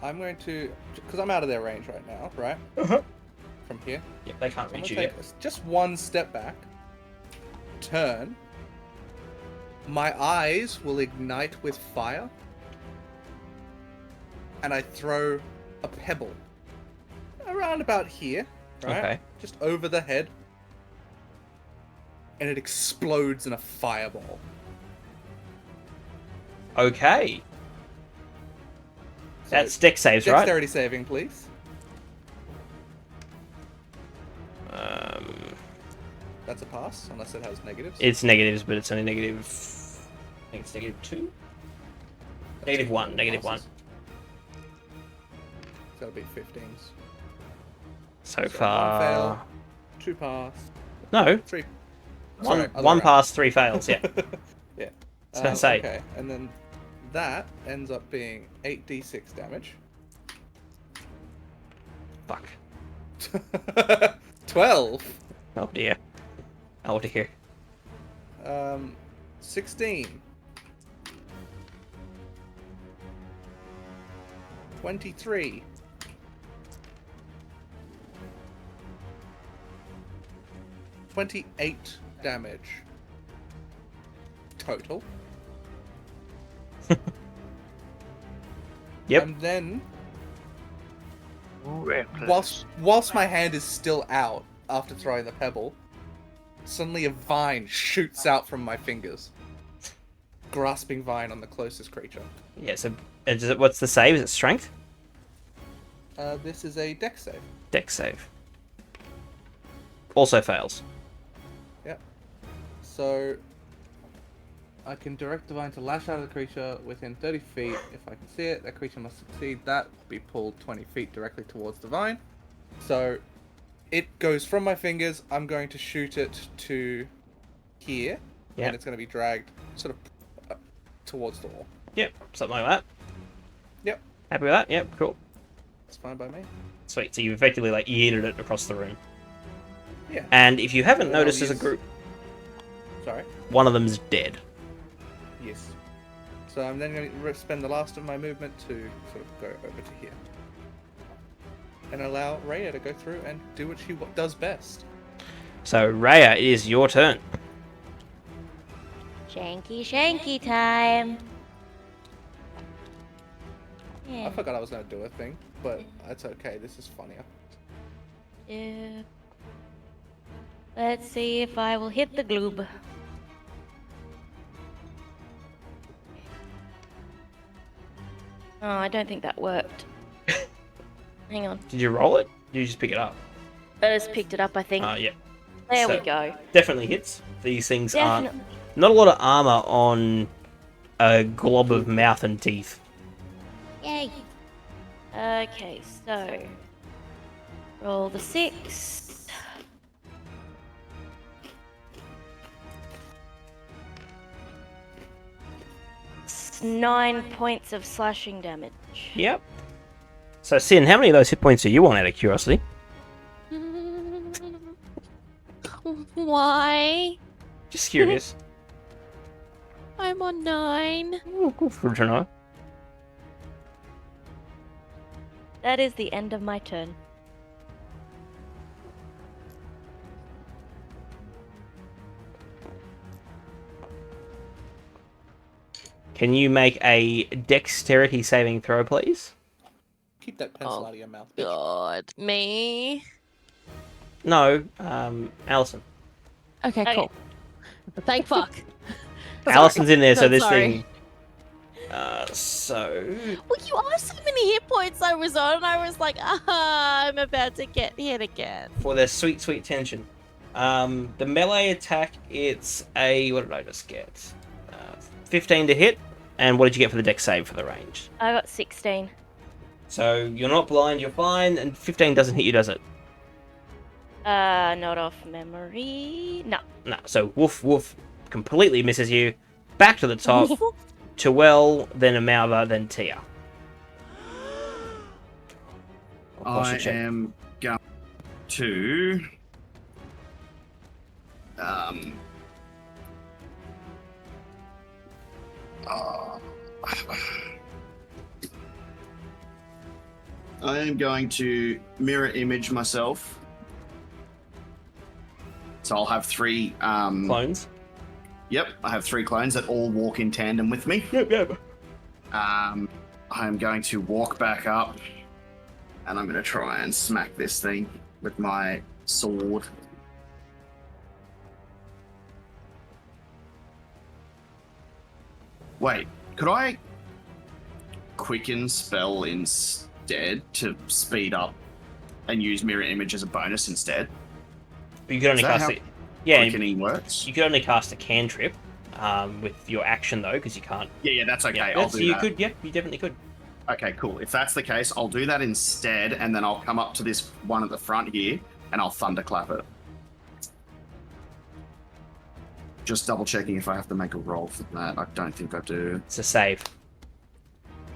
I'm going to, because I'm out of their range right now, right? Uh-huh. From here. Yeah, they can't I'm reach gonna you take yet. just one step back. Turn. My eyes will ignite with fire. And I throw a pebble. Around about here, right? Okay. Just over the head. And it explodes in a fireball. Okay. So, That's dex saves, right? Dexterity saving, please. That's a pass, unless it has negatives. It's negatives, but it's only negative... I think it's -2? Negative 1, negative 1. So that'll be 15s. So One far... fail, 2 pass, No, 3. one pass, 3 fails, yeah. Yeah. I was gonna say. Okay, and then that ends up being 8d6 damage. Fuck. 12. Oh dear. Oh dear. 16. 23. 28 damage. Total. Yep. And then, whilst my hand is still out after throwing the pebble, suddenly a vine shoots out from my fingers. Grasping vine on the closest creature. Yeah, so what's the save? Is it strength? This is a dex save. Dex save. Also fails. Yep. So I can direct divine to lash out of the creature within 30 feet. If I can see it, that creature must succeed. That will be pulled 20 feet directly towards divine. So it goes from my fingers. I'm going to shoot it to here, and it's going to be dragged sort of towards the wall. Yep, something like that. Yep. Happy with that? Yep, cool. It's fine by me. Sweet, so you've effectively like yeeted it across the room. Yeah. And if you haven't noticed as a group, sorry, one of them's dead. Yes. So I'm then going to spend the last of my movement to sort of go over to here. And allow Rhea to go through and do what she does best. So, Rhea, it is your turn. Shanky time. Yeah. I forgot I was going to do a thing, but that's okay. This is funnier. Yeah. Let's see if I will hit the gloob. Oh, I don't think that worked. Hang on. Did you roll it? Did you just pick it up? I just picked it up, I think. Yeah. There So, we go. Definitely hits. These things Definitely. aren't... Not a lot of armor on a glob of mouth and teeth. Yay. Okay, so... Roll the 6. It's 9 points of slashing damage. Yep. So, Sin, how many of those hit points are you on, out of curiosity? Why? Just curious. I'm on 9. Oh, good for to know. That is the end of my turn. Can you make a dexterity saving throw, please? Keep that pencil out of your mouth. God, me. No, Allison. Okay, cool. Thank fuck. Allison's in there, so this Sorry. thing... so... Well, you asked how many hit points I was on, and I was like, I'm about to get hit again. For their sweet, sweet tension. The melee attack, it's a... What did I just get? 15 to hit. And what did you get for the dex save for the range? I got 16. So you're not blind, you're fine, and 15 doesn't hit you, does it? Not off memory. No. No. So woof, woof, completely misses you. Back to the top. Tuel, then Amalva, then Tia. I am going to... I am going to mirror image myself. So I'll have 3 clones. Yep, I have 3 clones that all walk in tandem with me. Yep. I'm going to walk back up, and I'm going to try and smack this thing with my sword. Wait, could I quicken spell instead to speed up and use mirror image as a bonus instead? But you could only cast it. Yeah, quickening works. You could only cast a cantrip with your action though, because you can't. Yeah, that's okay. Yeah, I'll do you that. could. Yeah, you definitely could. Okay, cool. If that's the case, I'll do that instead, and then I'll come up to this one at the front here, and I'll thunderclap it. Just double checking if I have to make a roll for that. I don't think I do. It's a save.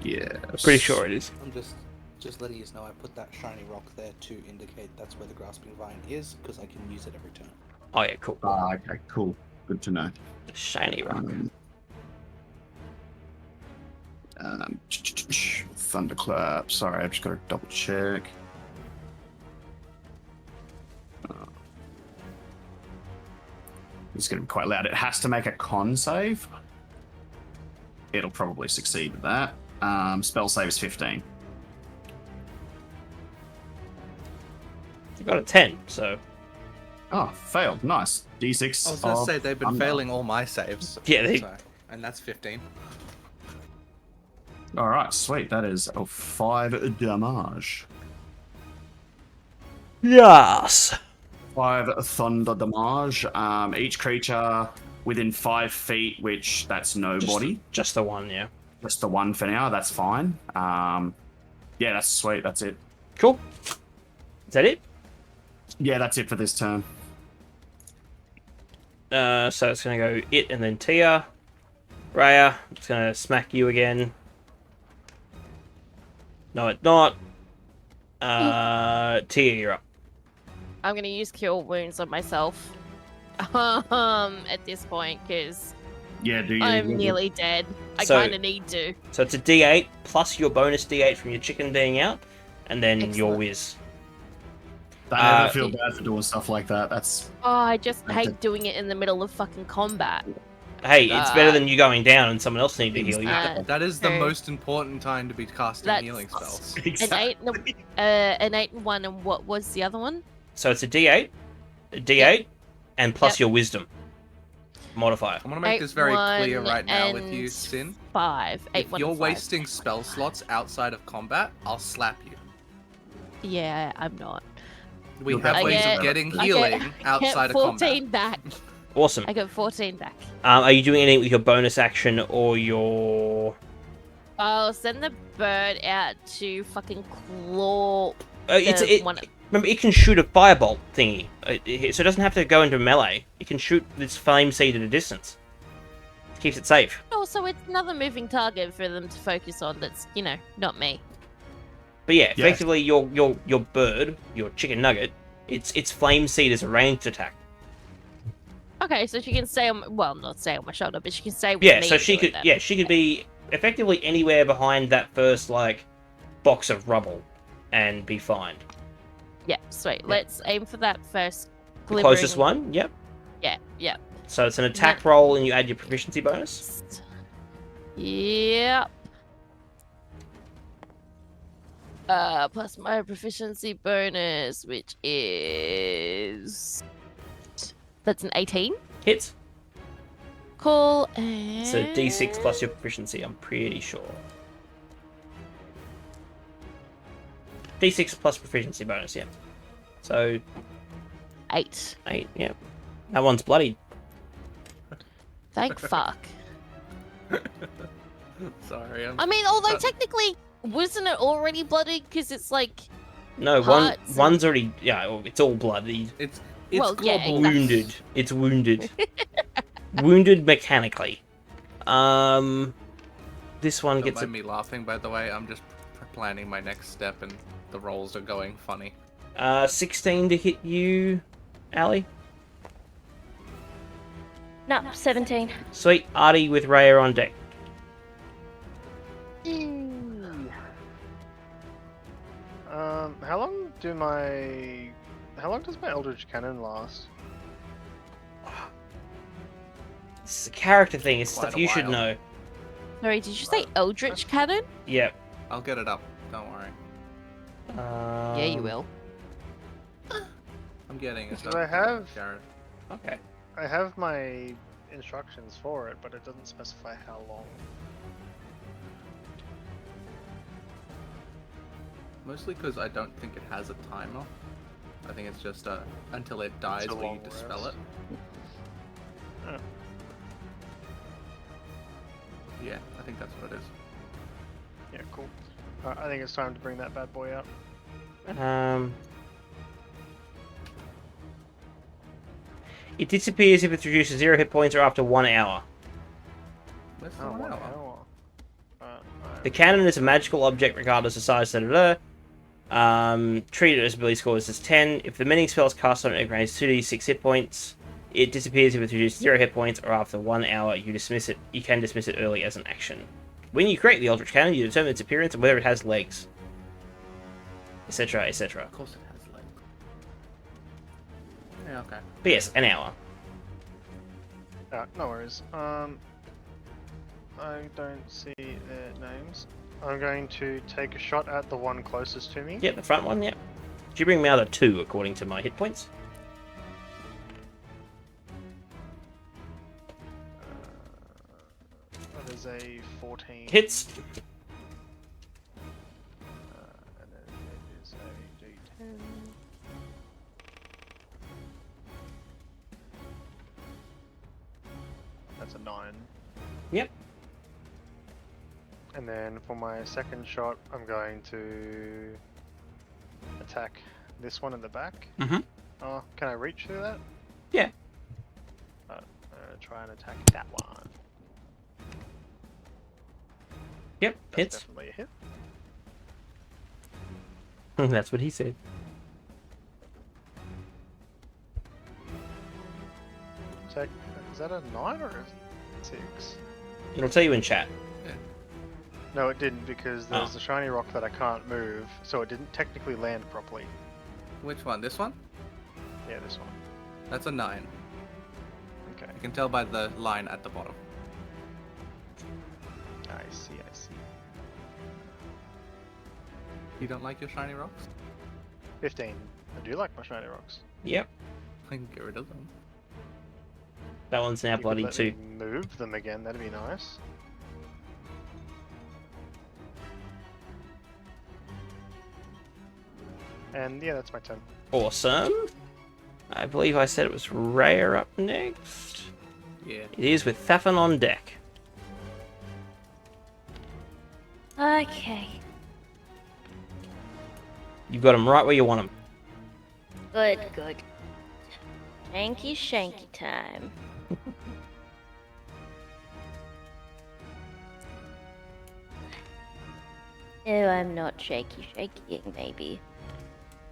Yeah. I'm pretty sure it is. I'm just letting you know I put that shiny rock there to indicate that's where the grasping vine is, because I can use it every turn. Oh yeah, cool. Okay, cool. Good to know. Shiny rock. Thunderclap. Sorry, I've just got to double check. It's going to be quite loud. It has to make a con save. It'll probably succeed with that. Spell save is 15. You got a 10, so. Oh, failed. Nice. D6. I was going to say, they've been failing all my saves. Yeah, and that's 15. Alright, sweet. That is 5 damage. Yes. 5 thunder damage. Each creature within 5 feet, which that's nobody. Just the one, yeah. Just the one for now. That's fine. Yeah, that's sweet. That's it. Cool. Is that it? Yeah, that's it for this turn. So it's going to go it and then Tia. Raya, it's going to smack you again. No, it's not. Tia, you're up. I'm gonna use Cure Wounds on myself. At this point, because Yeah, do you? I'm nearly dead. I So- kind of need to. So it's a D8 plus your bonus D8 from your chicken being out, and then your Excellent. whiz. I never feel bad for doing stuff like that. That's Oh, I just hate doing it in the middle of fucking combat. Hey, it's better than you going down and someone else needing to heal you. That is the True. most important time to be casting That's- healing spells. An 8 and 8 and 1, and what was the other one? So it's a D8, and plus your wisdom modifier. I'm gonna make 8, this very 1, clear right now with you, and Sin. 5. 8, If 1, you're and 5. wasting spell slots outside of combat, I'll slap you. Yeah, I'm not. We You'll have have ways ways of of getting I healing get outside of 14 combat. back. Awesome. I got 14 back. Are you doing anything with your bonus action or your... I'll send the bird out to fucking claw. One... Remember, it can shoot a firebolt thingy, so it doesn't have to go into melee. It can shoot this flame seed at a distance. It keeps it safe. Oh, so it's another moving target for them to focus on. That's not me. But yeah, effectively, your bird, your chicken nugget, its flame seed is a ranged attack. Okay, so she can stay on. Well, not stay on my shoulder, but she can stay with Yeah, me. so and she do could. it then. Yeah, she could be effectively anywhere behind that first box of rubble, and be fine. Yeah, sweet. Let's aim for that first. The closest one. Yep. Yeah. So it's an attack roll, and you add your proficiency bonus. Yep. Plus my proficiency bonus, which is that's an 18. Hits. Cool. And... So D6 plus your proficiency. I'm pretty sure. D6 plus proficiency bonus. Yeah. So 8. 8. Yeah. That one's bloodied. Thank fuck. Sorry. I mean, although technically, wasn't it already blooded? Because it's like No, parts one's already. Yeah, it's all bloodied. It's well, yeah, global. exactly. Wounded. It's wounded. Wounded mechanically. This one Don't gets mind me laughing, by the way. I'm just planning my next step, and the rolls are going funny. 16 to hit you, Ali. No, 17. Sweet. Artie with Raya on deck. How long does my Eldritch Cannon last? It's a character thing. It's Quite stuff a you should while. know. Sorry, did you say Eldritch Cannon? Yep. I'll get it up. Don't worry. Yeah, you will. I'm getting it. So I have- Jared. Okay. I have my instructions for it, but it doesn't specify how long. Mostly because I don't think it has a timer. I think it's just until it dies It's a will you long dispel rest. it. Oh. Yeah, I think that's what it is. Yeah, cool. I think it's time to bring that bad boy out. It disappears if it's reduced to 0 hit points or after 1 hour. Where's the Oh, 1 1 hour? hour. The cannon is a magical object regardless of size. Treated as ability scores as 10. If the mending spell is cast on it, it gains 2d6 hit points. It disappears if it's reduced to 0 hit points or after 1 hour. You can dismiss it early as an action. When you create the Eldritch Cannon, you determine its appearance and whether it has legs, etc., etc. Of course it has legs. Yeah, okay. But yes, an hour. No worries. I don't see their names. I'm going to take a shot at the one closest to me. Yep, the front one, yep. Did you bring me out a 2 according to my hit points? That is a 14. Hits. And then it is a D10. That's a 9. Yep. And then for my second shot, I'm going to attack this one in the back. Mm-hmm. Oh, can I reach through that? Yeah. I'm gonna try and attack that one. Yep, That's hits. definitely a hit. That's what he said. So, is that a 9 or a 6? It'll tell you in chat. No, it didn't, because there's Oh. a shiny rock that I can't move, so it didn't technically land properly. Which one? This one? Yeah, this one. That's a 9. Okay. You can tell by the line at the bottom. I see, I see. You don't like your shiny rocks? 15. I do like my shiny rocks. Yep. I can get rid of them. That one's now You could bloody let too. me move them again, that'd be nice. And yeah, that's my turn. Awesome. I believe I said it was Raya up next. Yeah. It is with Thafin on deck. Okay. You've got him right where you want him. Good, good. Shanky shanky time. Oh, I'm not shaking, maybe.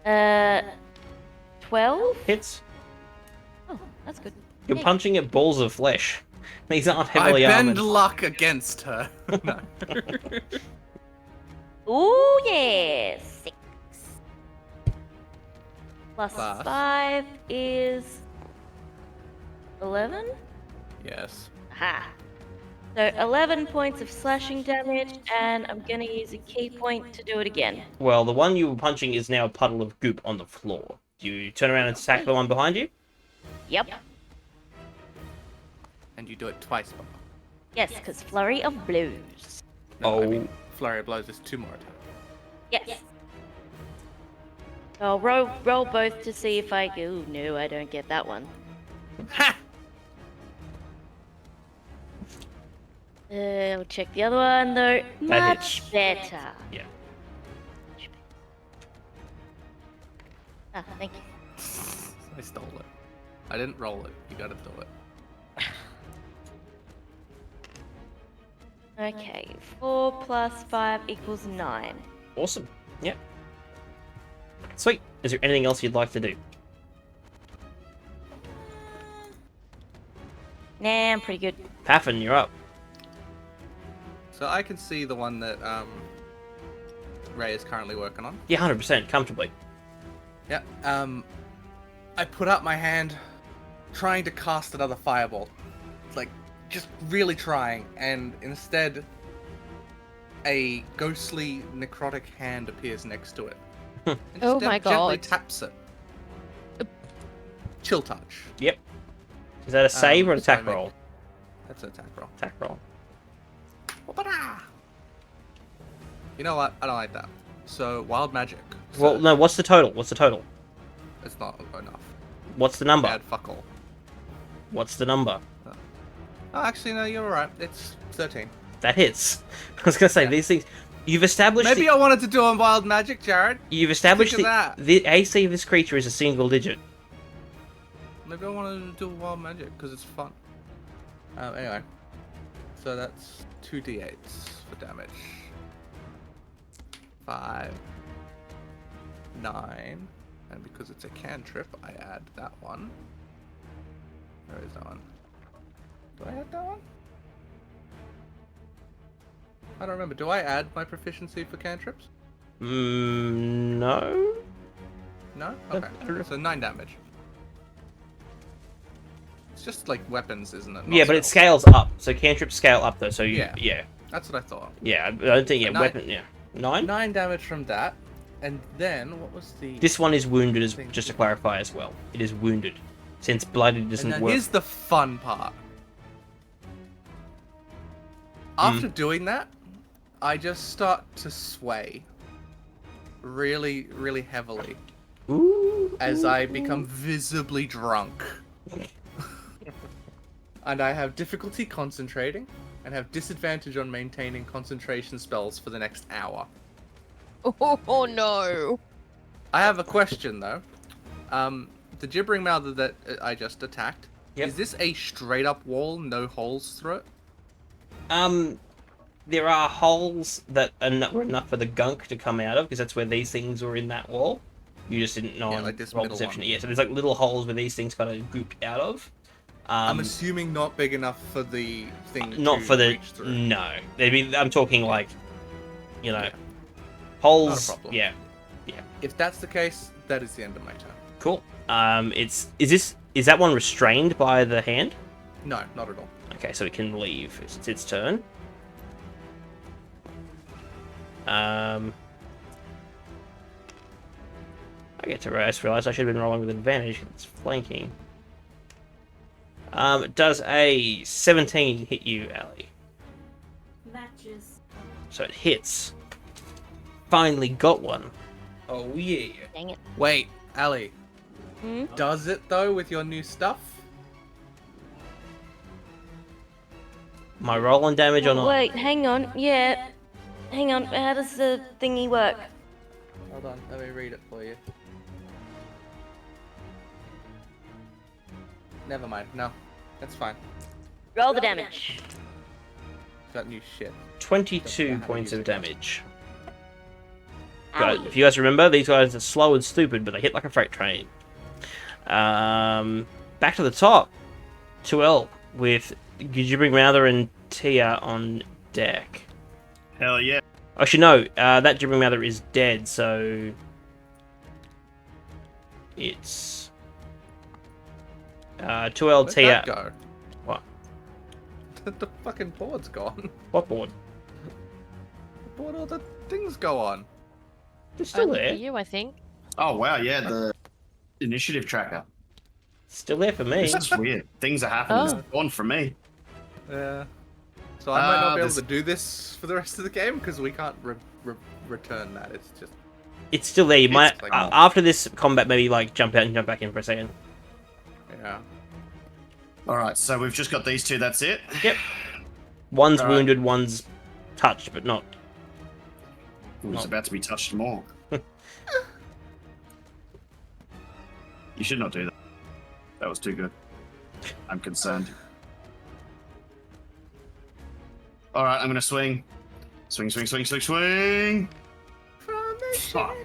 12? Hits. Oh, that's good. You're Hey. punching at balls of flesh. These aren't I heavily bend armored. luck against her. No. Ooh, yeah! 6. Plus Plus. 5 is 11? Yes. Aha. So 11 points of slashing damage, and I'm gonna use a key point to do it again. Well, the one you were punching is now a puddle of goop on the floor. Do you turn around and attack the one behind you? Yep. And you do it twice, Papa. Yes, because flurry of blows. No, I Oh. mean, flurry of blows is 2 more attacks. Yes. I'll roll both to see if I. Ooh, no, I don't get that one. Ha! I'll check the other one though. That Much hits. better. Yeah. Ah, thank you. I stole it. I didn't roll it. You gotta do it. Okay, 4 plus 5 equals 9. Awesome. Yep. Sweet. Is there anything else you'd like to do? Nah, I'm pretty good. Thafin, you're up. So I can see the one that Ray is currently working on. Yeah, 100%, comfortably. Yeah. I put out my hand, trying to cast another fireball. Like, just really trying, and instead, a ghostly necrotic hand appears next to it. And Oh just my gently God. taps it. Chill touch. Yep. Is that a save or an so I attack make- roll? That's an attack roll. Attack roll. You know what? I don't like that. So, wild magic. So Well, no, what's the total? What's the total? It's not enough. What's the number? Add fuck all. What's the number? Oh, actually, no, you're alright. It's 13. That hits. I was gonna say, these things... You've established Maybe I wanted to do on wild magic, Jared. You've established Think of that. the AC of this creature is a single digit. Maybe I wanted to do wild magic because it's fun. Anyway. So that's 2d8s for damage. 5, 9, and because it's a cantrip, I add that one. Where is that one? Do I add that one? I don't remember. Do I add my proficiency for cantrips? No? No? I Okay. don't know. So 9 damage. It's just like weapons, isn't it? Not Yeah, but it spells. scales up. So cantrips scale up, though, so you... Yeah. Yeah. That's what I thought. Yeah, I don't think... Yeah, Nine. weapon... Yeah. 9? 9 damage from that. And then, what was the... This one is wounded, as just to clarify as well. It is wounded. Since bloodied And doesn't now work. here's the fun part. After doing that, I just start to sway. Really, really heavily. Ooh. As I become visibly drunk. and I have difficulty concentrating, and have disadvantage on maintaining concentration spells for the next hour. Oh no. I have a question though. The gibbering mouther that I just attacked, is this a straight up wall, no holes through it? There are holes that were enough for the gunk to come out of, because that's where these things were in that wall. You just didn't know on like this roll middle perception. one. Yeah, so there's like little holes where these things kind of gooped out of. I'm assuming not big enough for the thing not to for the reach through. no. I mean, I'm talking like, holes. Not a problem. Yeah. If that's the case, that is the end of my turn. Cool. Is that one restrained by the hand? No, not at all. Okay, so it can leave. It's its turn. I get to rest. Realize I should have been rolling with advantage because it's flanking. Does a 17 hit you, Ali? Matches. So it hits. Finally got one. Oh yeah. Dang it. Wait, Ali. Hmm? Does it though with your new stuff? My roll on damage or not? Wait, hang on. Yeah. Hang on. How does the thingy work? Hold on, let me read it for you. Never mind. No, that's fine. Roll the damage. Got new shit. 22 points of damage. But if you guys remember, these guys are slow and stupid, but they hit like a freight train. Back to the top. 2L with Gibbering Mouther and Tia on deck. Hell yeah. Actually, no, that Gibbering Mouther is dead, so it's 2L Where'd Tia. that go? What? The fucking board's gone. What board? The board all the things go on. It's still Only there. for you, I think. Oh wow, yeah, the initiative tracker. Still there for me. This is weird. Things are happening. Oh. It's gone for me. Yeah. So I might not be able this- to do this for the rest of the game because we can't return that. It's just It's still there. You might like- after this combat, maybe like jump out and jump back in for a second. yeah. All right, so we've just got these two. That's it. Yep. One's All right. wounded, one's touched, but not. Who's about to be touched more? You should not do that. That was too good. I'm concerned. All right, I'm gonna swing. Swing, swing, swing, swing, swing. Fuck.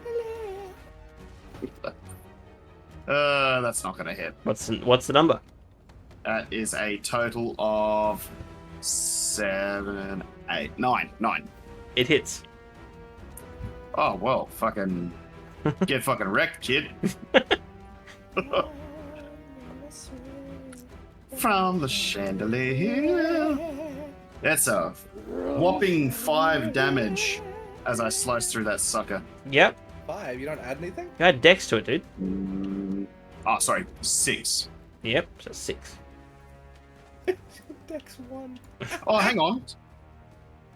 That's not gonna hit. What's the number? That is a total of 7, 8, 9. 9. It hits. Oh well, fucking get fucking wrecked, kid. From the chandelier. That's a whopping 5 damage as I slice through that sucker. Yep. 5. You don't add anything? You had dex to it, dude. Oh, sorry, 6. Yep. So 6. Dex 1. Oh, hang on.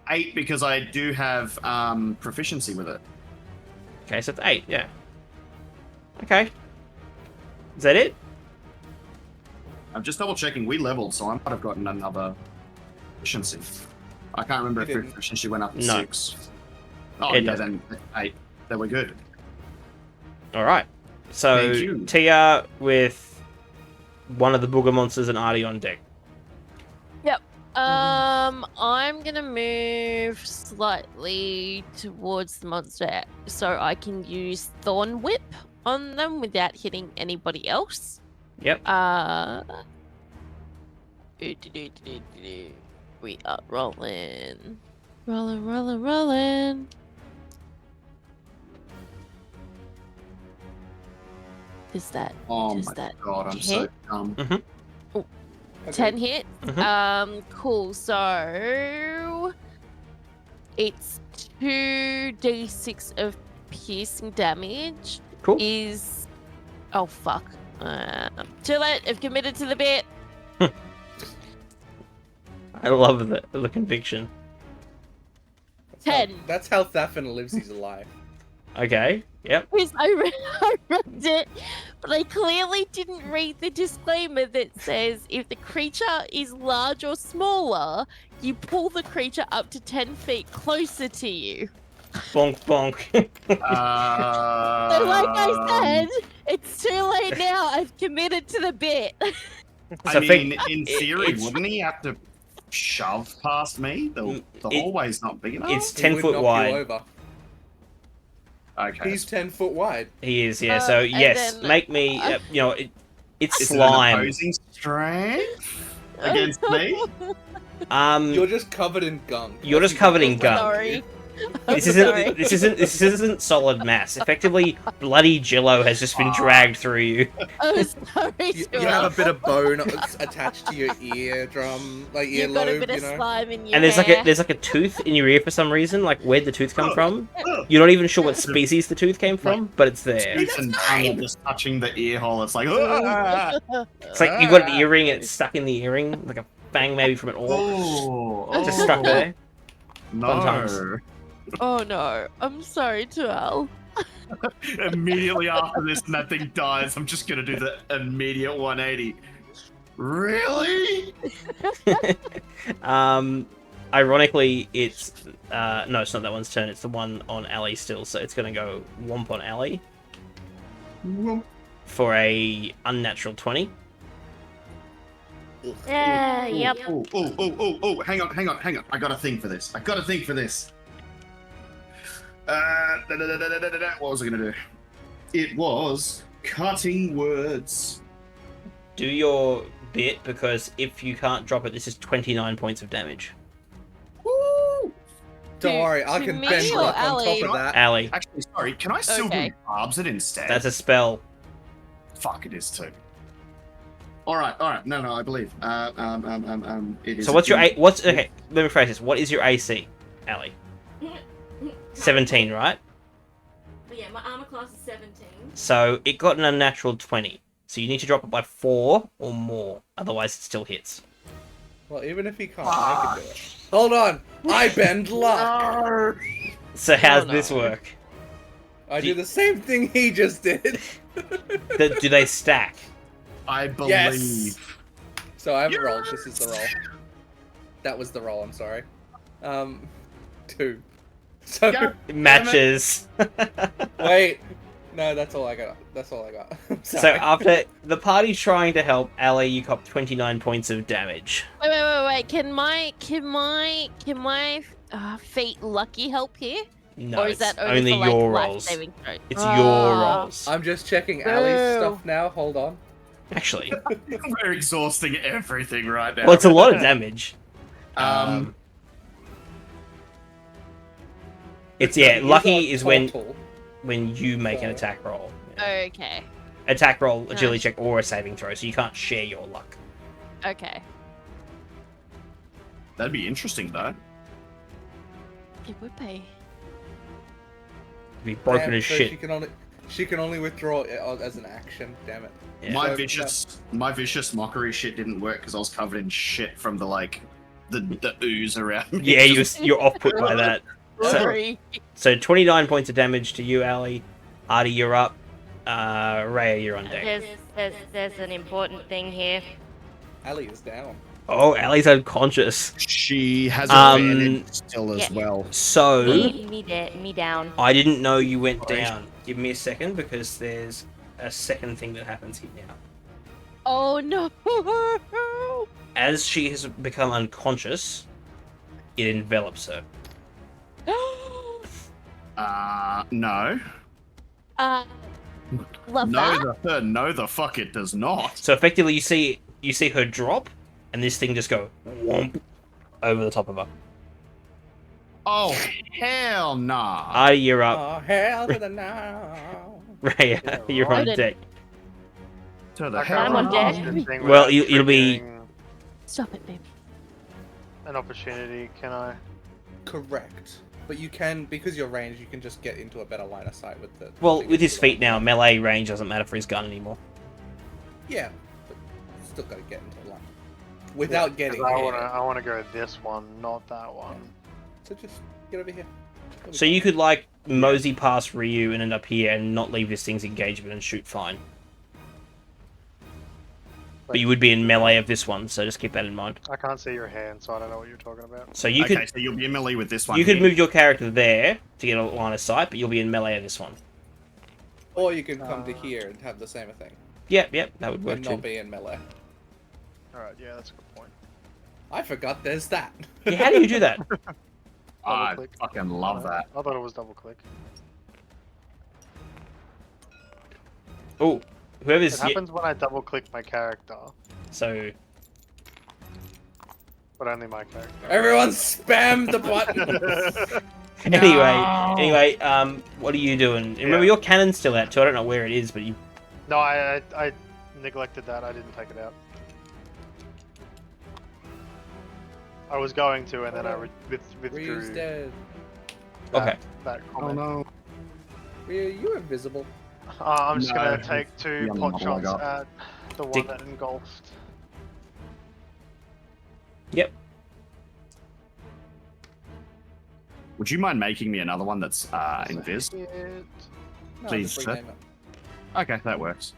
8 because I do have proficiency with it. Okay, so it's 8. Yeah. Okay. Is that it? I'm just double checking. We leveled, so I might have gotten another proficiency. I can't remember You if didn't. proficiency went up to No. 6. Oh, It yeah, doesn't. then 8. Then we're good. All right. So Thank you. Tia with one of the booger monsters and Artie on deck. I'm gonna move slightly towards the monster so I can use Thorn Whip on them without hitting anybody else. Yep. We are rolling. Rolling. Is that Oh does my that god, I'm so hit? dumb. 10 hit? Mhm. Cool. So it's 2d6 of piercing damage. Cool. Is oh fuck. Too late. I've committed to the bit. I love the conviction. 10. That's how Thafin lives his life. Okay. Yep. Because I read it but I clearly didn't read the disclaimer that says if the creature is large or smaller, you pull the creature up to 10 feet closer to you. Bonk, bonk. So like I said, it's too late now. I've committed to the bit. I mean, in theory, wouldn't he have to shove past me? The hallway's not big enough. It's 10 foot wide. Over. Okay. He's 10 foot wide. He is, yeah. So yes, then, make me. It's Is slime. it an opposing strength against me? You're just covered in gunk. You're just covered in gunk. Sorry. This isn't solid mass. Effectively, bloody Jillo has just been dragged through you. I'm sorry. You have a bit of bone attached to your eardrum, like You've got a earlobe, bit of slime in your And there's hair. like a tooth in your ear for some reason. Like, where'd the tooth come from? You're not even sure what species the tooth came from, but it's there. Tooth and tongue are just touching the ear hole. It's like, It's like you've got an earring and it's stuck in the earring, like a fang maybe from an orc. Just stuck there. Fun times. Oh no, I'm sorry, Tuel. Immediately after this and that thing dies, I'm just gonna do the immediate 180. Really? Ironically, it's no, it's not that one's turn. It's the one on Ali still. So it's gonna go womp on Ali for a unnatural 20. Yeah, yep. Oh, hang on. I got a thing for this. What was I gonna do? It was cutting words. Do your bit, because if you can't drop it, this is 29 points of damage. Woo! Don't worry, I can bend rock on top of that. Ali. Actually, sorry, can I silver barbs it instead? That's a spell. Fuck, it is too. Alright, no, I believe. It is. So what's your okay, let me phrase this. What is your AC, Ali? 17, right? Yeah, my armor class is 17. So it got an unnatural 20. So you need to drop it by 4 or more, otherwise it still hits. Well, even if he can't, I can do it. Hold on, I bend luck. So how's this work? I do the same thing he just did. Do they stack? I believe. Yes. So I have a roll. This is the roll. That was the roll. I'm sorry. 2. So it matches. Wait. No, that's all I got. So after the party trying to help Ali, you cop 29 points of damage. Wait. Can my fate lucky help here? No, or is that only for, like, your life rolls. saving throw? It's your rolls. I'm just checking Ali's stuff now. Hold on. Actually, we're exhausting everything right now. well, it's a lot of damage. It's lucky is when you make an attack roll. Yeah. Okay. Attack roll, agility check, or a saving throw, so you can't share your luck. Okay. That'd be interesting, though. It would be. It'd be broken as so shit. She can only withdraw it as an action. Damn it. Yeah. My vicious mockery shit didn't work because I was covered in shit from the ooze around me. Yeah, you're off put by that. So 29 points of damage to you, Ali. Artie, you're up. Rhea, you're on deck. There's an important thing here. Ali is down. Oh, Ali's unconscious. She has advantage still as well. So Me down. I didn't know you went down. Give me a second, because there's a second thing that happens here now. Oh no! As she has become unconscious, it envelops her. No. No, the fuck it does not. So effectively, you see her drop, and this thing just go whomp over the top of her. Oh hell nah! Artie, you're up. Oh hell to the no! Rhea, you're on deck. To the I'm on deck. Well, you'll be. Stop it, babe. An opportunity, can I? Correct. But you can, because you're ranged, you can just get into a better line of sight with the... Well, with his feet now, melee range doesn't matter for his gun anymore. Yeah, but still gotta get into the line. Without getting I hit. want to go this one, not that one. So just get over here. So you could, like, mosey past Ryu and end up here and not leave this thing's engagement and shoot fine. but you would be in melee of this one, so just keep that in mind. I can't see your hand, so I don't know what you're talking about. So you Okay, so you'll be in melee with this one. You could here. move your character there to get a line of sight, but you'll be in melee of this one. Or you can come to here and have the same thing. Yep, that would work And too. not be in melee. Alright, yeah, that's a good point. I forgot there's that. Yeah, how do you do that? I Double-click. fucking love that. I thought it was double click. Oh, whoever's... It happens when I double click my character, So... but only my character. Everyone spam the button! Anyway, what are you doing? Remember, Yeah. your cannon's still out too. I don't know where it is, but you... No, I neglected that. I didn't take it out. I was going to, and then I withdrew Ryu's dead. Okay. that comment. no. Ryu, you invisible. I'm just No, gonna take 2 the only pot model I shots got. at the one Dick. that engulfed. Yep. Would you mind making me another one that's invis? Hit. No, Please, just sir. rename it. Okay, that works.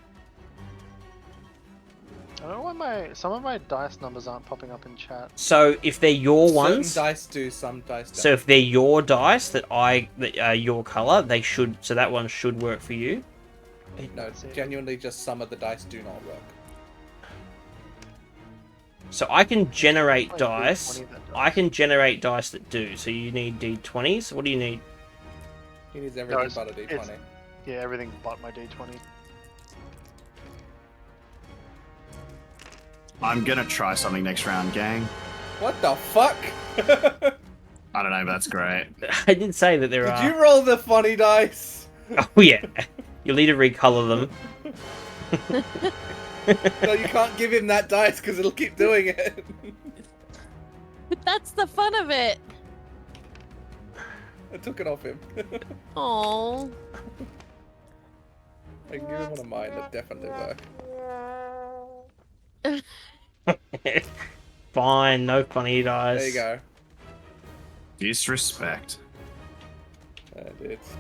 I don't know why some of my dice numbers aren't popping up in chat. So, if they're your ones... Certain dice do, some dice don't. So if they're your dice that are your color, they should. So that one should work for you. No, genuinely just some of the dice do not work. So I can generate Like dice. D20 that I can generate dice that do. So you need d20s. What do you need? He needs everything it's- but a d20. Yeah, everything but my d20. I'm gonna try something next round, gang. What the fuck? I don't know, but that's great. I did say that there Did are. you roll the funny dice? Oh yeah. You'll need to recolor them. No, you can't give him that dice because it'll keep doing it. But that's the fun of it. I took it off him. Oh. I can give him one of mine that definitely work. Fine, no funny dice. There you go. Disrespect. And it's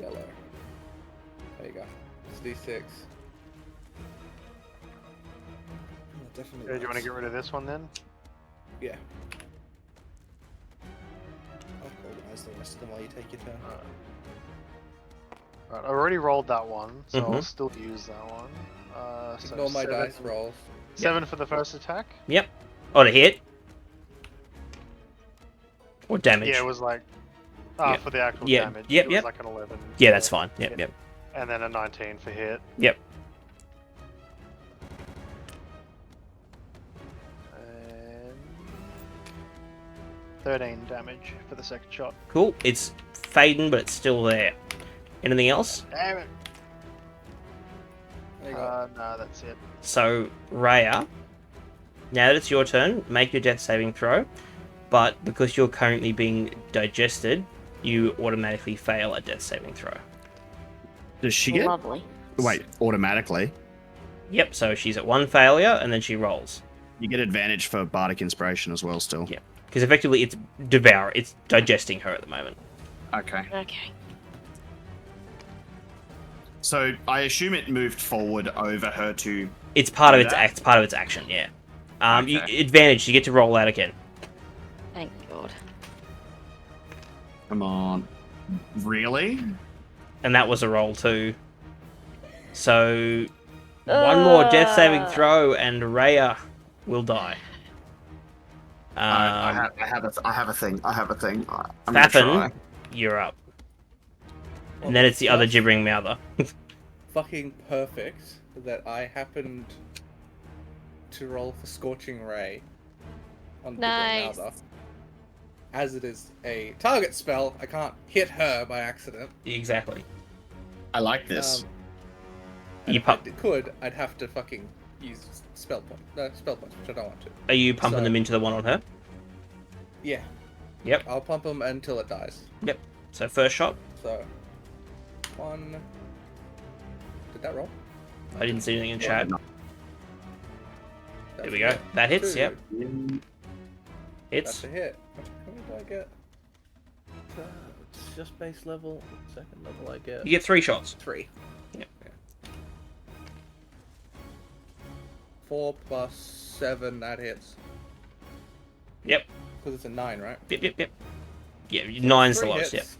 yellow. There you go. It's D6. Definitely. Yeah, do you want to get rid of this one then? Yeah. I'll organize the rest of them while you take your turn. Right, I already rolled that one, so I'll Mhm. still use that one. So Ignore my 7 dice rolls. 7 for the first attack. Yep. Oh, to hit. Or damage. Yeah, it was like Yeah. for the actual Yeah, damage. yep, it was yep. like an 11. Yeah, that's fine. Yep, yep. And then a 19 for hit. Yep. And 13 damage for the second shot. Cool. It's fading, but it's still there. Anything else? Damn it. There you go. No, that's it. So, Raya, now that it's your turn, make your death saving throw. But because you're currently being digested, you automatically fail a death saving throw. Does she get... Lovely. Wait, automatically? Yep, so she's at 1 failure, and then she rolls. You get advantage for Bardic Inspiration as well still. Yeah. Because effectively it's digesting her at the moment. Okay. Okay. So I assume it moved forward over her to... It's part of Do its that? it's part of its action, yeah. Okay. Advantage, you get to roll out again. Thank God. Come on. Really? And that was a roll too. So one more death saving throw and Raya will die. I have a thing. I'm gonna Faffin, try. you're up. And then it's the other gibbering mouther. Fucking perfect that I happened to roll for Scorching Ray on Nice. Gibbering Mouther. As it is a target spell, I can't hit her by accident. Exactly. I like this. And You if pump. I could, I'd have to fucking use spell points, which I don't want to. Are you pumping So- them into the one on her? Yeah. Yep. I'll pump them until it dies. Yep. So first shot. So, 1. Did that roll? I didn't see anything in chat. No. There we go. That hits. 2. Yep. That's Hits. a hit. How many do I get? It's just base level. Second level I get You get 3 shots. 3. Yep. 4 plus 7, that hits. Yep. Because it's a 9, right? Yep. Yeah, 9's the 3 lowest, hits.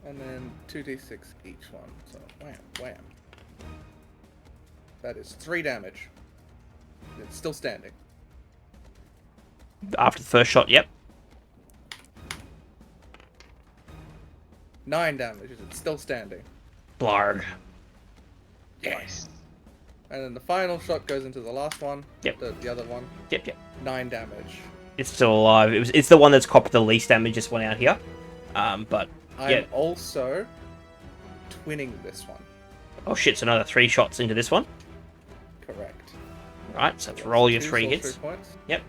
And then 2d6 each one. So, wham. That is 3 damage. It's still standing. After the first shot, yep. 9 damage. It's still standing. Blarg. Yes. And then the final shot goes into the last one. Yep. The other one. Yep. 9 damage. It's still alive. It's the one that's copped the least damage, this one out here. But, I'm yeah. also twinning this one. Oh shit, so another 3 shots into this one. Correct. Right, so let's roll your 2 3 sorcery hits. Points. Yep.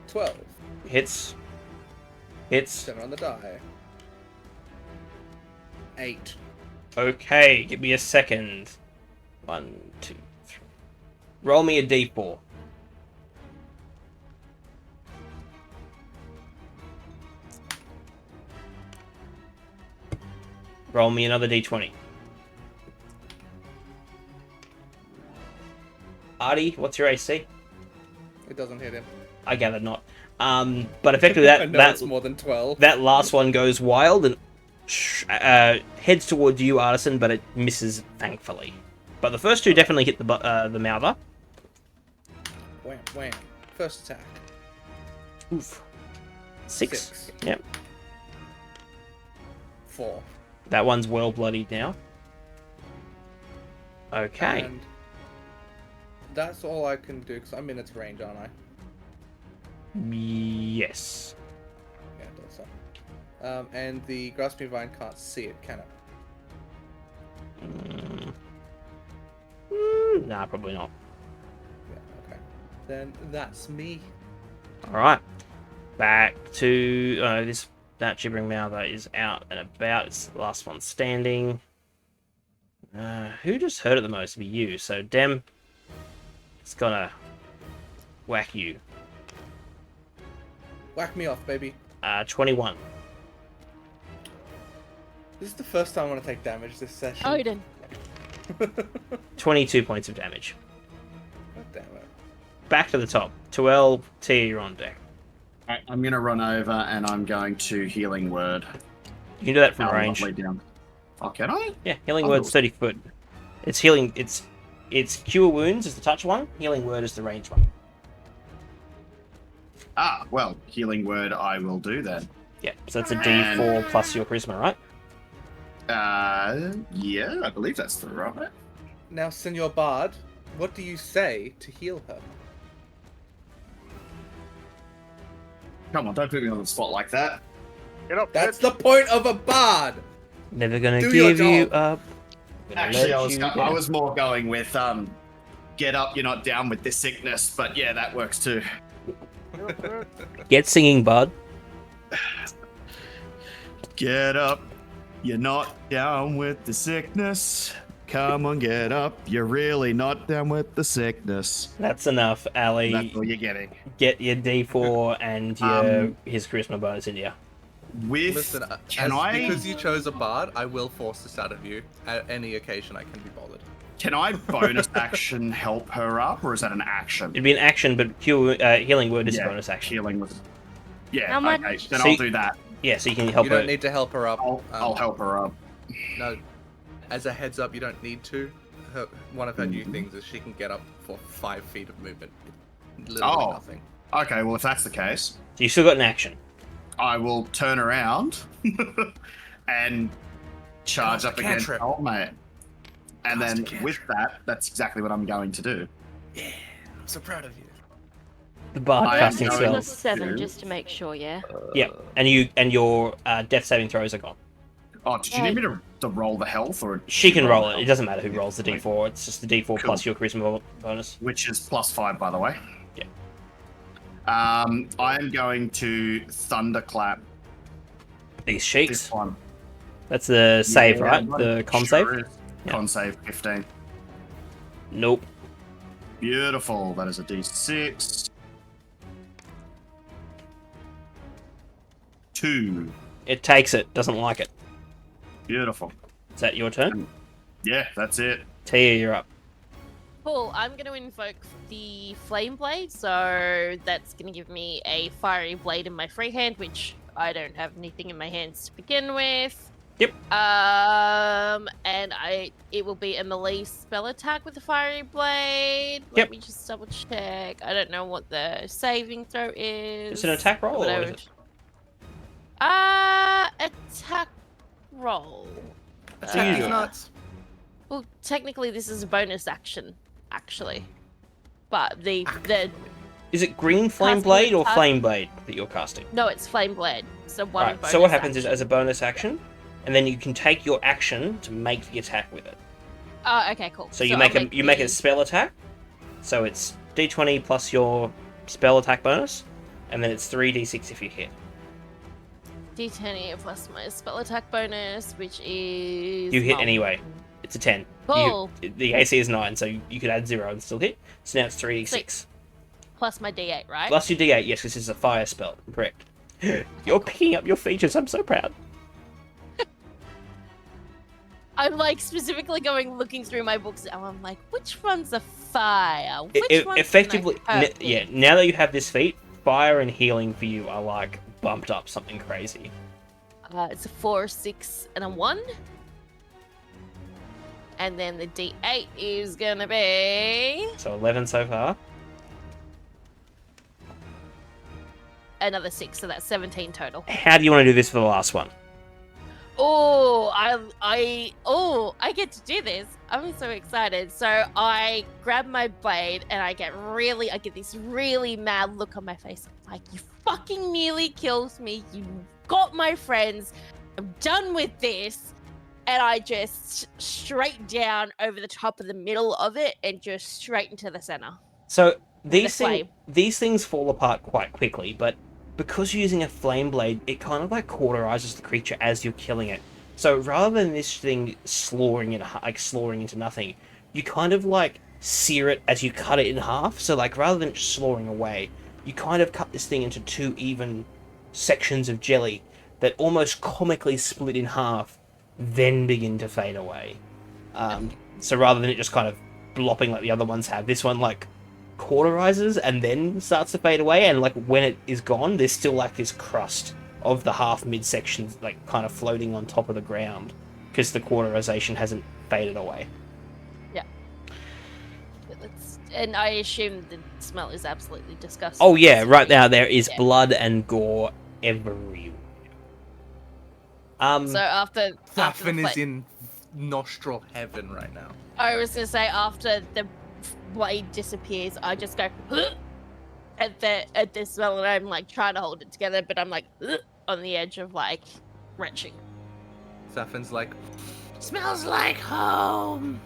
12. Hits. 7 on the die. 8. Okay, give me a second. 1, 2, 3. Roll me a d4. Roll me another d20. Artie, what's your AC? It doesn't hit him. I gather not. But effectively It's more than 12. That last one goes wild and heads towards you, Artisan, but it misses, thankfully. But the first 2 definitely hit the mouther. Wham. First attack. Oof. 6. Yep. 4. That one's well bloodied now. Okay. And that's all I can do, because I'm in its range, aren't I? Yes. Yeah, it does so. And the Grasping Vine can't see it, can it? Nah, probably not. Yeah, okay. Then that's me. Alright. Back to... that gibbering mouther is out and about. It's the last one standing. Who just hurt it the most? It'd be you. So, Dem... It's gonna... whack you. Whack me off, baby. 21. This is the first time I want to take damage this session. Odin. 22 points of damage. God damn it. Back to the top. 12, T, you're on deck. Alright, I'm gonna run over and I'm going to healing word. You can do that from I'll range. lay down. Oh, can I? Yeah, healing word's 30 foot. It's healing. It's cure wounds is the touch one. Healing word is the range one. Ah, well, healing word I will do then. Yeah, so that's a D4 plus your charisma, right? Yeah, I believe that's the right. Now, Senor Bard, what do you say to heal her? Come on, don't put me on the spot like that. Get up, That's the point of a bard! Never gonna Do your give you job. up. Actually, I was more going with get up, you're not down with this sickness, but yeah, that works too. Get singing, bud. Get up. You're not down with the sickness. Come on, get up. You're really not down with the sickness. That's enough, Ali. That's all you're getting. Get your D4 and your his charisma bonus in you. With Listen, because you chose a bard, I will force this out of you at any occasion I can be bothered. Can I bonus action help her up, or is that an action? It'd be an action, but healing word is a bonus action. Healing was. Yeah, How much? okay, then So I'll do that. Yeah, so you can help You her. don't need to help her up. I'll help her up. No, as a heads up, you don't need to. One of her new things is she can get up for 5 feet of movement. Literally nothing. Okay, well, if that's the case, So you still got an action. I will turn around and charge up against cantrip. old mate. And Cast a then cantrip. with that, that's exactly what I'm going to do. Yeah, I'm so proud of you. The bard I am casting going spell. to- Plus 7, just to make sure, yeah. Yeah, and your death saving throws are gone. Oh, did you need me to roll the health, or She can roll the it. It health? doesn't matter who rolls the D4. It's just the D4 Cool. plus your charisma bonus. Which is +5, by the way. Yeah. I am going to thunderclap These sheiks. this one. That's the save, Yeah, right? but The con sure save? is. Con save 15. Nope. Beautiful. That is a D6. 2. It takes it. Doesn't like it. Beautiful. Is that your turn? Yeah, that's it. Tia, you're up. Cool. I'm going to invoke the Flame Blade, so that's going to give me a fiery blade in my free hand, which I don't have anything in my hands to begin with. Yep. And it will be a melee spell attack with the fiery blade. Yep. Let me just double check. I don't know what the saving throw is. It's an attack roll, or what is it? Attack roll. That's usual. Nuts. Well, technically, this is a bonus action, actually. But the Is it green flame Casting blade or attack- flame blade that you're casting? no, it's flame blade. So one. Right. Bonus So what happens is, action. as a bonus action, and then you can take your action to make the attack with it. Oh, okay, cool. So you make I'll a the- spell attack. So it's d20 plus your spell attack bonus, and then it's 3d6 if you hit. D10 plus my spell attack bonus, which is You hit anyway. It's a 10. Cool. The AC is 9, so you could add 0 and still hit. So now it's 3d6. Plus my D8, right? Plus your d8, yes, this is a fire spell. Correct. You're picking up your features, I'm so proud. I'm like specifically looking through my books, and I'm like, which one's a fire? Which one's Effectively, yeah. now that you have this feat, fire and healing for you are like bumped up something crazy. It's a 4, 6, and a 1. And then the D8 is gonna be So 11 so far. another 6, so that's 17 total. How do you want to do this for the last one? Oh, I get to do this. I'm so excited. So I grab my blade and I get this really mad look on my face. I'm like, you fucking nearly killed me. You got my friends. I'm done with this. And I just straight down over the top of the middle of it and just straight into the center. So the flame. these things fall apart quite quickly, but because you're using a flame blade, it kind of like cauterizes the creature as you're killing it. So rather than this thing slawing into nothing, you kind of like sear it as you cut it in half. So like rather than just slawing away, you kind of cut this thing into 2 even sections of jelly that almost comically split in half, then begin to fade away. So rather than it just kind of blopping like the other ones have, this one like cauterizes and then starts to fade away, and like when it is gone, there's still like this crust of the half midsection like kind of floating on top of the ground because the cauterization hasn't faded away. Yeah. And I assume the smell is absolutely disgusting. Oh yeah, right now there is Yeah. blood and gore everywhere. So after Saffin the is in nostril heaven right now. I was gonna say after the blade disappears, I just go at the smell, and I'm like trying to hold it together, but I'm like on the edge of like retching. Saffin's like, Smells like home.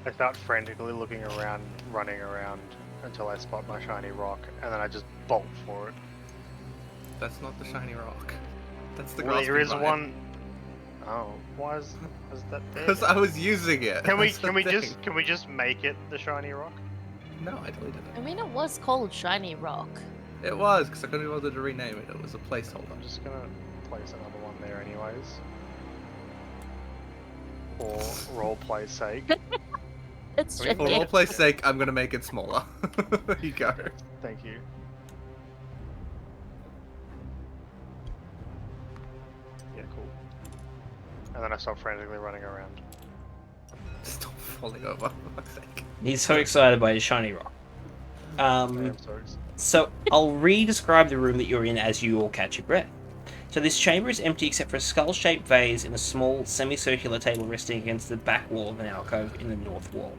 I start frantically looking around, running around until I spot my shiny rock, and then I just bolt for it. that's not the shiny rock. That's the Well, there grasping is vine. one. Oh, why is that there? Because I was using it. Can we That's the can we thing. just make it the shiny rock? No, I deleted I it. mean, it was called Shiny Rock. It was because I couldn't be bothered to rename it. It was a placeholder. I'm just gonna place another one there anyways. For roleplay's sake. It's Okay, just For roleplay's sake, I'm gonna make it smaller. There you go. Thank you. Yeah, cool. And then I stop frantically running around. Stop falling over, for fuck's sake. He's so excited by his shiny rock. I am sorry. So I'll re-describe the room that you're in as you all catch your breath. So this chamber is empty except for a skull-shaped vase in a small semicircular table resting against the back wall of an alcove in the north wall.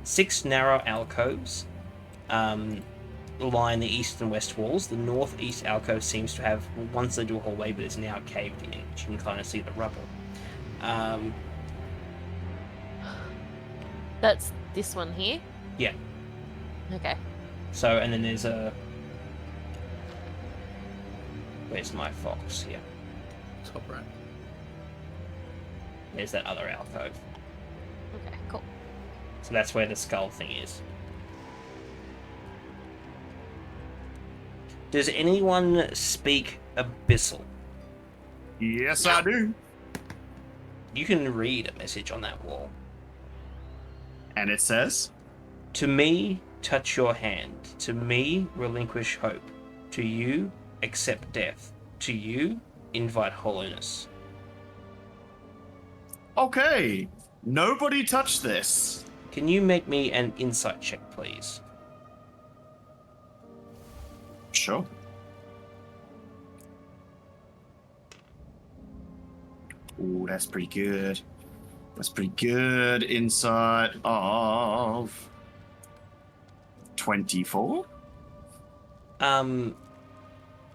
6 narrow alcoves line the east and west walls. The northeast alcove seems to have once led to a hallway, but is now caved in. You can kind of see the rubble. That's this one here. Yeah. Okay. So, and then there's a... Where's my fox? Here. Top right. There's that other alcove. Okay. Cool. So that's where the skull thing is. Does anyone speak Abyssal? Yes, I do. You can read a message on that wall. And it says, "To me, touch your hand. To me, relinquish hope. To you, accept death. To you, invite hollowness." okay, nobody touch this. Can you make me an insight check, please? Sure. Ooh, that's pretty good. That's pretty good. Insight of 24.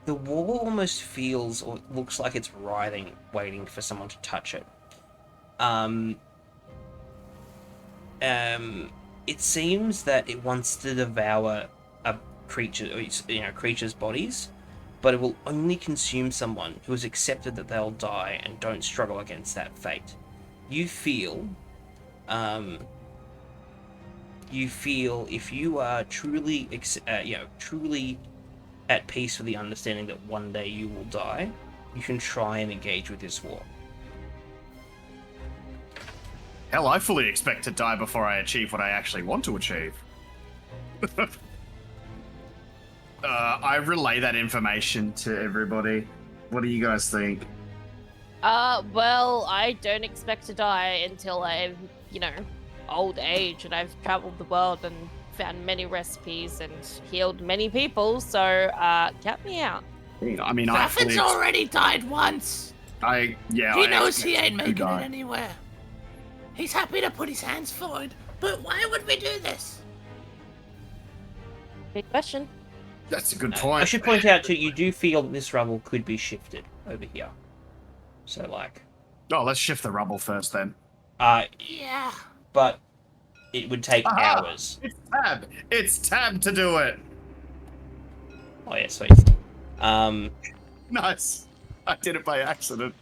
The wall almost feels or looks like it's writhing, waiting for someone to touch it. It seems that it wants to devour a creature, creatures' bodies, but it will only consume someone who has accepted that they'll die and don't struggle against that fate. You feel if you are truly at peace with the understanding that one day you will die, you can try and engage with this war. Hell, I fully expect to die before I achieve what I actually want to achieve. I relay that information to everybody. What do you guys think? Well, I don't expect to die until I'm, old age and I've traveled the world and found many recipes and healed many people, so, count me out. I mean, Graffin's already died once. He knows he ain't making it anywhere. He's happy to put his hands forward, but why would we do this? Big question. That's a good point. I should point out too, you do feel that this rubble could be shifted over here. So let's shift the rubble first then. Yeah. But it would take hours. It's Tab to do it. Oh yeah, sweet. Nice. I did it by accident.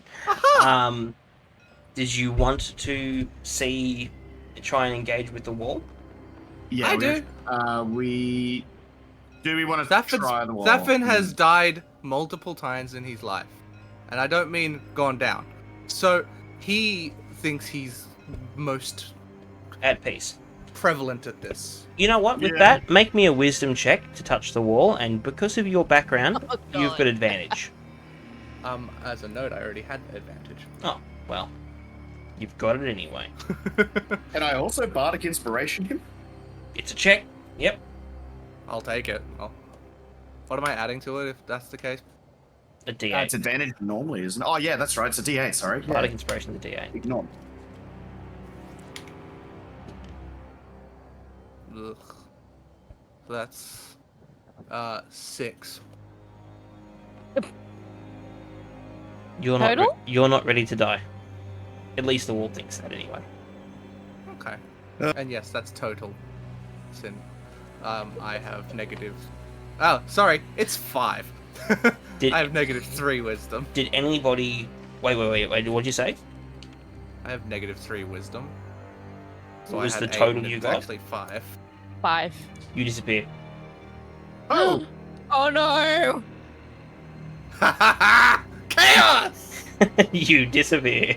Did you want to try and engage with the wall? Yeah, I do. Do we want to try the wall? Zafin has died multiple times in his life. And I don't mean gone down. So he thinks he's most at peace. Prevalent at this. You know what? With that, make me a wisdom check to touch the wall, and because of your background, you've got advantage. As a note, I already had advantage. Oh, well. You've got it anyway. Can I also bardic inspiration him? It's a check. Yep. I'll take it. What am I adding to it if that's the case? A D8. It's advantage normally, isn't it? Oh, yeah, that's right. It's a D8, sorry. Bardic inspiration, the D8. Ignore. Ugh. That's 6. You're not ready to die. At least the wall thinks that anyway. Okay. And yes, that's total sin. I have negative. Oh, sorry, it's 5. I have negative 3 wisdom. Did anybody? Wait. What'd you say? I have negative 3 wisdom. So What was I the had total 8, you it's got? Actually 5. 5. You disappear. Oh! Oh no! Chaos! You disappear.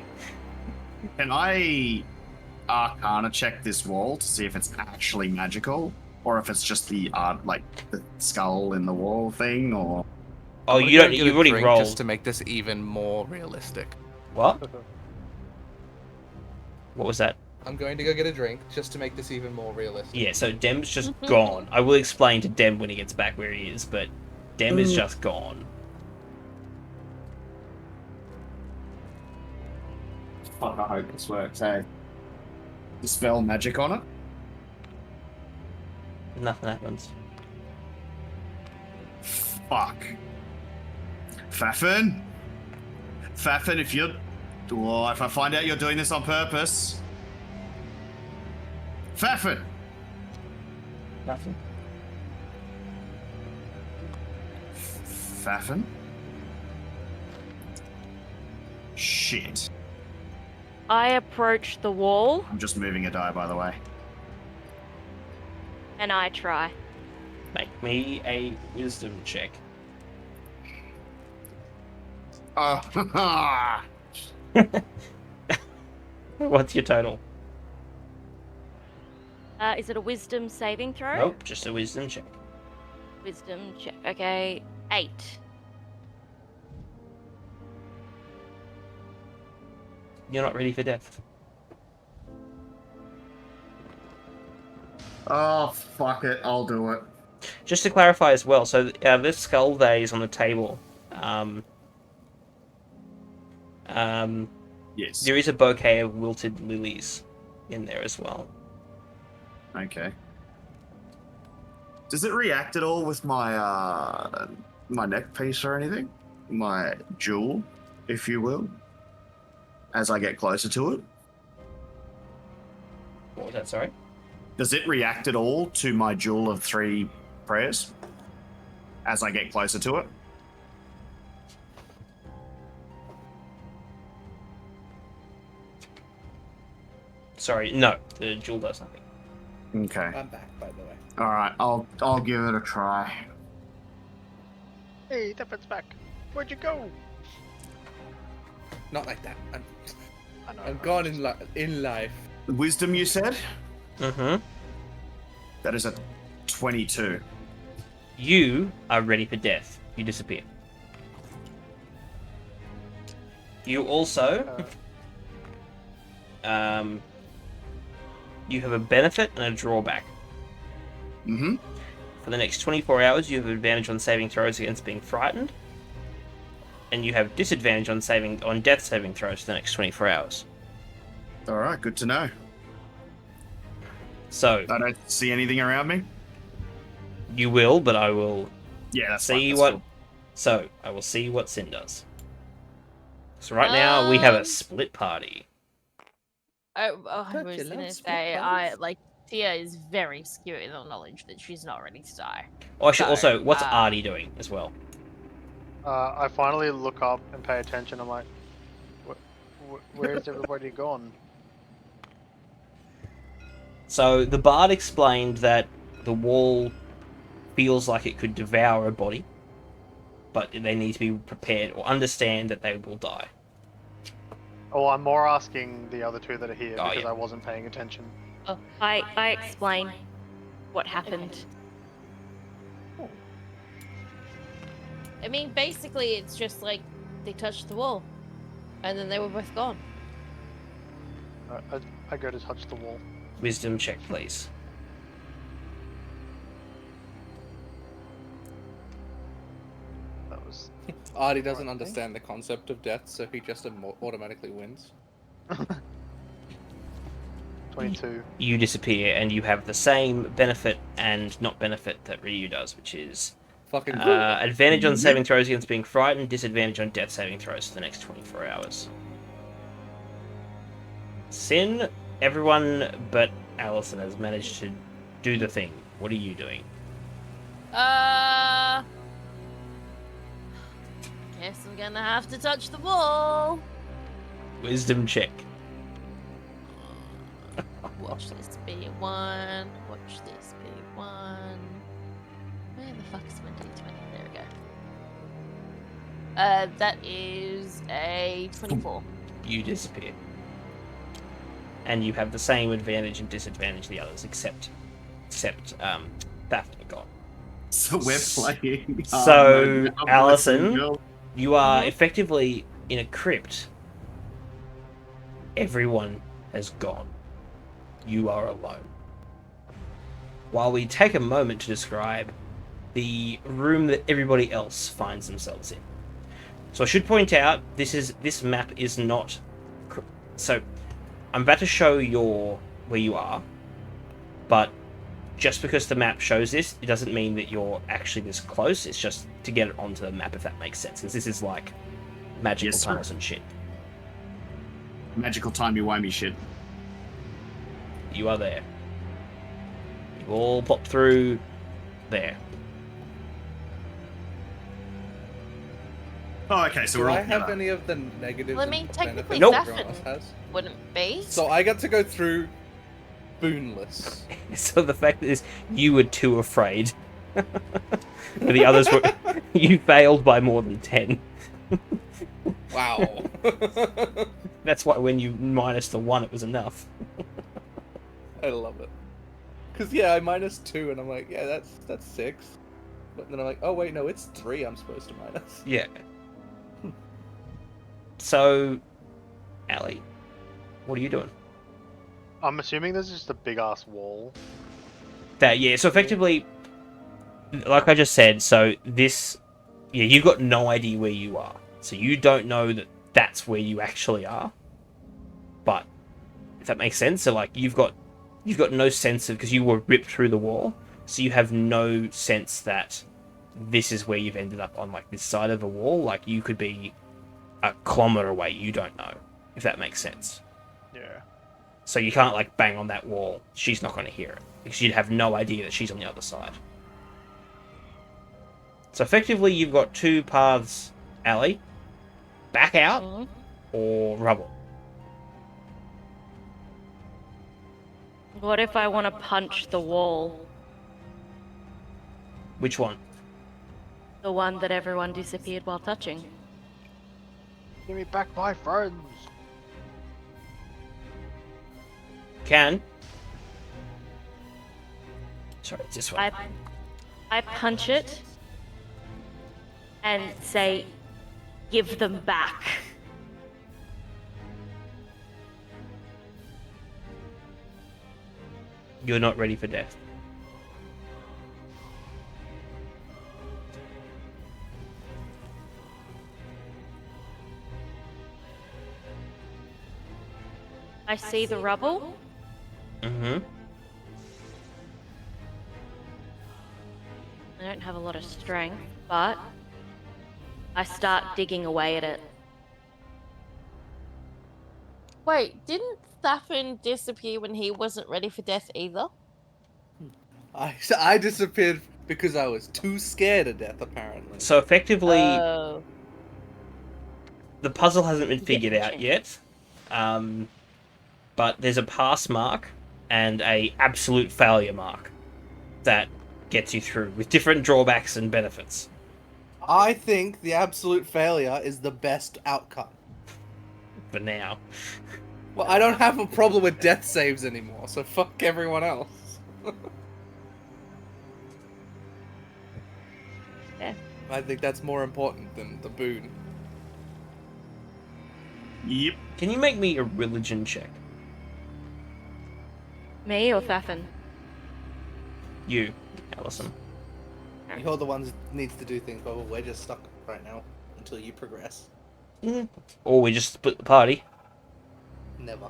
Can I Arcana check this wall to see if it's actually magical, or if it's just the the skull in the wall thing, or? Oh, you don't. You already rolled just to make this even more realistic. What? What was that? I'm going to go get a drink just to make this even more realistic. Yeah. So Dem's just gone. I will explain to Dem when he gets back where he is, but Dem is just gone. Fuck, I hope this works, hey. Dispel magic on it? Nothing happens. Fuck. Faffin, if you're... Oh, if I find out you're doing this on purpose... Faffin! Nothing. Faffin? Shit. I approach the wall I'm just moving a die, by the way. and I try. Make me a wisdom check. What's your total? Is it a wisdom saving throw? Nope, just a wisdom check. Wisdom check. Okay, 8. You're not ready for death. Oh, fuck it. I'll do it. Just to clarify as well, so this skull vase on the table, Yes. there is a bouquet of wilted lilies in there as well. Okay. Does it react at all with my my neck piece or anything? My jewel, if you will, as I get closer to it? What was that, sorry? Does it react at all to my jewel of 3 prayers as I get closer to it? Sorry, no, the jewel does nothing. Okay. I'm back, by the way. All right, I'll give it a try. Hey, Defin's back. Where'd you go? Not like that. I know. I'm gone in life. Wisdom, you said? Mm-hmm. That is a 22. You are ready for death. You disappear. You also... you have a benefit and a drawback. Mm-hmm. For the next 24 hours, you have advantage on saving throws against being frightened. And you have disadvantage on death saving throws for the next 24 hours. All right, good to know. So... I don't see anything around me? You will, but I will Yeah, that's see fine, that's what... cool. So, I will see what Sin does. So right now, we have a split party. I Don't was you gonna love say, split Tia is very skewed in the knowledge that she's not ready to die. Oh, I should So, also, what's Artie doing as well? I finally look up and pay attention. I'm like, where's everybody gone? So, the bard explained that the wall feels like it could devour a body, but they need to be prepared or understand that they will die. Oh, I'm more asking the other two that are here Oh, because yeah. I wasn't paying attention. I explain what happened. I mean, basically, it's just like they touched the wall, and then they were both gone. I go to touch the wall. Wisdom check, please. That was Artie doesn't understand the concept of death, so he just automatically wins. 22. You disappear, and you have the same benefit and not benefit that Ryu does, which is Fucking advantage on saving throws against being frightened, disadvantage on death saving throws for the next 24 hours. Sin, everyone but Allison has managed to do the thing. What are you doing? Guess I'm gonna have to touch the wall. Wisdom check. Watch this be one. Watch this be one. Where the fuck is my D20? There we go. That is a 24. You disappear. And you have the same advantage and disadvantage the others, except Daphne got. So we're playing. So, I'm Allison, girl. you are effectively in a crypt. Everyone has gone. You are alone. While we take a moment to describe the room that everybody else finds themselves in. So I should point out, this map is not... So, I'm about to show where you are, but just because the map shows this, it doesn't mean that you're actually this close. It's just to get it onto the map, if that makes sense. Because this is like magical Yes, sir. tunnels and shit. Magical timey-wimey shit. You are there. You all pop through there. Oh, okay, so Do we're all I have together. any of the negatives? Well, I mean, and technically, benefits Nope. everyone else has? Wouldn't be. So I got to go through boonless. So the fact is, you were too afraid. The others were... You failed by more than 10. Wow. That's why when you minus the 1, it was enough. I love it. Because, yeah, I minus 2, and I'm like, yeah, that's 6. But then I'm like, oh, wait, no, it's 3 I'm supposed to minus. Yeah. So, Allie, what are you doing? I'm assuming there's just a big-ass wall. So effectively, like I just said, so this... Yeah, you've got no idea where you are. So you don't know that that's where you actually are. But, if that makes sense, so, like, you've got no sense of... Because you were ripped through the wall, so you have no sense that this is where you've ended up on, like, this side of the wall. Like, you could be a kilometre away, you don't know, if that makes sense. Yeah. So you can't, like, bang on that wall. She's not going to hear it, because you'd have no idea that she's on the other side. So effectively, you've got 2 paths, Allie. Back out, or rubble. What if I want to punch the wall? Which one? The one that everyone disappeared while touching. Give me back my friends. Can. Sorry, it's this one. I punch it and say, give them back. You're not ready for death. I see the rubble. Mm-hmm. I don't have a lot of strength, but I start digging away at it. Wait, didn't Thapin disappear when he wasn't ready for death either? I disappeared because I was too scared of death, apparently. So effectively, Oh. the puzzle hasn't been figured out yet. But there's a pass mark and a absolute failure mark that gets you through, with different drawbacks and benefits. I think the absolute failure is the best outcome. For now. Well, I don't have a problem with death saves anymore, so fuck everyone else. Yeah. I think that's more important than the boon. Yep. Can you make me a religion check? Me or Thapin? You, Allison. You're the ones that needs to do things, but we're just stuck right now until you progress. Or we just split the party. Never.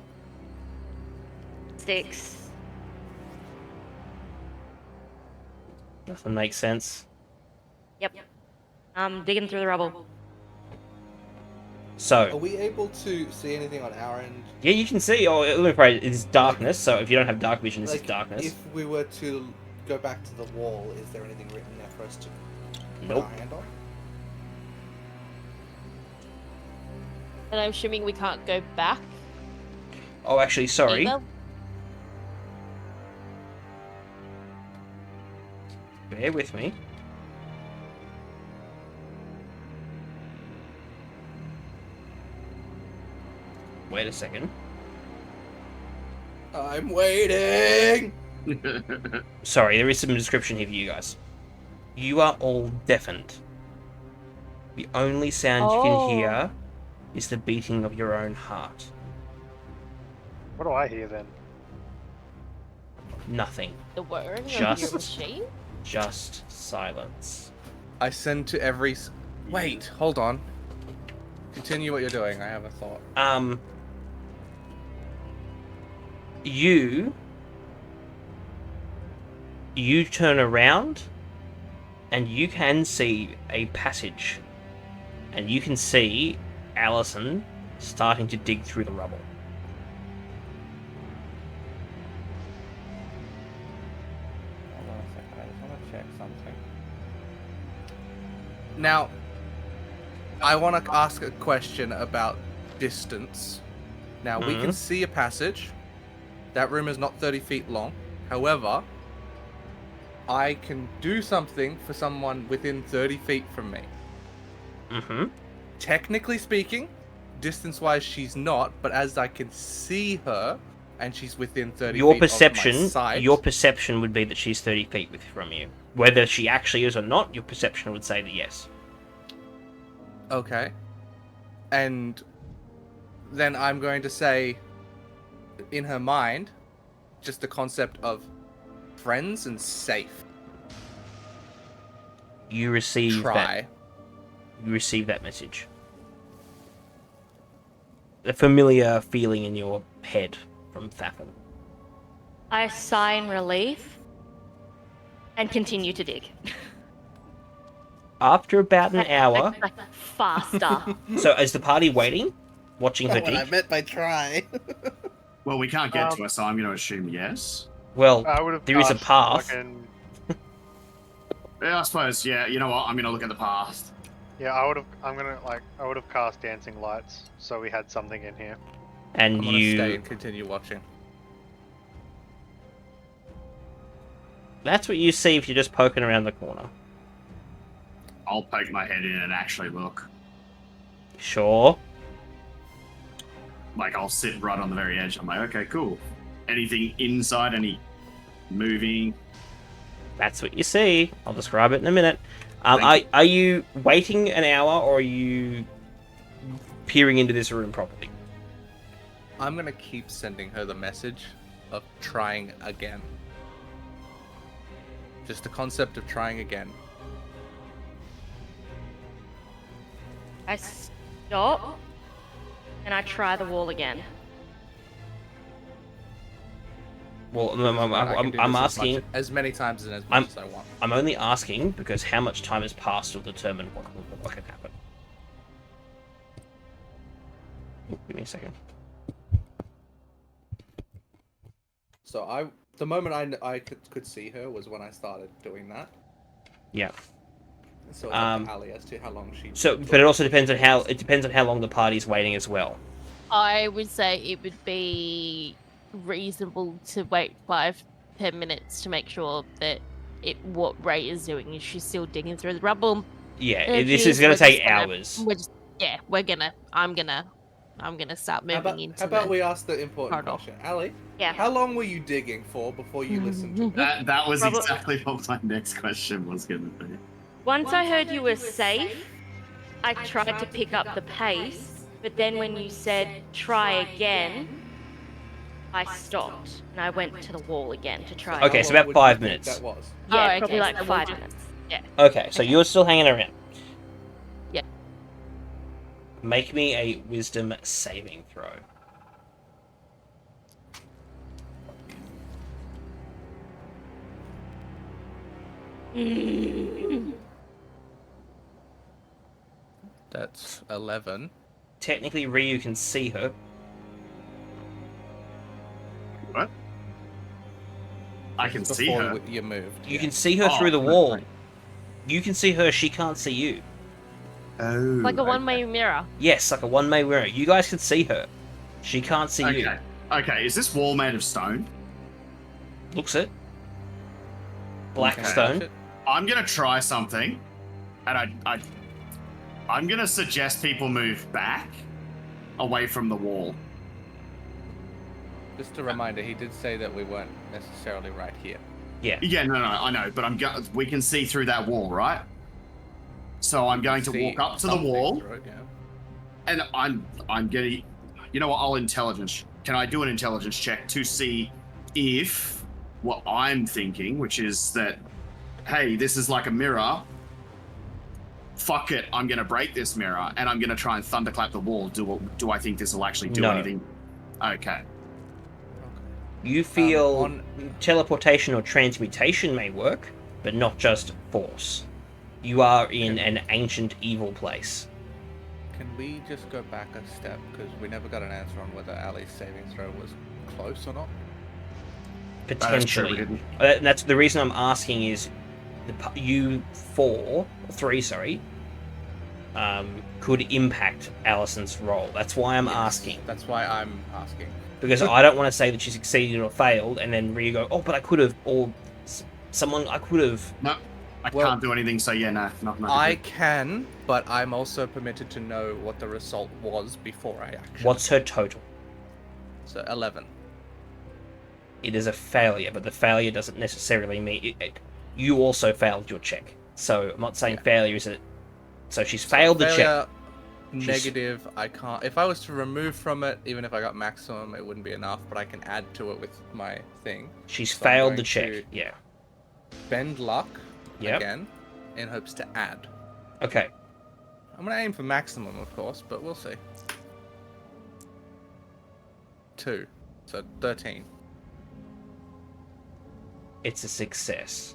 6. Doesn't make sense. Yep. I'm digging through the rubble. Are So, we able to see anything on our end? yeah, you can see, it's darkness, so if you don't have dark vision, this is Like, darkness. if we were to go back to the wall, is there anything written there for us to put Nope. our hand on? And I'm assuming we can't go back. Oh, actually, sorry. either? Bear with me. Wait a second. I'm waiting! Sorry, there is some description here for you guys. You are all deafened. The only sound you can hear is the beating of your own heart. What do I hear then? Nothing. The whirring of Just- your machine? Just silence. I send to every... Wait, hold on. Continue what you're doing, I have a thought. You turn around and you can see a passage, and you can see Allison starting to dig through the rubble. Hold on a second, I just want to check something. Now, I want to ask a question about distance. Now, we can see a passage. That room is not 30 feet long. However, I can do something for someone within 30 feet from me. Mm-hmm. Technically speaking, distance-wise, she's not. But as I can see her, and she's within 30 Your feet of my perception, sight, your perception would be that she's 30 feet from you. Whether she actually is or not, your perception would say that yes. Okay. And then I'm going to say, in her mind, just the concept of friends and safe. You receive Try. that. You receive that message. A familiar feeling in your head from Thappan. I sigh in relief and continue to dig. After about an hour... Faster. So is the party waiting? Watching her What I dig? meant by try. Well, we can't get to her, so I'm going to assume yes. Well, I would have there is a cast path. fucking- Yeah, I suppose. Yeah, you know what? I'm going to look at the path. Yeah, I would have cast dancing lights, so we had something in here. And I'm gonna stay you... and continue watching. That's what you see if you're just poking around the corner. I'll poke my head in and actually look. Sure. Like, I'll sit right on the very edge. I'm like, okay, cool. Anything inside? Any moving? That's what you see. I'll describe it in a minute. Are you waiting an hour, or are you peering into this room properly? I'm gonna keep sending her the message of trying again. Just the concept of trying again. I stop and I try the wall again. Well, I can do I'm this asking... as many times and as much as I want. I'm only asking because how much time has passed will determine what can happen. Give me a second. So the moment I could see her was when I started doing that. Yeah. So it's up to Ali as to how long she. So, but it also depends on how long the party's waiting as well. I would say it would be reasonable to wait 5-10 minutes to make sure that what Ray is doing is she's still digging through the rubble. Yeah, this is going to take hours. I'm gonna start moving into. How about we ask the important question, Ali? Yeah. How long were you digging for before you listened to me? That was exactly what my next question was going to be. Once I heard you were safe, I tried to pick up the pace, but then when you said try again, I stopped and I went to the wall again to try. Okay, so about 5 minutes. That was. Yeah, probably like 5 minutes. Yeah. Okay, so you're still hanging around. Yeah. Make me a wisdom saving throw. That's 11. Technically, Ryu can see her. What? I can see Before her. you moved. You can see her through the wall. You can see her, she can't see you. Oh. Like a one-way mirror. Yes, like a one-way mirror. You guys can see her. She can't see you. Okay, is this wall made of stone? Looks it. Black Okay. stone. I'm gonna try something, and I'm gonna suggest people move back, away from the wall. Just a reminder, he did say that we weren't necessarily right here. Yeah. Yeah, no, I know, but we can see through that wall, right? So I'm going to walk up to the wall, and I'm getting. You know what? I'll intelligence. Can I do an intelligence check to see if what I'm thinking, which is that, hey, this is like a mirror. Fuck it, I'm gonna break this mirror, and I'm gonna try and thunderclap the wall. Do I think this will actually do anything? Okay. You feel teleportation or transmutation may work, but not just force. You are in an ancient evil place. Can we just go back a step? Because we never got an answer on whether Ali's saving throw was close or not. Potentially. That's the reason I'm asking is you three, could impact Alison's roll. That's why I'm asking. That's why I'm asking. Because I don't want to say that she succeeded or failed, and then Ryu go, oh, but I could have, or someone, I could have. No, I can't do anything, so yeah, no, not. I can, but I'm also permitted to know what the result was before I action. What's her total? So 11. It is a failure, but the failure doesn't necessarily mean you also failed your check. So I'm not saying failure is it. So she's failed the check. Negative. I can't. If I was to remove from it, even if I got maximum, it wouldn't be enough. But I can add to it with my thing. She's failed the check. Yeah. Bend luck again, in hopes to add. Okay. I'm gonna aim for maximum, of course, but we'll see. 2, so 13. It's a success.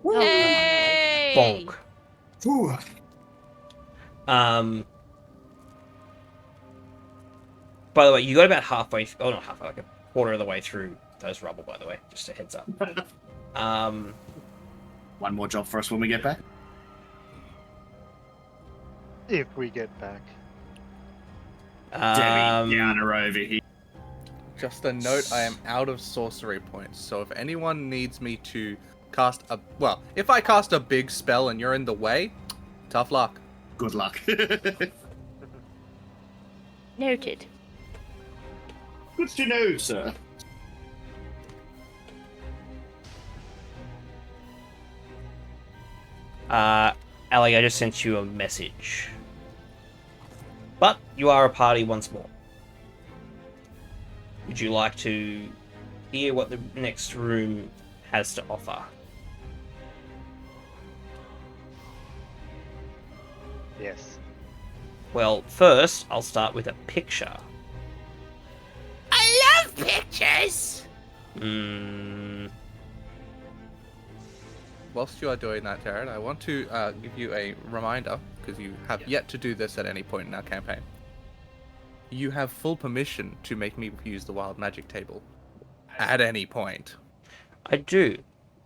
Yay! Bonk. Ooh. By the way, you got about halfway. Not halfway, like a quarter of the way through those rubble. By the way, just a heads up. One more job for us when we get back. If we get back. Demi Downer over here. Just a note, I am out of sorcery points, so if anyone needs me to cast a... Well, if I cast a big spell and you're in the way, tough luck. Good luck. Noted. Good to know, sir. Ali, I just sent you a message. But you are a party once more. Would you like to hear what the next room has to offer? Yes. Well, first, I'll start with a picture. I love pictures! Whilst you are doing that, Jared, I want to give you a reminder, because you have yet to do this at any point in our campaign. You have full permission to make me use the wild magic table at any point. I do.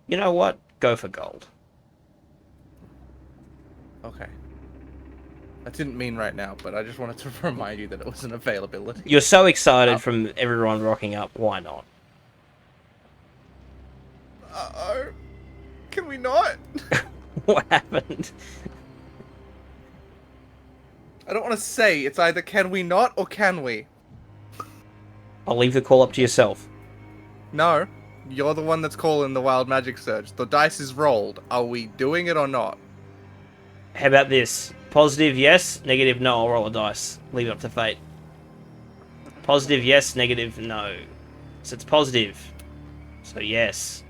You know what? Go for gold. Okay. I didn't mean right now, but I just wanted to remind you that it was an availability. You're so excited from everyone rocking up. Why not? Uh-oh. Can we not? What happened? I don't want to say. It's either can we not or can we? I'll leave the call up to yourself. No. You're the one that's calling the wild magic surge. The dice is rolled. Are we doing it or not? How about this? Positive, yes. Negative, no. I'll roll a dice. Leave it up to fate. Positive, yes. Negative, no. So it's positive. So yes.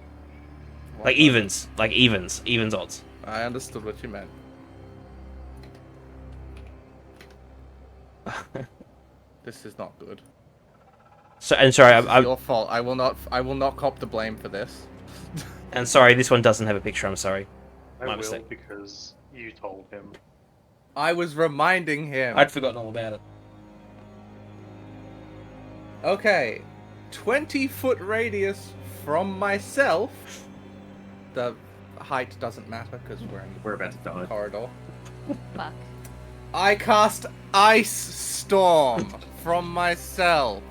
Like evens. Like evens. Evens odds. I understood what you meant. This is not good. So and sorry, It's your fault. I will not cop the blame for this. And sorry, this one doesn't have a picture. I'm sorry. I My will mistake. because you told him. I was reminding him. I'd forgotten all about it. Okay, 20-foot radius from myself. The height doesn't matter because we're about to die. The corridor. Fuck. I cast Ice Storm from myself,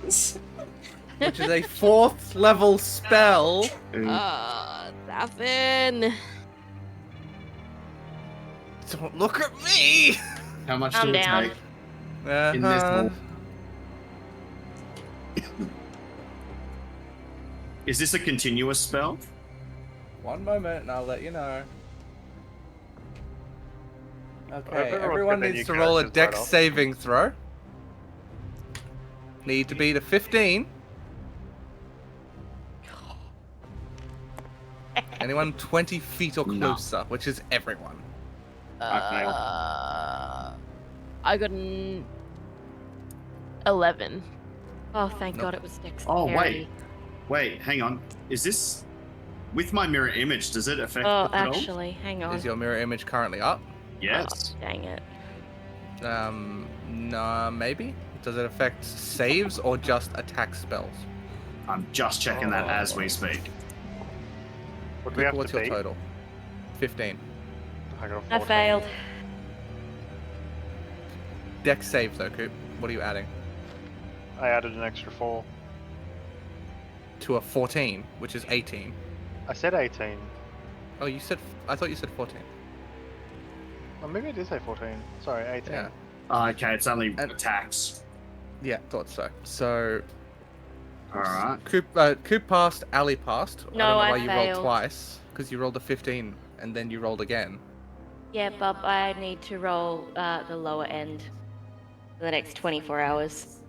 which is a 4th level spell. Nothing. Don't look at me. How much Calm do it down. take in this hole? Is this a continuous spell? One moment and I'll let you know. Okay, everyone's everyone got their needs to new roll a characters dex right off. saving throw. Need to beat a 15. Anyone 20 feet or closer, which is everyone. I got an 11. Oh, thank God it was dexterity. Oh, wait, hang on. Is this with my mirror image? Does it affect Oh, it at all? actually, hang on. Is your mirror image currently up? Yes. Oh, dang it. No, maybe? Does it affect saves or just attack spells? I'm just checking that as we speak. What do we have What's to your beat? total? 15. I got a I 14. failed. Dex save though, Coop. What are you adding? I added an extra 4. To a 14, which is 18. I said 18. Oh, I thought you said 14. Oh, maybe I did say 14. Sorry, 18. Yeah. Okay, it's only attacks. Yeah, thought so. So. Alright. Coop passed, Ali passed. No, I don't know I why you rolled failed. twice. Because you rolled a 15 and then you rolled again. Yeah, Bub, I need to roll the lower end for the next 24 hours.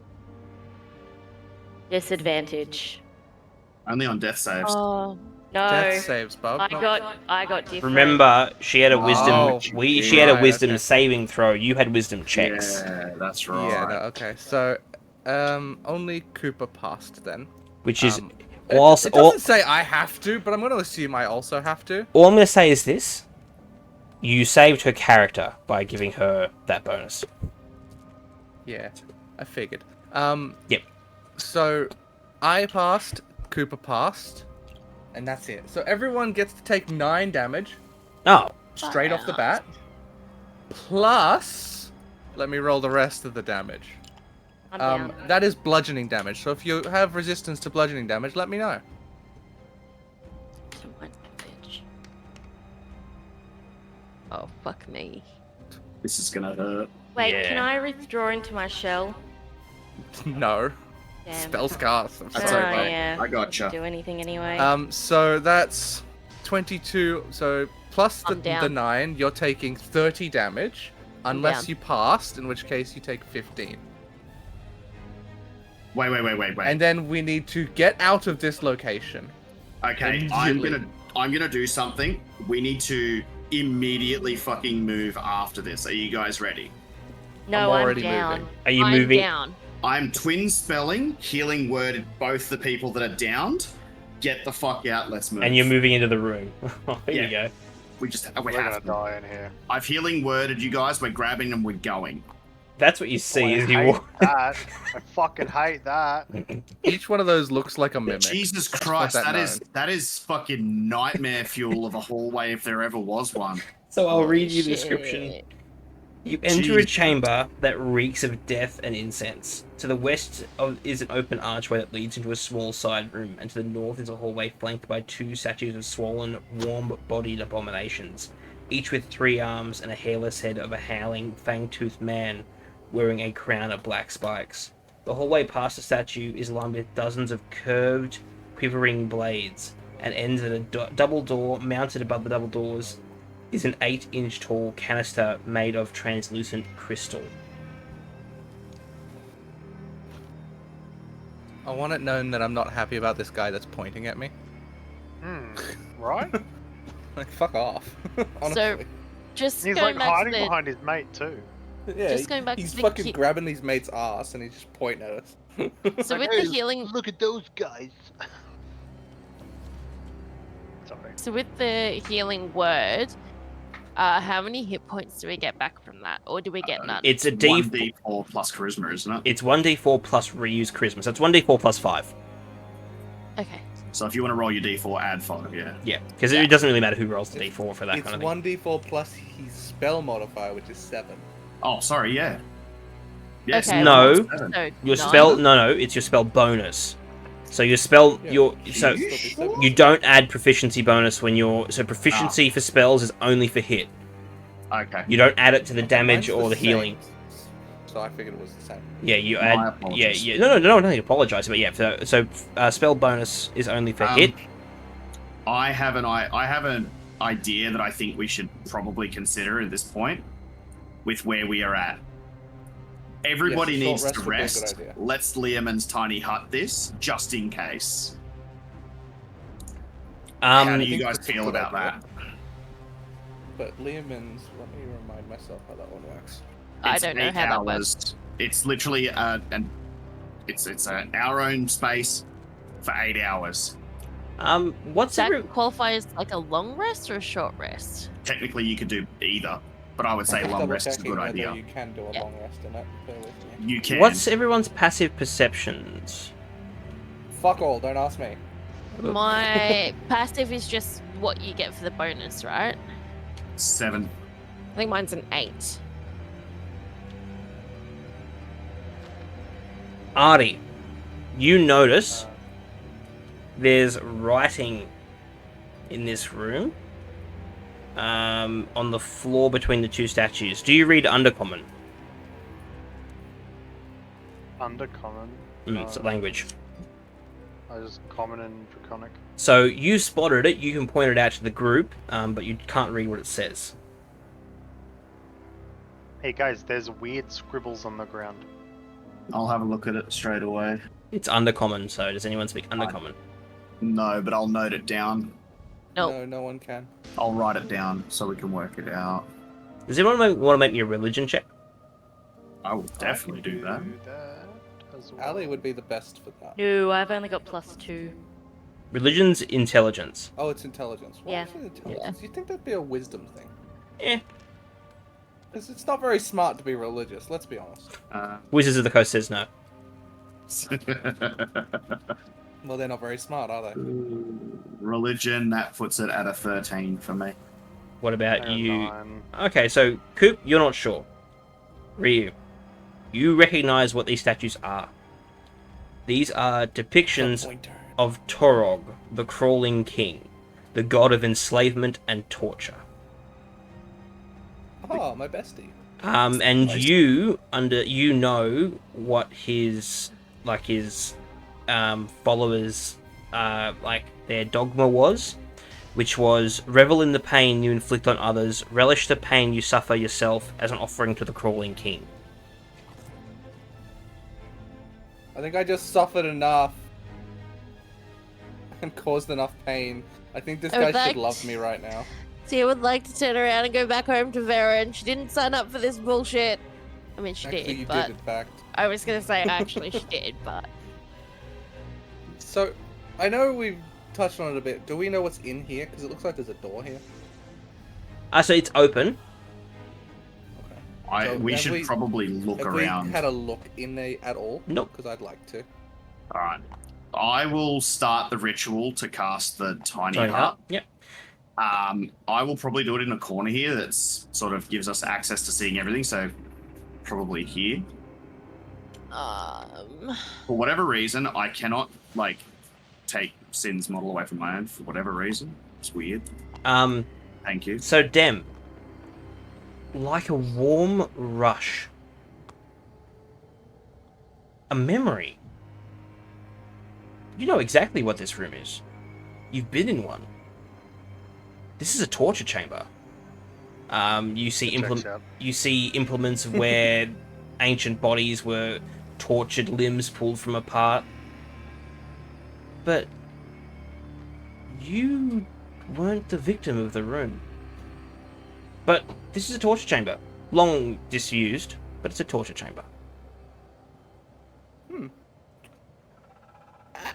Disadvantage. Only on death saves. Oh, no. Death saves, Bob. I got different. Remember, she had a wisdom. Oh, she had a right, wisdom okay. saving throw. You had wisdom checks. Yeah, that's right. Yeah, no, okay. So, only Cooper passed then. Which is It also. doesn't say I have to, but I'm going to assume I also have to. All I'm going to say is this: you saved her character by giving her that bonus. Yeah, I figured. Yep. So, I passed, Cooper passed, and that's it. So everyone gets to take 9 damage Oh. straight off the bat. Plus, let me roll the rest of the damage. I'm down. That is bludgeoning damage. So if you have resistance to bludgeoning damage, let me know. Oh, fuck me. This is gonna hurt. Wait, Yeah. can I withdraw into my shell? No. Damn. Spells cast. I'm That's sorry, okay. bud. Yeah. I gotcha. Do anything anyway. So that's 22. So plus I'm the down. 9, you're taking 30 damage. Unless down. you passed, in which case you take 15. Wait. And then we need to get out of this location. Okay, Immediately. I'm gonna do something. We need to immediately fucking move after this. Are you guys ready? no, I'm I'm already down. moving. Are you I'm moving? down. I'm twin spelling, healing word at both the people that are downed. Get the fuck out, let's move. And you're moving into the room. Here you go. We just we We're gonna have to. die in here. I've healing worded you guys, we're grabbing and we're going. That's what you Oh, see I as you hate walk. that. I fucking hate that. Each one of those looks like a mimic. Jesus Just Christ, let that is fucking nightmare fuel of a hallway if there ever was one. So I'll read you the Shit. description. You enter a Jeez. chamber that reeks of death and incense. To the west is an open archway that leads into a small side room, and to the north is a hallway flanked by 2 statues of swollen, warm-bodied abominations, each with 3 arms and a hairless head of a howling, fang-toothed man wearing a crown of black spikes. The hallway past the statue is lined with dozens of curved, quivering blades, and ends at a double door. Mounted above the double doors is an 8-inch tall canister made of translucent crystal. I want it known that I'm not happy about this guy that's pointing at me. Right? Like, fuck off. Honestly. Just He's going like back hiding to the behind his mate too. Yeah, just going back to he's the fucking ki- grabbing his mate's ass and he's just pointing at us. so Like, with the "Hey, healing Look at those guys. Sorry. so with the healing word, how many hit points do we get back from that, or do we get none? It's a 1d4 plus charisma, isn't it? It's 1d4 plus reuse charisma, so it's 1d4 plus 5. Okay. So if you want to roll your d4, add 5, yeah. Yeah, because Yeah. it doesn't really matter who rolls the d4 for that It's kind of thing. 1d4 plus his spell modifier, which is 7. Oh, sorry, yeah. Yes, Okay. No. 7. So Your 9? spell, no, it's your spell bonus. So your spell, Yeah, so still be 7. you don't add proficiency bonus when you're. So proficiency for spells is only for hit. Okay. You don't add it to the damage Mine's or the same, healing. So I figured it was the same. Yeah, you My add. Yeah, apologies. yeah. No, don't apologize. But yeah, so spell bonus is only for hit. I have an idea that I think we should probably consider at this point with where we are at. Everybody Yes, a short needs to rest would be a rest. good idea. Let's Liamon's tiny hut this, just in case. How do you think guys that's a feel good about idea. that? But Liamon's, let me remind myself how that one works. I It's don't know 8 how that hours. works. It's literally our own space for 8 hours. What's Does every? that qualify as like a long rest or a short rest? Technically, you could do either, but I would say Just long rest is a double-checking good whether idea. You can do a Yeah. long rest in it. Bear with me. You can. What's everyone's passive perceptions? Fuck all, don't ask me. My passive is just what you get for the bonus, right? 7? I think mine's an 8. Artie, you notice there's writing in this room on the floor between the two statues. Do you read Undercommon? Undercommon? It's a language. I just common and draconic. So you spotted it, you can point it out to the group, but you can't read what it says. Hey guys, there's weird scribbles on the ground. I'll have a look at it straight away. It's Undercommon, so does anyone speak Undercommon? No, but I'll note it down. Nope. No, no one can. I'll write it down so we can work it out. Does anyone want to make me a religion check? I will definitely do that. As well. Ali would be the best for that. No, I've only got +2. Religion's intelligence. Oh, it's intelligence. Why Yeah. is it intelligence? You'd think that'd be a wisdom thing. Eh. Because it's not very smart to be religious, let's be honest. Wizards of the Coast says no. Well, they're not very smart, are they? Religion, that puts it at a 13 for me. What about And you? 9. Okay, so Coop, you're not sure. Ryu, you recognize what these statues are. These are depictions of Torog, the crawling king, the god of enslavement and torture. Oh, my bestie. And you know what his followers their dogma was, which was revel in the pain you inflict on others, relish the pain you suffer yourself as an offering to the crawling king. I think I just suffered enough and caused enough pain. I think this guy should love me right now. Tia would like to turn around and go back home to Vera, and she didn't sign up for this bullshit. I mean, she Actually, did, you but did, in fact. I was gonna say actually she did, but So, I know we've touched on it a bit. Do we know what's in here? Because it looks like there's a door here. So it's open. So We have should probably look have around. we had a look in there at all? Nope. Because I'd like to. Alright. I will start the ritual to cast the tiny Tiny hut. hut. Yep. I will probably do it in a corner here that's sort of gives us access to seeing everything, so probably here. For whatever reason, I cannot, take Sin's model away from my own for whatever reason. It's weird. Thank you. So Dem, like a warm rush, a memory. You know exactly what this room is. You've been in one. This is a torture chamber. You see implements of where ancient bodies were tortured, limbs pulled from apart. But you weren't the victim of the room. But this is a torture chamber. Long disused, but it's a torture chamber.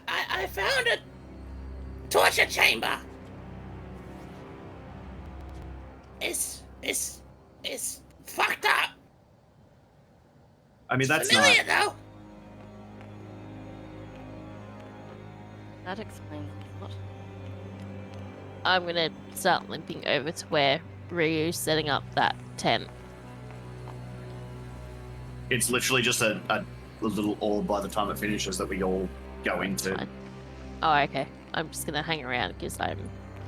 I found a torture chamber. It's fucked up. I mean, that's Familiar not... though. That explains a lot. I'm gonna start limping over to where Ryu's setting up that tent. It's literally just a little orb by the time it finishes that we all go into. Fine. Oh, okay. I'm just gonna hang around because I'm...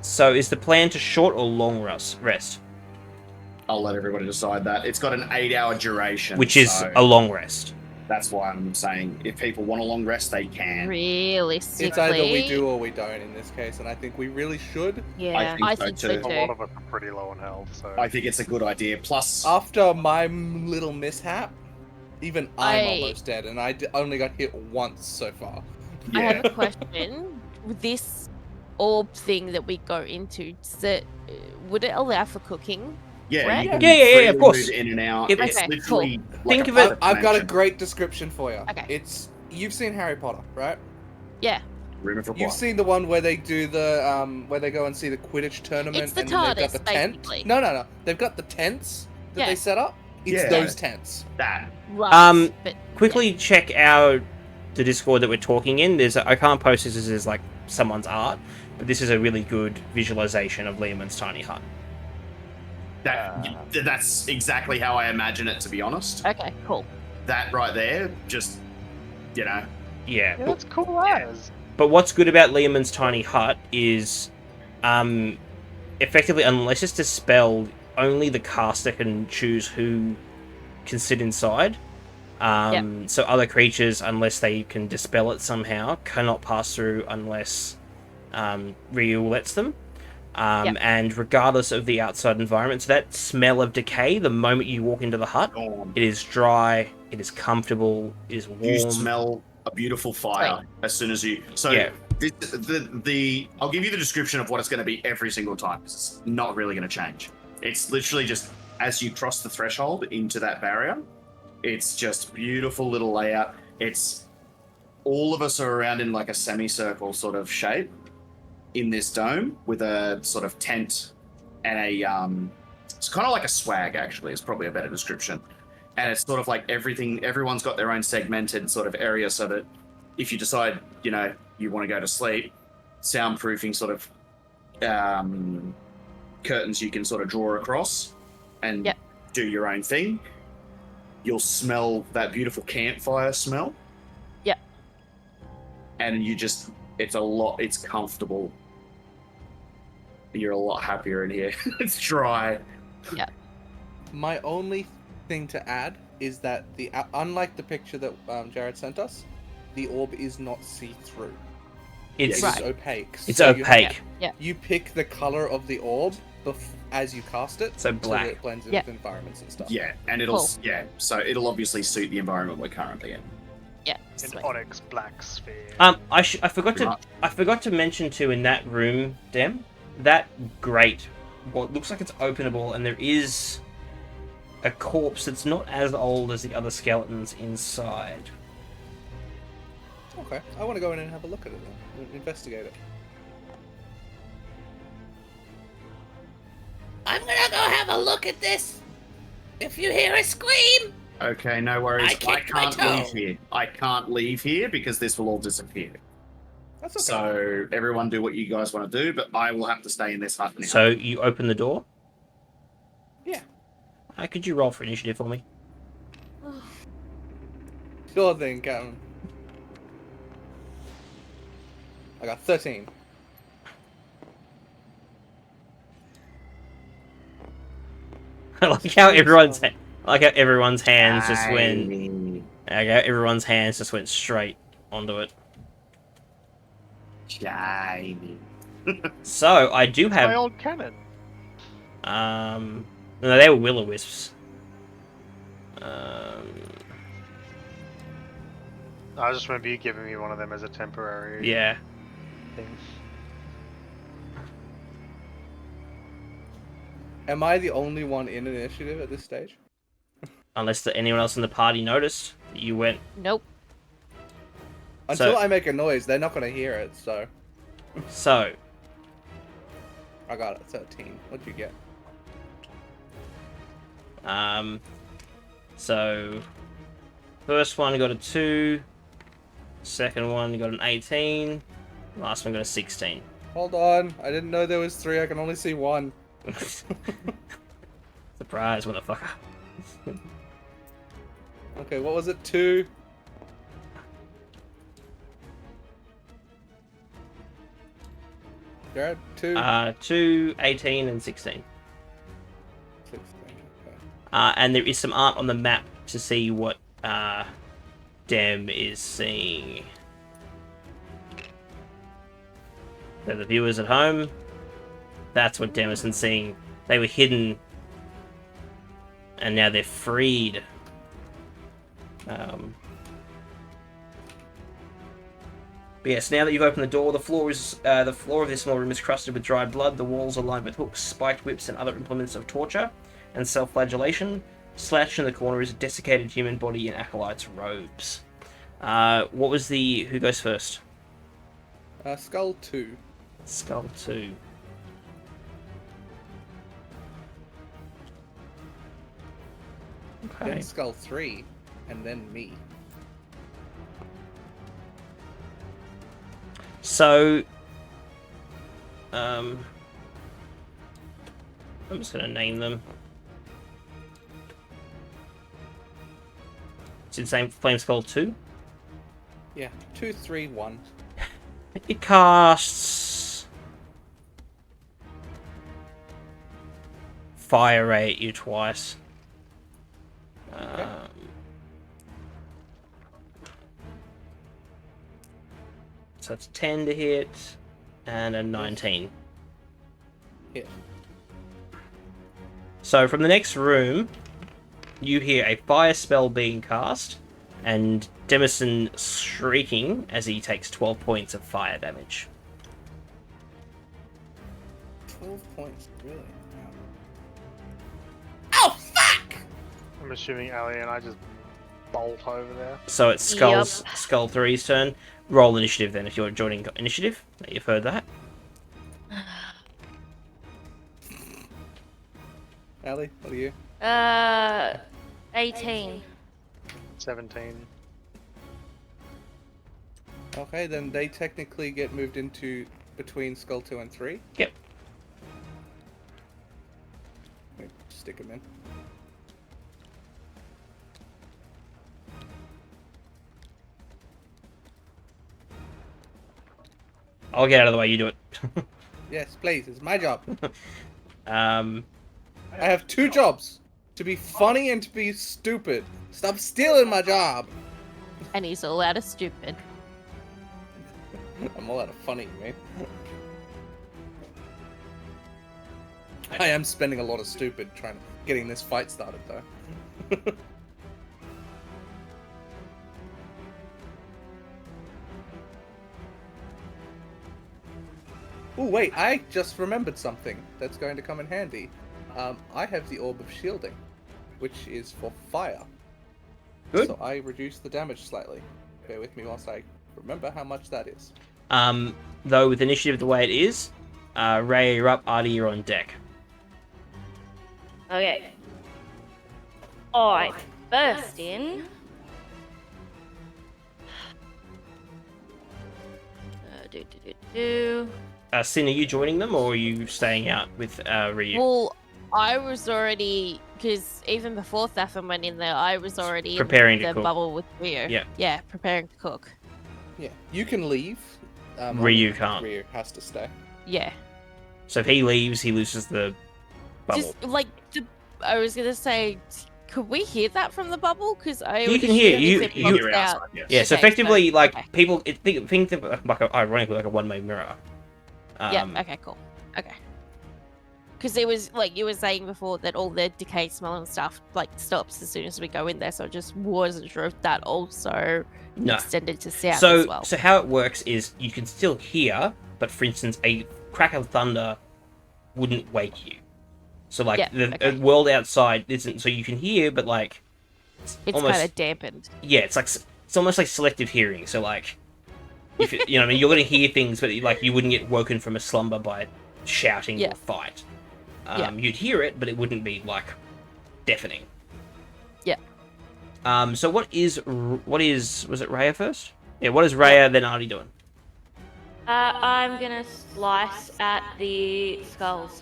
So is the plan to short or long rest? I'll let everybody decide that. It's got an 8-hour duration. Which is so a long rest. That's why I'm saying if people want a long rest, they can. Realistically... It's either we do or we don't in this case, and I think we really should. Yeah, I think so too. A lot of us are pretty low on health, so... I think it's a good idea. Plus... After my little mishap, even I'm I- almost dead, and I only got hit once so far. I have a question. With this orb thing that we go into, would it allow for cooking? Yeah, Right? you can Yeah, freely of course. move in and out. It- It's Okay, literally Think a of it- puppet I've got a mansion. great description for you. Okay. You've seen Harry Potter, right? Yeah. Room of reply. You've seen the one where they do the where they go and see the Quidditch tournament It's the and they've got TARDIS, the tent. basically. No. They've got the tents that Yeah. they set up. It's Yeah. those tents. that. Right. But Quickly check the Discord that we're talking in. I can't post this as like someone's art, but this is a really good visualization of Lehman's tiny hut. That's exactly how I imagine it, to be honest. okay, cool. That right there, just, Yeah. Yeah, that's cool as. But what's good about Lehman's tiny hut is effectively, unless it's dispelled, only the caster can choose who can sit inside. So other creatures, unless they can dispel it somehow, cannot pass through unless Ryu lets them. And regardless of the outside environment, so that smell of decay, the moment you walk into the hut, it is dry, it is comfortable, it is warm. You smell a beautiful fire as soon as you... So I'll give you the description of what it's going to be every single time, because it's not really going to change. It's literally just, as you cross the threshold into that barrier, it's just beautiful little layout. It's... all of us are around in like a semicircle sort of shape in this dome with a sort of tent and a it's kind of like a swag, actually, is probably a better description. And it's sort of like everyone's got their own segmented sort of area, so that if you decide, you know, you want to go to sleep, soundproofing sort of curtains you can sort of draw across and do your own thing. You'll smell that beautiful campfire smell. Yeah. And it's comfortable. You're a lot happier in here. It's dry. Yeah. My only thing to add is that unlike the picture that Jared sent us, the orb is not see-through. It's opaque. It's opaque. You pick the color of the orb as you cast it, so black. So that it blends in with environments and stuff. Yeah, and so it'll obviously suit the environment we're currently in. Yeah. An onyx black sphere. I forgot to mention too, in that room, Dem, that grate, well, it looks like it's openable, and there is a corpse that's not as old as the other skeletons inside. Okay, I want to go in and have a look at it then, investigate it. I'm gonna go have a look at this. If you hear a scream, okay, no worries. I can't leave here. I can't leave here because this will all disappear. That's okay. So everyone do what you guys want to do, but I will have to stay in this hut now. So you open the door? Yeah. Could you roll for initiative for me? Sure thing, Captain. I got 13. I like how everyone's hands just went. Everyone's hands just went straight onto it. Shiny. So I do have my old cannon. No, they were will-o-wisps. I just remember you giving me one of them as a temporary thing. Am I the only one in initiative at this stage? Unless anyone else in the party noticed that you went. Nope. Until I make a noise, they're not going to hear it, so... So... I got it, 13. What'd you get? So... First one got a 2. Second one got an 18. Last one got a 16. Hold on, I didn't know there was 3, I can only see 1. Surprise, motherfucker. Okay, what was it? 2? Jared, 2? 2, 18, and 16. 16, okay. And there is some art on the map to see what Dem is seeing. So the viewers at home, that's what Demison's seeing. They were hidden, and now they're freed. But yes, now that you've opened the door, the floor of this small room is crusted with dried blood. The walls are lined with hooks, spiked whips, and other implements of torture and self-flagellation. Slashed in the corner is a desiccated human body in acolyte's robes. What was the... Who goes first? Skull 2. Skull 2. Okay. Then Skull 3, and then me. So, I'm just gonna name them. It's the same Flame Skull 2? Yeah, 2, 3, 1. It casts fire ray at you twice. So it's 10 to hit, and a 19. Hit. So from the next room, you hear a fire spell being cast, and Demisin shrieking as he takes 12 points of fire damage. 12 points, really? Wow. Oh, fuck! I'm assuming Ali and I just bolt over there. So it's Skull 3's turn. Roll initiative then if you're joining initiative. You've heard that. Ali, what are you? 18. 17. Okay, then they technically get moved into between Skull 2 and 3. Yep. Wait, stick them in. I'll get out of the way, you do it. Yes, please, it's my job. I have 2 jobs. To be funny and to be stupid. Stop stealing my job. And he's all out of stupid. I'm all out of funny, mate. I am spending a lot of stupid getting this fight started, though. Oh wait, I just remembered something that's going to come in handy. I have the Orb of Shielding, which is for fire. Good. So I reduce the damage slightly. Bear with me whilst I remember how much that is. Though with initiative the way it is, Ray, you're up, Artie, you're on deck. Okay. I burst in. Sin, are you joining them, or are you staying out with Ryu? Well, I was already, because even before Thafin went in there, I was already Preparing in to the cook. bubble with Ryu. Yeah. Yeah, preparing to cook. Yeah, you can leave. Ryu can't. Ryu has to stay. Yeah. So if he leaves, he loses the bubble. Just like I was gonna say, could we hear that from the bubble? Because You can hear you. you You're outside, yes. Yeah, so Okay, effectively, so- like okay. people think of it like ironically like a one-way mirror. Yeah. Okay. Cool. Okay. Because it was like you were saying before that all the decay smell and stuff like stops as soon as we go in there, so I just wasn't sure if that also No. extended to sound So as well. so how it works is you can still hear, but for instance, a crack of thunder wouldn't wake you. So like Yeah, the okay. world outside isn't, so you can hear, but like It's almost- kind of dampened. yeah, it's like it's almost like selective hearing. So like, if you know, what I mean, you're gonna hear things, but like you wouldn't get woken from a slumber by shouting Yeah. or fight. Yeah. You'd hear it, but it wouldn't be like deafening. Yeah. So what is was it Raya first? Yeah. What is Raya then Artie doing? I'm gonna slice at the skulls.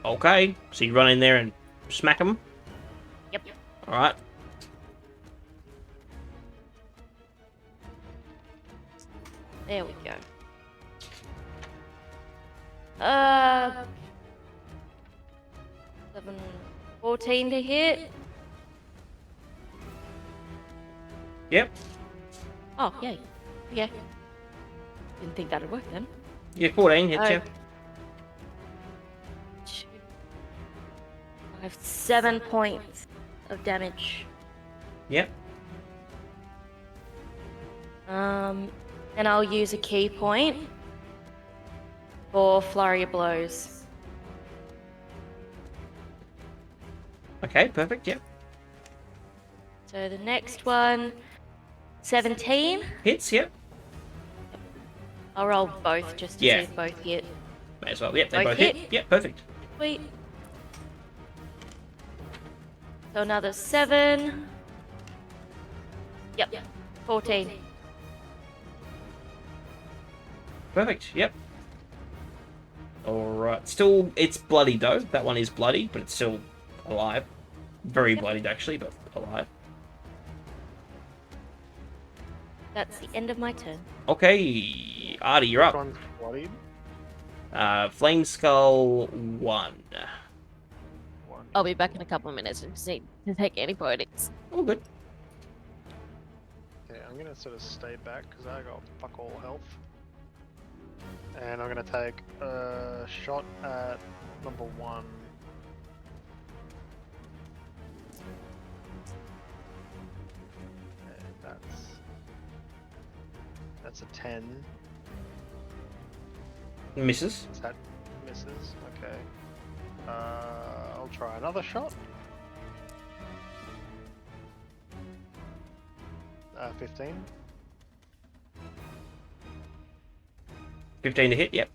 Okay. So you run in there and smack them. Yep. All right. There we go. 14 to hit. Yep. Oh, yay. Yeah. Didn't think that'd work then. Yeah. 14 hits Oh. you. 5, 7 points of damage. Yep. And I'll use a key point for flurry of blows. Okay. Perfect. Yep. So the next one, 17. Hits. Yep. I'll roll both just to Yeah. see if both hit. May as well. Yep. They Both both hit. hit? Yep. Perfect. Sweet. So another 7. Yep. 14. Perfect. Yep. All right. Still, it's bloody though. That one is bloody, but it's still alive. Very bloodied actually, but alive. That's the end of my turn. Okay, Artie, you're Which up. one's bloodied? Flame Skull 1. I'll be back in a couple of minutes and just need to take antibiotics. Oh, good. Yeah, I'm gonna sort of stay back because I got fuck all health. And I'm gonna take a shot at number 1. And that's a 10. Misses. That misses. Okay. I'll try another shot. 15. 15 to hit, yep.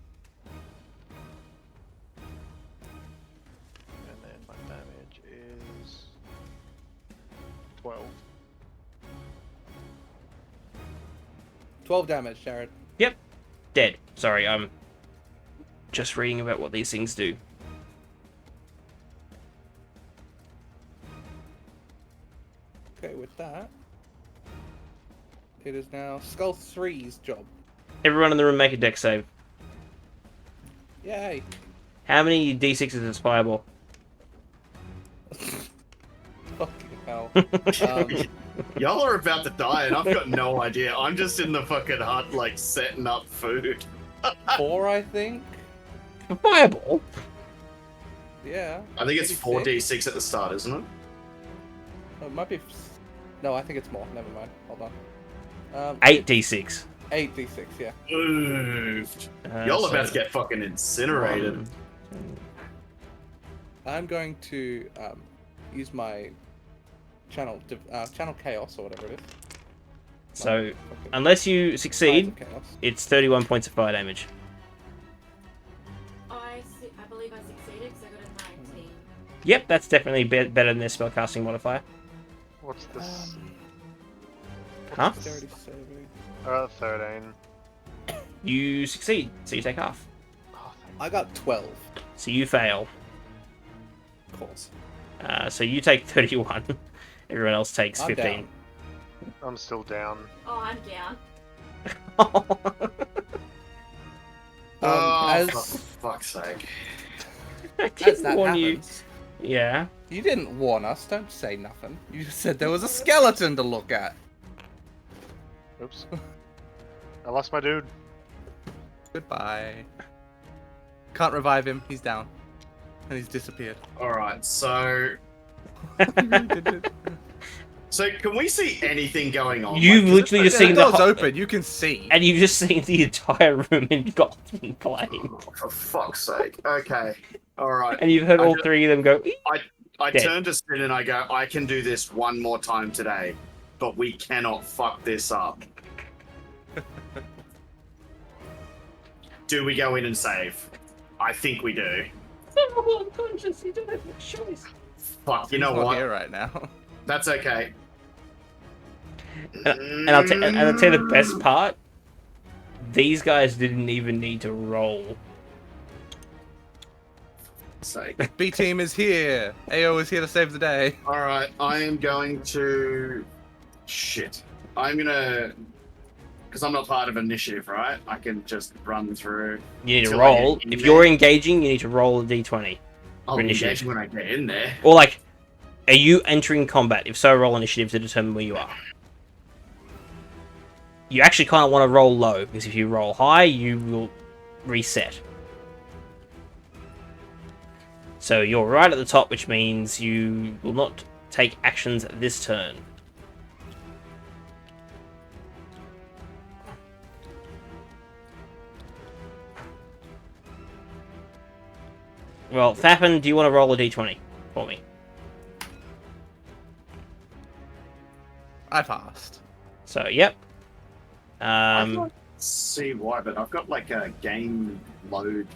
And then my damage is 12. 12 damage, Jared. Yep. Dead. Sorry, I'm just reading about what these things do. Okay, with that, it is now Skull 3's job. Everyone in the room make a dex save. Yay! How many d6s is Fireball? Fucking hell. Y'all are about to die, and I've got no idea. I'm just in the fucking hut, like, setting up food. 4, I think? Fireball? Yeah. I think it's maybe 4d6 at the start, isn't it? Oh, it might be... No, I think it's more. Never mind. Hold on. 8d6. 8d6, yeah. Moved. Y'all are about to get fucking incinerated. I'm going to use my channel chaos or whatever it is. So, unless you succeed, it's 31 points of fire damage. I believe I succeeded because I got a 19. Yep, that's definitely better than their spellcasting modifier. What's this? Huh? 13. You succeed, so you take half. I got 12. So you fail. Of course. So you take 31. Everyone else takes I'm 15. down. I'm still down. Oh, I'm down. For fuck's sake. I As didn't that warn you. happens, Yeah. you didn't warn us. Don't say nothing. You just said there was a skeleton to look at. Oops. I lost my dude. Goodbye. Can't revive him. He's down. And he's disappeared. Alright, so... So, can we see anything going on? You've literally just seen the door's open. You can see. And you've just seen the entire room engulfed in flame. Oh, for fuck's sake. Okay. Alright. And you've heard all three of them go... I dead. turn to Sin and I go, I can do this one more time today, but we cannot fuck this up. Do we go in and save? I think we do. I'm unconscious. You don't have a choice. Fuck, you know He's not what? here right now. That's okay. And I'll tell you the best part. These guys didn't even need to roll. Sake. B team is here. AO is here to save the day. Alright, I am going to... Shit. I'm gonna... Because I'm not part of initiative, right? I can just run through... You need to till roll. I get in If there. you're engaging, you need to roll a d20. I'll for be initiative. engaged when I get in there. Or like, are you entering combat? If so, roll initiative to determine where you are. You actually kind of want to roll low, because if you roll high, you will reset. So you're right at the top, which means you will not take actions this turn. Well, Fappin, do you want to roll a d20 for me? I passed. So, yep. I can't see why, but I've got like a game load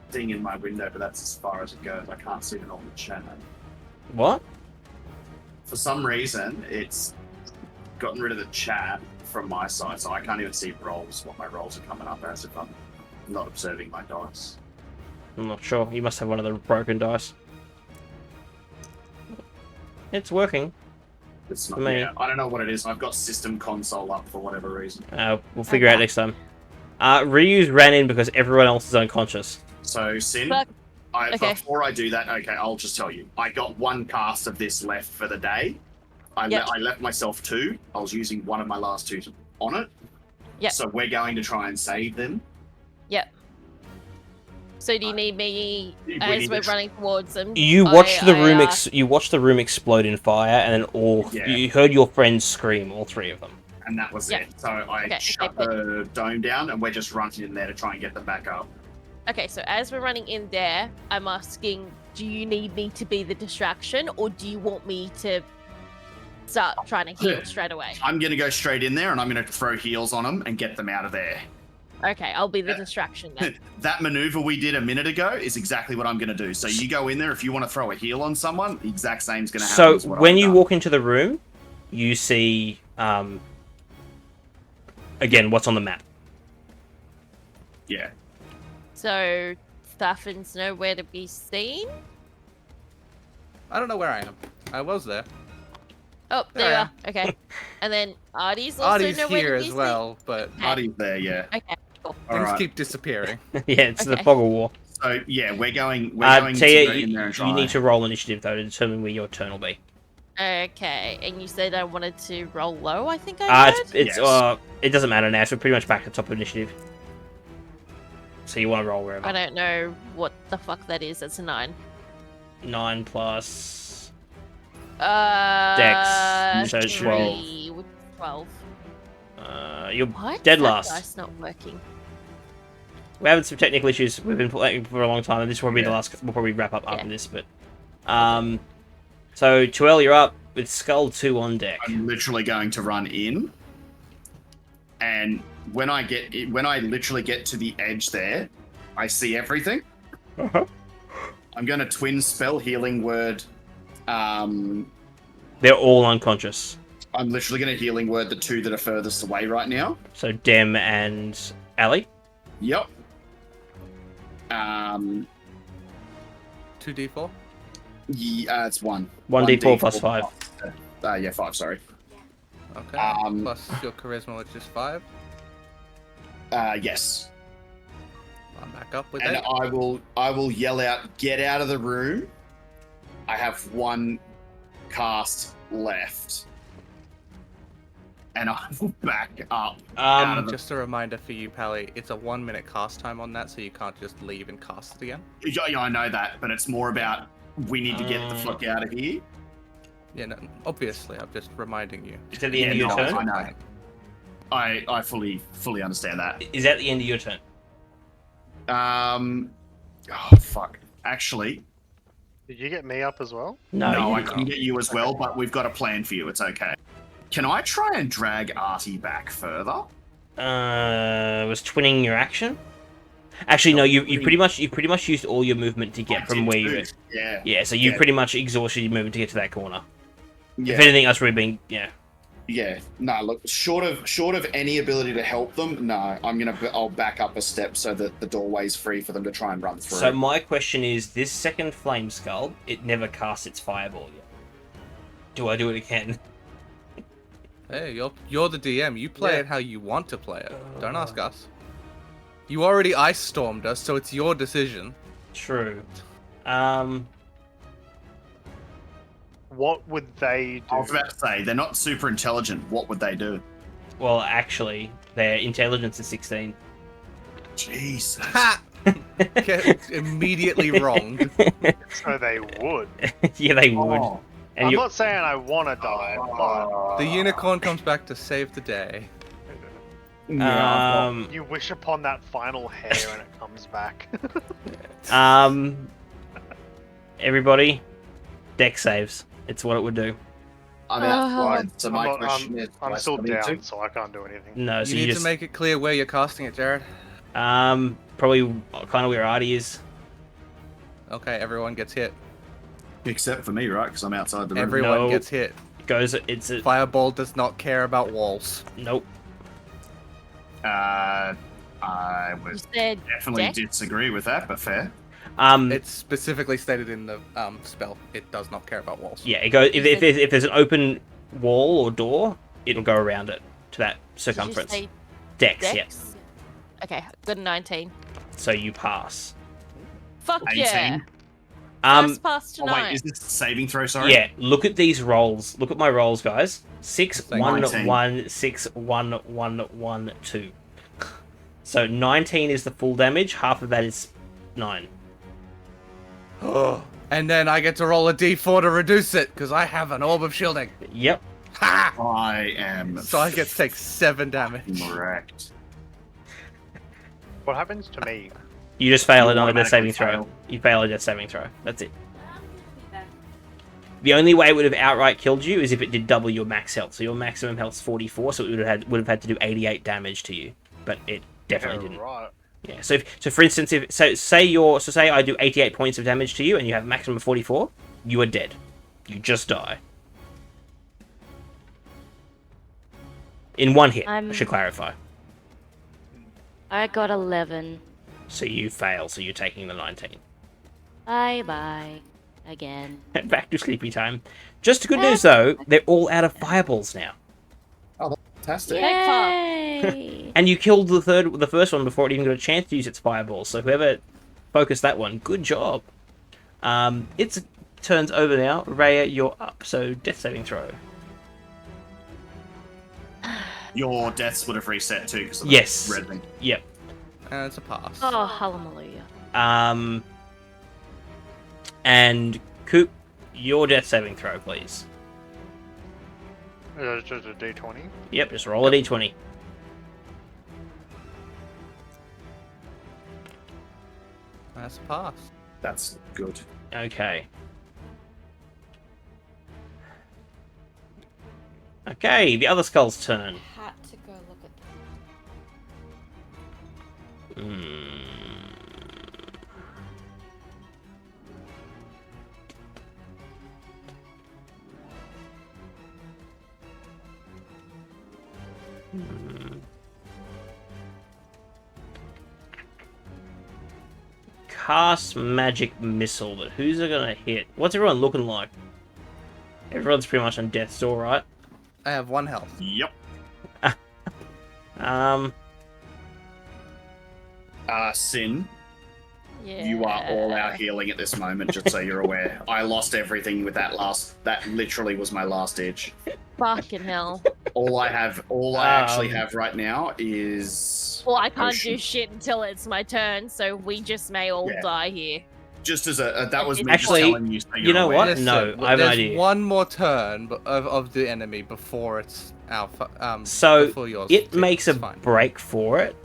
thing in my window, but that's as far as it goes. I can't see it on the chat. What? For some reason, it's gotten rid of the chat from my side, so I can't even see rolls, what my rolls are coming up as if I'm not observing my dice. I'm not sure. You must have one of the broken dice. It's working. It's not For me. yeah, I don't know what it is. I've got system console up for whatever reason. We'll figure out next time. Ryu's ran in because everyone else is unconscious. So, Sin, Fuck. Okay. before I do that, okay, I'll just tell you. I got one cast of this left for the day. I left myself 2. I was using one of my last 2 on it. Yep. So we're going to try and save them. Yep. So do you need me as we're running towards them? You watch the room. You watch the room explode in fire, and then you heard your friends scream. All 3 of them. And that was it. So I shut the dome down, and we're just running in there to try and get them back up. Okay, so as we're running in there, I'm asking, do you need me to be the distraction, or do you want me to start trying to heal straight away? I'm going to go straight in there, and I'm going to throw heals on them and get them out of there. Okay, I'll be the distraction then. That maneuver we did a minute ago is exactly what I'm going to do. So you go in there, if you want to throw a heal on someone, the exact same is going to happen. So when you walk into the room, you see, again, what's on the map. Yeah. So, Staffin's nowhere to be seen? I don't know where I am. I was there. Oh, there you are. Okay. And then Artie's also Artie's nowhere here to be as well, but Artie's there, yeah. Okay, cool. Things keep disappearing. Yeah, it's the fog of war. So yeah, we're going to go in there and try. You need to roll initiative though to determine where your turn will be. Okay, and you said I wanted to roll low, I think I heard? It doesn't matter now, so we're pretty much back at the top of initiative. So you want to roll wherever. I don't know what the fuck that is. That's a 9. 9 plus... Dex. So 12. 12. You're What? dead That last. dice not working. We're having some technical issues. We've been playing for a long time, and this will probably be the last. We'll probably wrap up after this, but so Tuel, you're up with Skull 2 on deck. I'm literally going to run in, and when I literally get to the edge there, I see everything. I'm going to twin spell healing word. They're all unconscious. I'm literally going to healing word the 2 that are furthest away right now. So Dem and Ali. Yep. 2d4? Yeah, it's 1. 1d4 plus 5. Yeah, 5, sorry. Okay. Plus your charisma, which is 5? Yes. I'm back up with and it. I will yell out, get out of the room. I have 1 cast left. And I will back up. Just a reminder for you, Pally, it's a 1-minute cast time on that, so you can't just leave and cast it again. Yeah, I know that, but it's more about we need to get the fuck out of here. Yeah, no, obviously, I'm just reminding you. Is that the end of your turn? I know. I fully understand that. Is that the end of your turn? Oh, fuck. Actually... Did you get me up as well? No, I couldn't get you as well, but we've got a plan for you. It's okay. Can I try and drag Artie back further? Was twinning your action? Actually, no. You pretty much used all your movement to get from where you. Yeah. Yeah. So you pretty much exhausted your movement to get to that corner. Yeah. If anything else, would have been Yeah. No. Look. Short of any ability to help them, no. I'll back up a step so that the doorway's free for them to try and run through. So my question is, this second flame skull, it never casts its fireball yet. Do I do it again? Hey, you're the DM. You play it how you want to play it. Don't ask us. You already ice stormed us, so it's your decision. True. What would they do? I was about to say, they're not super intelligent. What would they do? Well, actually, their intelligence is 16. Jesus. Ha! Okay, immediately wrong. So they would. Yeah, they would. Oh. And I'm not saying I want to die, but... The unicorn comes back to save the day. You wish upon that final hair and it comes back. Everybody, deck saves. It's what it would do. I'm outside, so my question is... I'm still down, so I can't do anything. No, so you need to make it clear where you're casting it, Jared. Probably kind of where Artie is. Okay, everyone gets hit. Except for me, right? Because I'm outside the room. Everyone gets hit. It's a... Fireball does not care about walls. Nope. I would definitely disagree with that, but fair. It's specifically stated in the spell. It does not care about walls. Yeah, it goes if there's an open wall or door, it'll go around it to that circumference. Did you say Dex, Dex? Okay, good 19. So you pass. Fuck 18. yeah. Um, First pass Oh tonight. wait, is this a saving throw? Sorry. yeah, look at these rolls. Look at my rolls, guys. 6, 1, 19. 1, 6, 1, 1, 1, 2. So 19 is the full damage. Half of that is 9. And then I get to roll a d4 to reduce it, because I have an orb of shielding. Yep. Ha! I am. So I get to take 7 damage. Correct. What happens to me? You just fail You another death saving automatically throw. fail. You fail a death saving throw. That's it. The only way it would have outright killed you is if it did double your max health. So your maximum health's 44, so it would have had to do 88 damage to you, but it definitely didn't. Right. Yeah. So for instance, say I do 88 points of damage to you and you have a maximum of 44, you are dead. You just die. In one hit, I should clarify. I got 11. So you fail, so you're taking the 19. Bye-bye. Again. Back to sleepy time. Just good news though, they're all out of fireballs now. Oh, fantastic. Yay! And you killed the first one before it even got a chance to use its fireballs. So whoever focused that one, good job. It's turns over now. Rhea, you're up. So death saving throw. Your deaths would have reset too because of the Yes. red thing. Yep. And it's a pass. Oh, hallelujah. And Coop, your death saving throw, please. It's just a d20. Yep, just roll a d20. That's a pass. That's good. Okay. Okay, the other skull's turn. Had to go look at Cast magic missile, but who's it gonna hit? What's everyone looking like? Everyone's pretty much on death's door, right? I have 1 health. Yep. Sin, Yeah. you are all out healing at this moment, just so you're aware. I lost everything with that literally was my last ditch. Fucking hell. All I actually have right now is... Well, I can't Potion. do shit until it's my turn, so we just may all Yeah. die here. Just as that was me Actually, just telling you so you you're know aware. what? Listen, No, I have an there's idea. one more turn of the enemy before it's alpha. So before yours it ticks, makes a it's fine. break for it.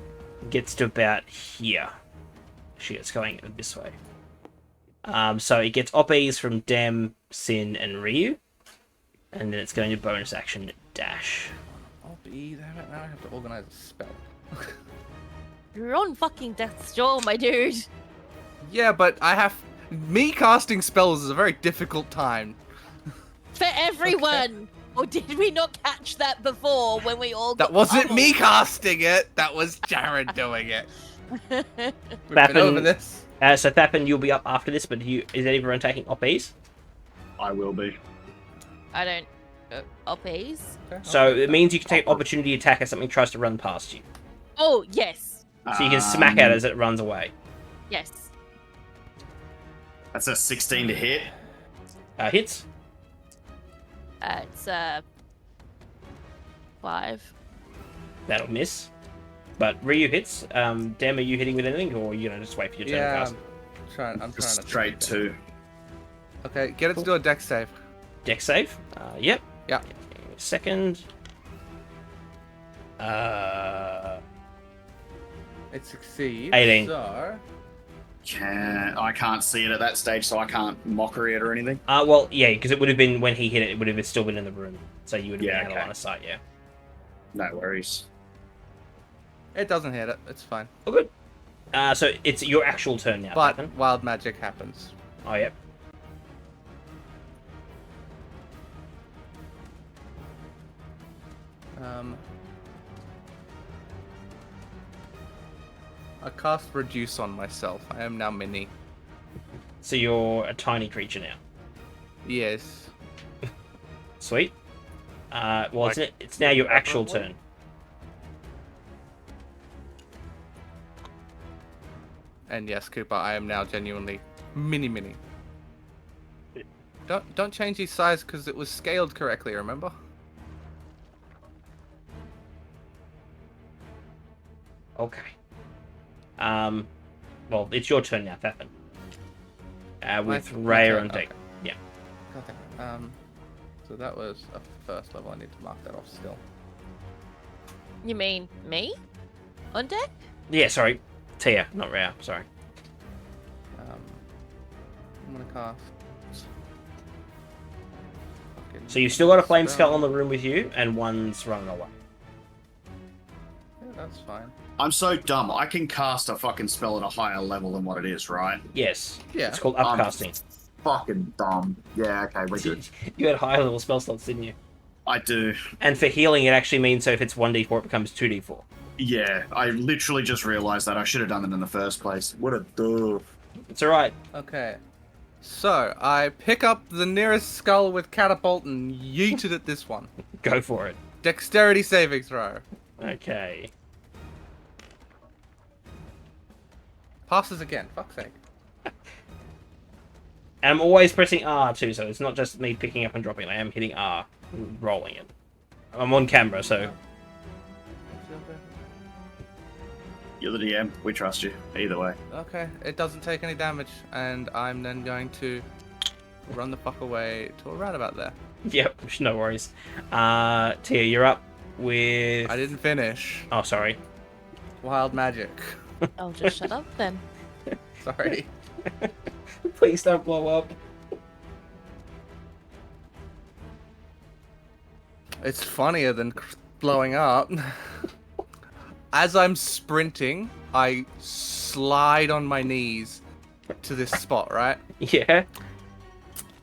Gets to about here. Shit, it's going this way. So it gets op-es from Dem, Sin, and Ryu. And then it's going to bonus action dash. I'll be there. Now I have to organize a spell. You're on fucking death's door, my dude. Yeah, but me casting spells is a very difficult time. For everyone. Or did we not catch that before when we all That got wasn't me pummeled? casting it. That was Jared doing it. We've been Bappin- over this. So Thappen, you'll be up after this, but is everyone taking op-es? I will be. I don't... OPs? So it means you can take opportunity attack as something tries to run past you. Oh, yes. So you can smack at it as it runs away. Yes. That's a 16 to hit. Hits. It's 5. That'll miss. But Ryu hits. Dem, are you hitting with anything, or are you gonna just wait for your turn to Yeah, cast? I'm trying to Straight to. Okay, get it to do a dex save. Dex save. Yep. Yeah. Second. It succeeds. 18. So I can't see it at that stage, so I can't mockery it or anything. Well, yeah, because it would have been when he hit it. It would have still been in the room, so you would have Yeah, been out of okay. line of sight. Yeah. No worries. it doesn't hit it. It's fine. Oh, good. So it's your actual turn now. But Thappen. wild magic happens. Oh, yep. I cast reduce on myself. I am now mini. So you're a tiny creature now. Yes. Sweet. Well, it's now your actual turn. And yes, Cooper, I am now genuinely mini. Don't change his size because it was scaled correctly, remember? Okay. Well, it's your turn now, Faffin. With Raya on deck. Okay. Yeah. Okay. So that was a first level. I need to mark that off still. You mean me? On deck? Yeah, sorry. Tia, not Raya. Sorry. I'm gonna cast. So you've still got a flame skull in the room with you, and one's running away. Yeah, that's fine. I'm so dumb. I can cast a fucking spell at a higher level than what it is, right? Yes. Yeah. It's called upcasting. Fucking dumb. Yeah, okay, we're good. You had higher level spell slots, didn't you? I do. And for healing, it actually means so if it's 1d4, it becomes 2d4. Yeah, I literally just realised that. I should have done it in the first place. What a doof. It's alright. Okay. So, I pick up the nearest skull with catapult and yeet it at this one. Go for it. Dexterity saving throw. Okay. Passes again, fuck's sake. And I'm always pressing R too, so it's not just me picking up and dropping. I am hitting R, rolling it. I'm on camera, so... You're the DM. We trust you. Either way. Okay, it doesn't take any damage, and I'm then going to run the fuck away to around about there. Yep, no worries. Tia, you're up with... I didn't finish. Oh, sorry. Wild magic. I'll just shut up then. Sorry. Please don't blow up. It's funnier than blowing up. As I'm sprinting, I slide on my knees to this spot, right? Yeah.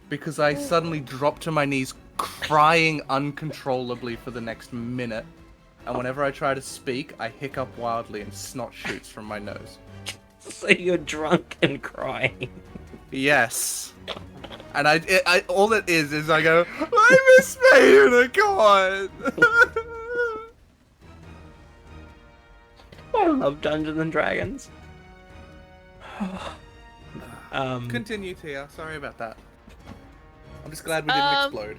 Because I suddenly drop to my knees, crying uncontrollably for the next minute. And whenever I try to speak, I hiccup wildly and snot shoots from my nose. So you're drunk and crying. Yes. And I all it is I go, I miss Mayor God. I love Dungeons and Dragons. Continue, Tia. Sorry about that. I'm just glad we didn't explode.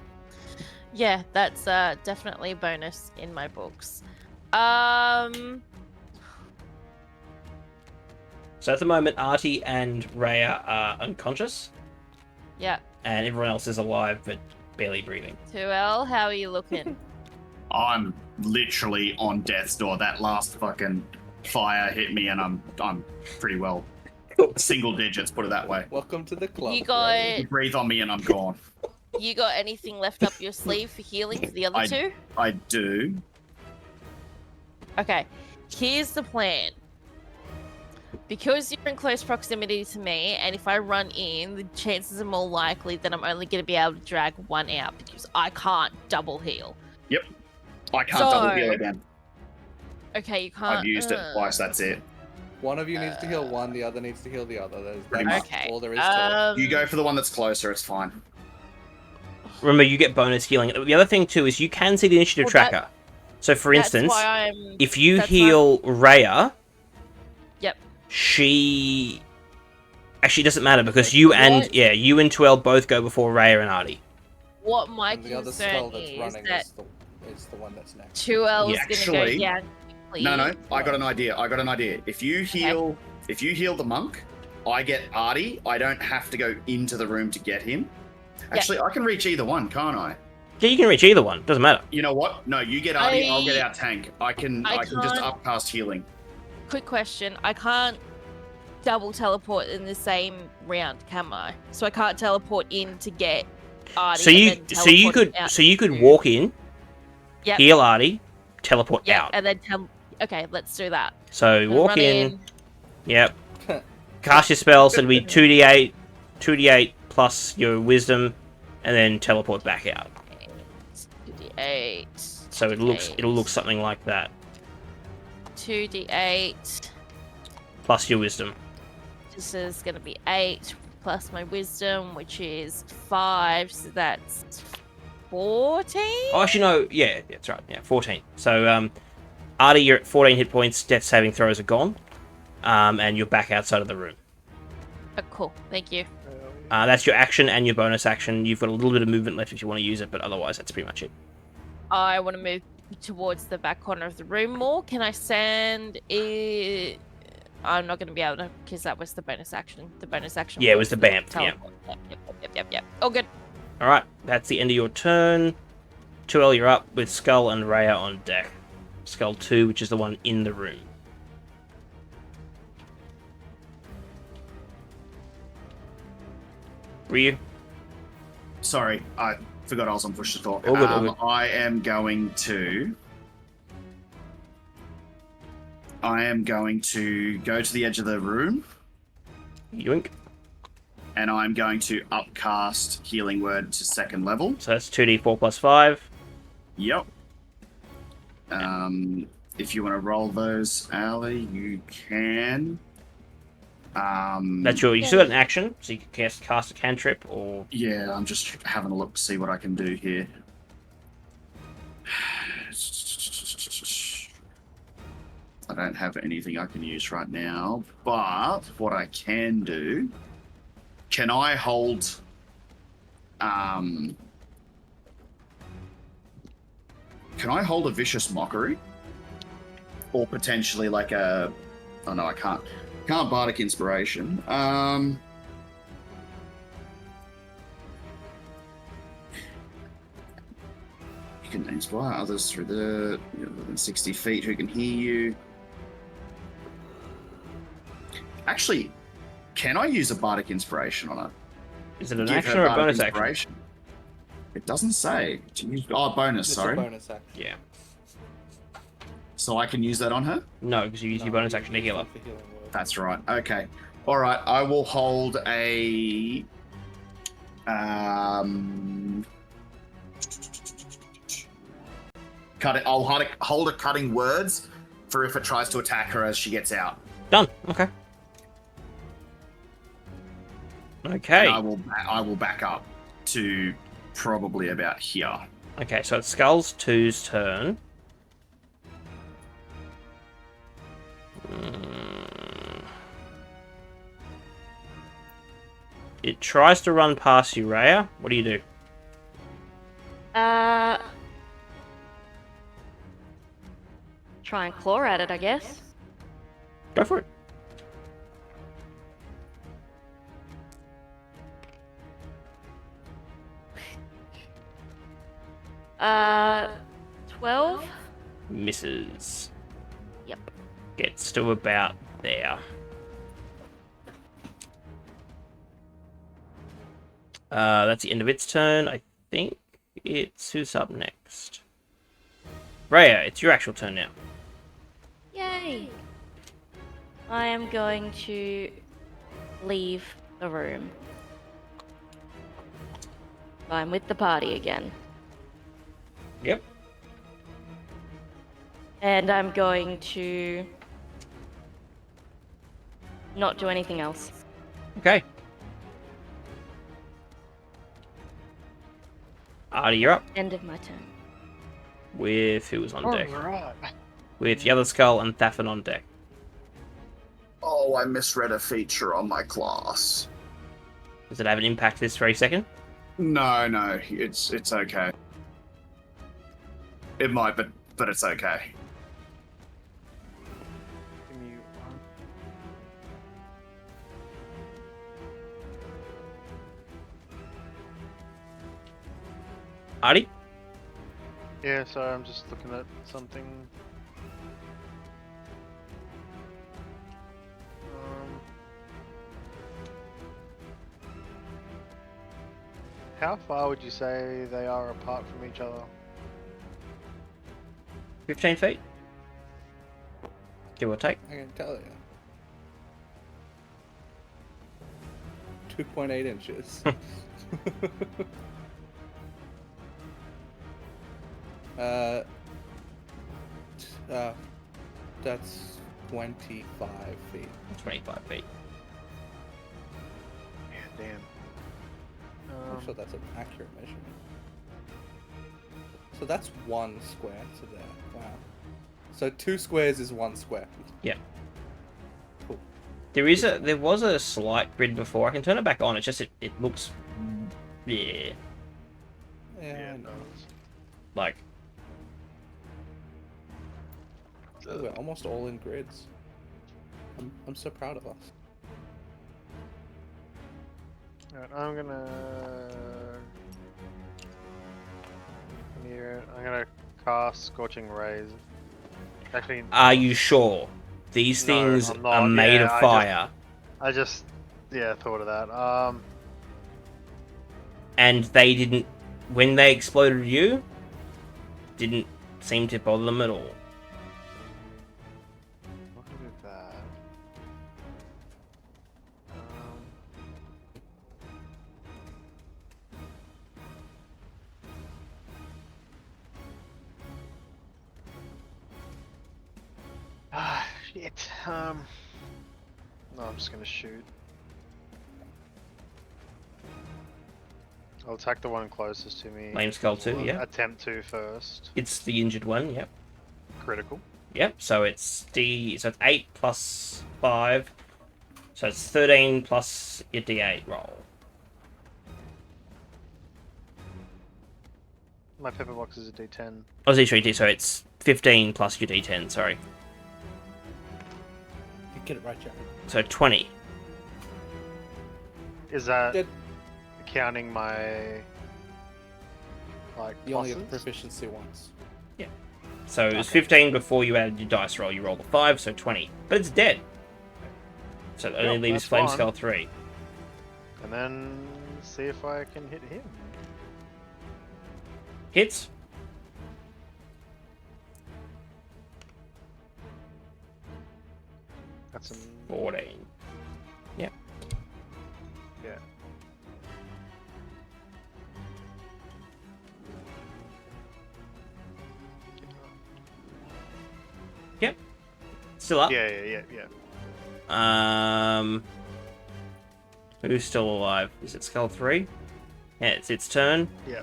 Yeah, that's definitely a bonus in my books. So at the moment, Artie and Raya are unconscious. Yeah. And everyone else is alive, but barely breathing. 2L, how are you looking? I'm literally on death's door. That last fucking fire hit me, and I'm pretty well single digits. Put it that way. Welcome to the club. You got. You breathe on me, and I'm gone. You got anything left up your sleeve for healing for the other two? I do. Okay, here's the plan. Because you're in close proximity to me, and if I run in, the chances are more likely that I'm only going to be able to drag one out because I can't double heal. Yep. I can't double heal again. Okay, you can't. I've used it twice, that's it. One of you needs to heal one, the other needs to heal the other. Pretty much. Okay. All there is to it. You go for the one that's closer, it's fine. Remember, you get bonus healing. The other thing, too, is you can see the initiative tracker. So, for instance, if you heal Raya... Yep. She... Actually, it doesn't matter, because you and 2L both go before Raya and Artie. What my And the other concern skull that's is running that is the one that's next. 2L is going to go down quickly. No, I got an idea. If you heal the monk, I get Artie. I don't have to go into the room to get him. Actually, I can reach either one, can't I? Yeah, you can reach either one. Doesn't matter. You know what? No, you get Artie. I'll get our tank. I can just upcast healing. Quick question: I can't double teleport in the same round, can I? So I can't teleport in to get Artie. So you could walk in, heal Artie, teleport out. and then okay, let's do that. So walk in. Yep. Cast your spell, so it'll be 2d8 plus your wisdom, and then teleport back out. 2d8. So it'll look something like that. 2d8 plus your wisdom. This is going to be 8 plus my wisdom, which is 5. So that's 14. Oh, actually no. Yeah, that's right. Yeah, 14. So Artie, you're at 14 hit points. Death saving throws are gone. and you're back outside of the room. Oh, cool. Thank you. That's your action and your bonus action. You've got a little bit of movement left if you want to use it, but otherwise that's pretty much it. I want to move towards the back corner of the room more. Can I send it? I'm not going to be able to, because that was the bonus action. The bonus action. Yeah, it was the BAMF. Yeah. Yep. All good. All right, that's the end of your turn. 2L, you're up with Skull and Rhea on deck. Skull 2, which is the one in the room. Ryu? Sorry, I forgot I was on push to talk. All good. I am going to go to the edge of the room. Yoink. And I'm going to upcast Healing Word to 2nd level. So that's 2d4 plus 5. Yep. If you want to roll those, Ali, you can. That's you still got an action, so you can cast a cantrip or... Yeah, I'm just having a look to see what I can do here. I don't have anything I can use right now, but what I can do... Can I hold... Can I hold a Vicious Mockery? Or potentially like a... Oh no, I can't. Can't Bardic Inspiration. You can inspire others through the within 60 feet who can hear you. Actually, can I use a Bardic Inspiration on it? Is it an action or a bonus action? It doesn't say. To use, bonus, It's sorry. a bonus action. Yeah. So I can use that on her? No, because you use your bonus action to heal up. That's right. Okay. All right. I will hold a. Cut it. I'll hold a cutting words for if it tries to attack her as she gets out. Done. Okay. Okay. And I will back up to probably about here. Okay, so it's Skull's 2's turn. It tries to run past you, Rhea. What do you do? Try and claw at it, I guess. Go for it. Uh, 12? Misses. Yep. Gets to about there. That's the end of its turn. I think it's who's up next. Rhea, it's your actual turn now. Yay! I am going to leave the room. I'm with the party again. Yep. And I'm going to not do anything else. Okay. Artie, you're up. End of my turn. With who's on deck? Alright. With Yellow Skull and Thafin on deck. Oh, I misread a feature on my class. Does it have an impact this very second? No, it's okay. It might, but it's okay. Give me one. Artie? Yeah, sorry, I'm just looking at something. How far would you say they are apart from each other? 15 feet? Give or take. I can tell you. 2.8 inches. That's 25 feet. 25 feet. Yeah, damn. I'm sure that's an accurate measurement. So that's 1 square to there. Wow. So 2 squares is 1 square. Yeah. Cool. There was a slight grid before. I can turn it back on. It's just it looks, yeah. Yeah, I know. Like. We're almost all in grids. I'm so proud of us. Alright, I'm gonna cast Scorching Rays. Actually, Are you sure? These things are made of fire. I just thought of that. And they didn't, when they exploded you, didn't seem to bother them at all. What can I do with that? Shit. No, I'm just gonna shoot. I'll attack the one closest to me. Flame Skull 2, yeah. Attempt to first. It's the injured one, yep. Critical. Yep, so it's 8 plus 5. So it's 13 plus your D8 roll. My pepper box is a D10. Oh, sorry, so it's 15 plus your D10, sorry. You get it right, Jared. So 20. Is that counting my You only get the pluses? proficiency once. Yeah. So it was 15 before you added your dice roll. You rolled a 5, so 20. But it's dead. So it only leaves that's Flame fine. Skull 3. And then see if I can hit him. Hits. That's a 14. Yep. Yeah. Yep. Still up. Yeah. Who's still alive? Is it Skull 3? Yeah, it's its turn. Yeah.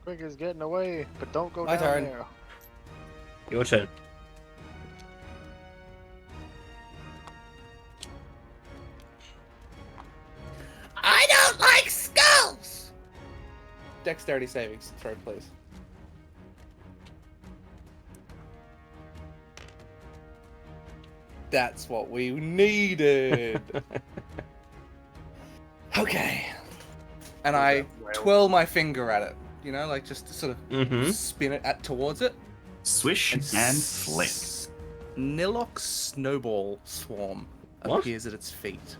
Quick is getting away, but don't go My down turn. there. Your turn. I don't like skulls! Dexterity savings throw, please. That's what we needed. Okay. And I twirl my finger at it. You know, like just to sort of spin it towards it. Swish and flick. Snillock's snowball swarm What? appears at its feet.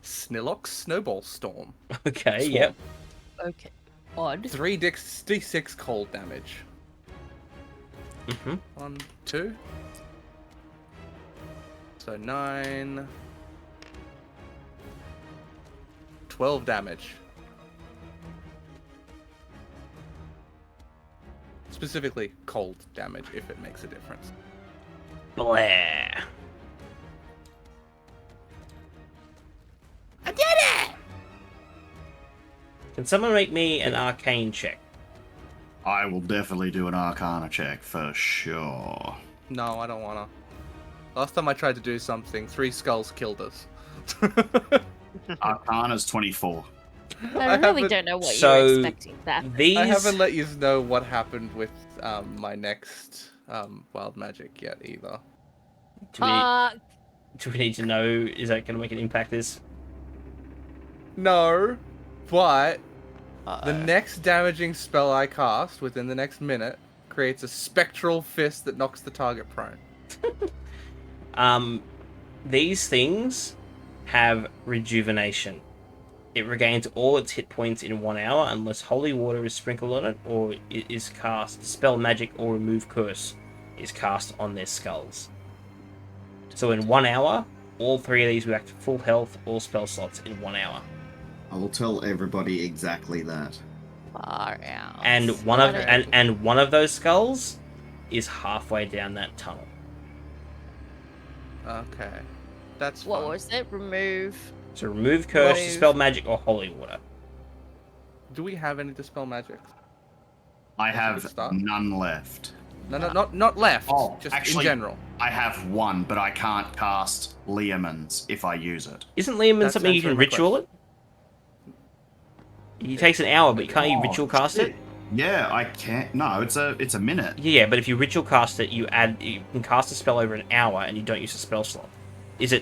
Snillock's snowball storm. Okay, Swarm. yep. Okay. Odd. 3d6 cold damage. 1, 2. So 9. 12 damage. Specifically cold damage, if it makes a difference. Blah. I did it! Can someone make me an arcane check? I will definitely do an Arcana check for sure. No, I don't wanna. Last time I tried to do something, 3 skulls killed us. Arcana's 24. I really don't know what So, you're expecting there. These... I haven't let you know what happened with my next wild magic yet either. Do we need to know, is that going to make an impact this? No, but the next damaging spell I cast within the next minute creates a spectral fist that knocks the target prone. These things have rejuvenation. It regains all its hit points in 1 hour unless holy water is sprinkled on it or it is cast. Spell magic or remove curse is cast on their skulls. So in 1 hour, all 3 of these will act full health, all spell slots in 1 hour. I will tell everybody exactly that. Far out. And one of those skulls is halfway down that tunnel. Okay, that's What fine. was it? Remove. So remove curse, Remove. dispel magic, or holy water. Do we have any dispel magics? I That's a have good start. none left. No, not left. Oh, just actually, in general. I have one, but I can't cast Leomund's if I use it. Isn't Leomund That's something you can answering my ritual it? It takes an hour, but can't you ritual cast it? Yeah, I can't. No, it's a minute. Yeah, but if you ritual cast it, you can cast a spell over an hour, and you don't use a spell slot. Is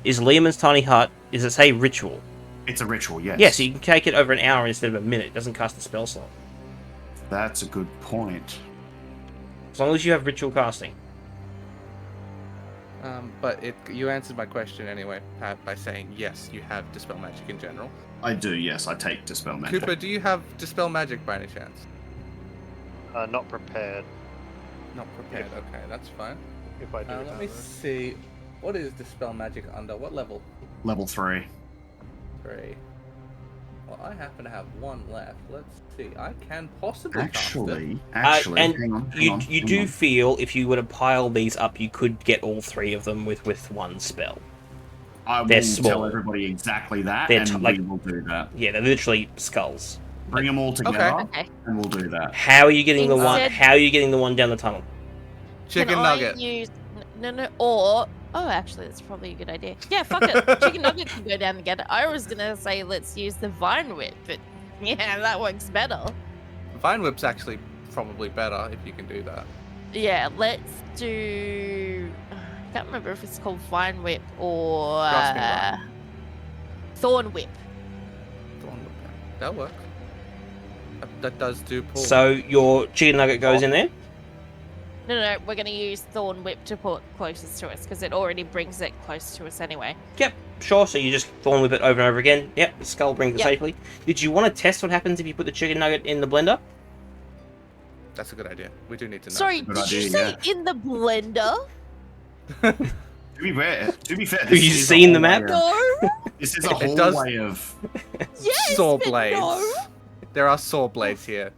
Leomund's Tiny Hut? Does it say ritual? It's a ritual, yes. Yeah, so you can take it over an hour instead of a minute. It doesn't cast a spell slot. That's a good point. As long as you have ritual casting. But you answered my question anyway, Pat, by saying yes, you have Dispel Magic in general. I do, yes. I take Dispel Magic. Cooper, do you have Dispel Magic by any chance? Not prepared. Not prepared. Okay, that's fine. If I do. Let me see. What is Dispel Magic under? What level? Level 3. 3. Well, I happen to have one left. Let's see. I can possibly cast it. Actually, and hang on. You do feel if you were to pile these up, you could get all 3 of them with one spell. I will tell everybody exactly that, and we will do that. Yeah, they're literally skulls. Bring them all together, and we'll do that. How are you getting the one? How are you getting the one down the tunnel? Chicken nugget. Oh, actually, that's probably a good idea. Yeah, fuck it. Chicken nugget can go down together. I was gonna say let's use the vine whip, but yeah, that works better. Vine whip's actually probably better if you can do that. Yeah, let's do. I can't remember if it's called vine whip or thorn whip. Thorn whip. That'll work. That does do pull. So your chicken nugget goes in there. No, we're going to use Thorn Whip to put closest to us, because it already brings it close to us anyway. Yep, sure, so you just Thorn Whip it over and over again. Yep, the skull brings it safely. Did you want to test what happens if you put the chicken nugget in the blender? That's a good idea. We do need to know. Sorry, did you say in the blender? To be fair, have you seen the map? No. This is a whole way of saw blades. No. There are saw blades here.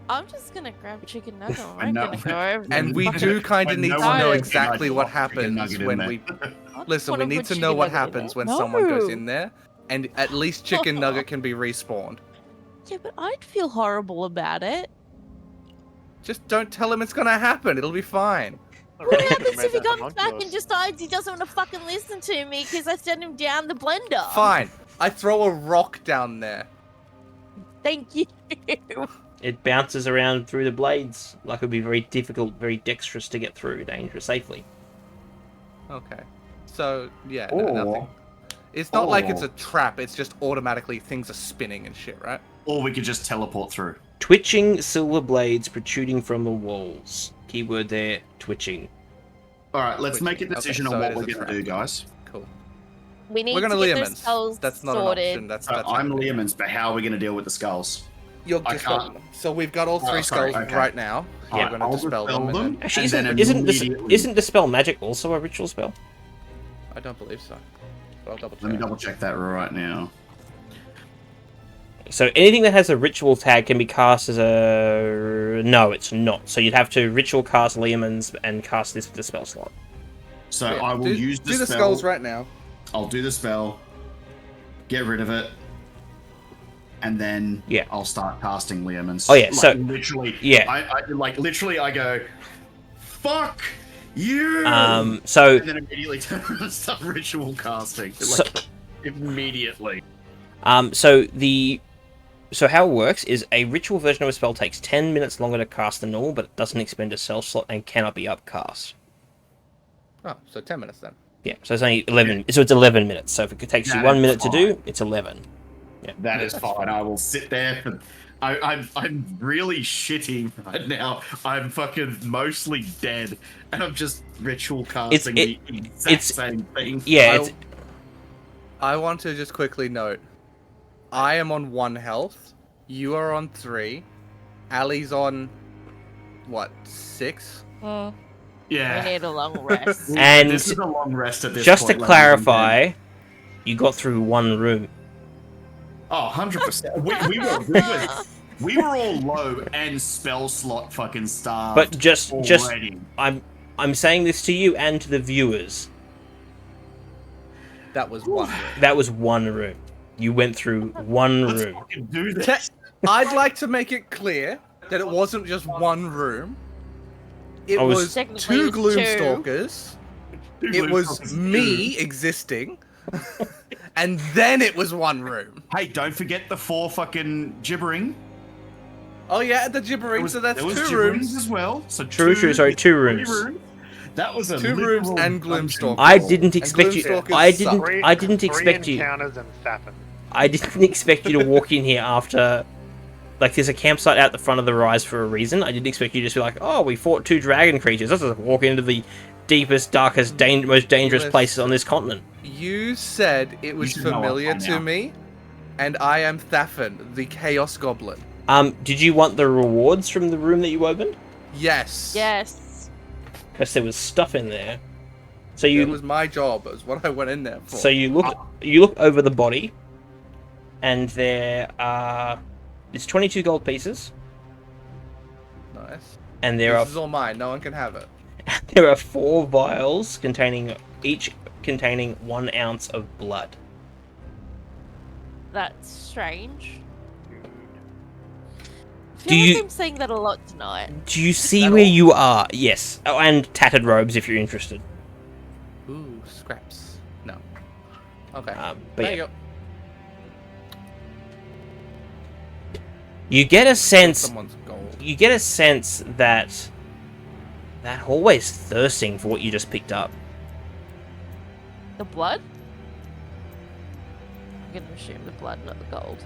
I'm just gonna grab chicken nugget. I'm gonna go over. And we do kind of need to know exactly what happens when we. Listen, we need to know what happens when someone goes in there, and at least chicken nugget can be respawned. Yeah, but I'd feel horrible about it. Just don't tell him it's gonna happen. It'll be fine. What happens if he comes back and decides he doesn't want to fucking listen to me because I sent him down the blender? Fine. I throw a rock down there. Thank you. It bounces around through the blades, like it would be very difficult, very dexterous to get through, dangerous safely. Okay. So, yeah, nothing. It's not like it's a trap, it's just automatically things are spinning and shit, right? Or we could just teleport through. Twitching silver blades protruding from the walls. Keyword there, twitching. Alright, let's make a decision on what we're going to do, guys. Cool. We need to get the skulls That's not sorted. an option. That's I'm Leomund's, but how are we going to deal with the skulls? You'll dispel them. So we've got all 3 skulls right now. Yeah, we're going to dispel them. Actually, isn't Dispel Magic also a ritual spell? I don't believe so. But I'll double check. Let me double check that right now. So anything that has a ritual tag can be cast as a... No, it's not. So you'd have to ritual cast Leomund's and cast this with the spell slot. So I will use the spell. Do the skulls right now. I'll do the spell. Get rid of it. And then I'll start casting Leomund's. Oh yeah, so literally, I go, fuck you. So and then immediately start ritual casting. Immediately. So how it works is a ritual version of a spell takes 10 minutes longer to cast than normal, but it doesn't expend a spell slot and cannot be upcast. Oh, so 10 minutes then. Yeah, so it's only 11. So it's 11 minutes. So if it takes you 1 minute to do, it's 11. Yeah, that is fine. I will sit there. I'm really shitty right now. I'm fucking mostly dead, and I'm just ritual casting the exact same thing. Yeah. I want to just quickly note, I am on 1 health. You are on 3. Ali's on what, 6? Yeah. We need a long rest. And this is a long rest at this just point. To clarify, you got through 1 room. Oh, 100%. We were all low and spell slot fucking starved. But just already. I'm saying this to you and to the viewers. That was 1 room. That was 1 room. You went through 1 Let's room. fucking do this. I'd like to make it clear that it wasn't just 1 room. It was Technically, two it's Gloomstalkers. It was me existing. And then it was one room. Hey, don't forget the 4 fucking gibbering. Oh yeah, the gibbering, so that's 2 rooms as well. So True, sorry, 2 rooms. That was a 2 rooms and Gloomstalker. I didn't expect you. I didn't expect three you. encounters and Thapin. I didn't expect you to walk in here after. Like, there's a campsite out the front of the rise for a reason. I didn't expect you to just be like, oh, we fought 2 dragon creatures. Let's just walk into the deepest, darkest, most dangerous places on this continent. You said it was familiar to me, and I am Thapin, the Chaos Goblin. Did you want the rewards from the room that you opened? Yes. Yes. Because there was stuff in there. So you. It was my job. It was what I went in there for. So you look over the body, and there are. It's 22 gold pieces. Nice. And this is all mine. No one can have it. There are 4 vials each containing 1 ounce of blood. That's strange. I Do feel you- like I'm saying that a lot tonight. Do you see where you are? Yes. Oh, and tattered robes if you're interested. Ooh, scraps. No. Okay. But there yeah. you go. You get a sense. Someone's gold. You get a sense that that hallway's thirsting for what you just picked up. The blood? I'm gonna assume the blood, not the gold.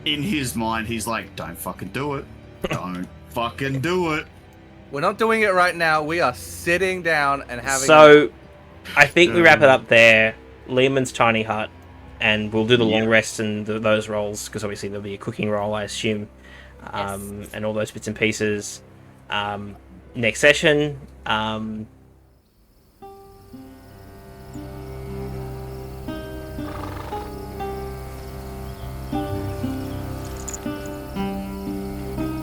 In his mind, he's like, don't fucking do it. Don't fucking do it. We're not doing it right now. We are sitting down and having. So, I think we wrap it up there. Lehman's tiny hut, and we'll do the long rest and those rolls because obviously there'll be a cooking roll, I assume, and all those bits and pieces. Next session,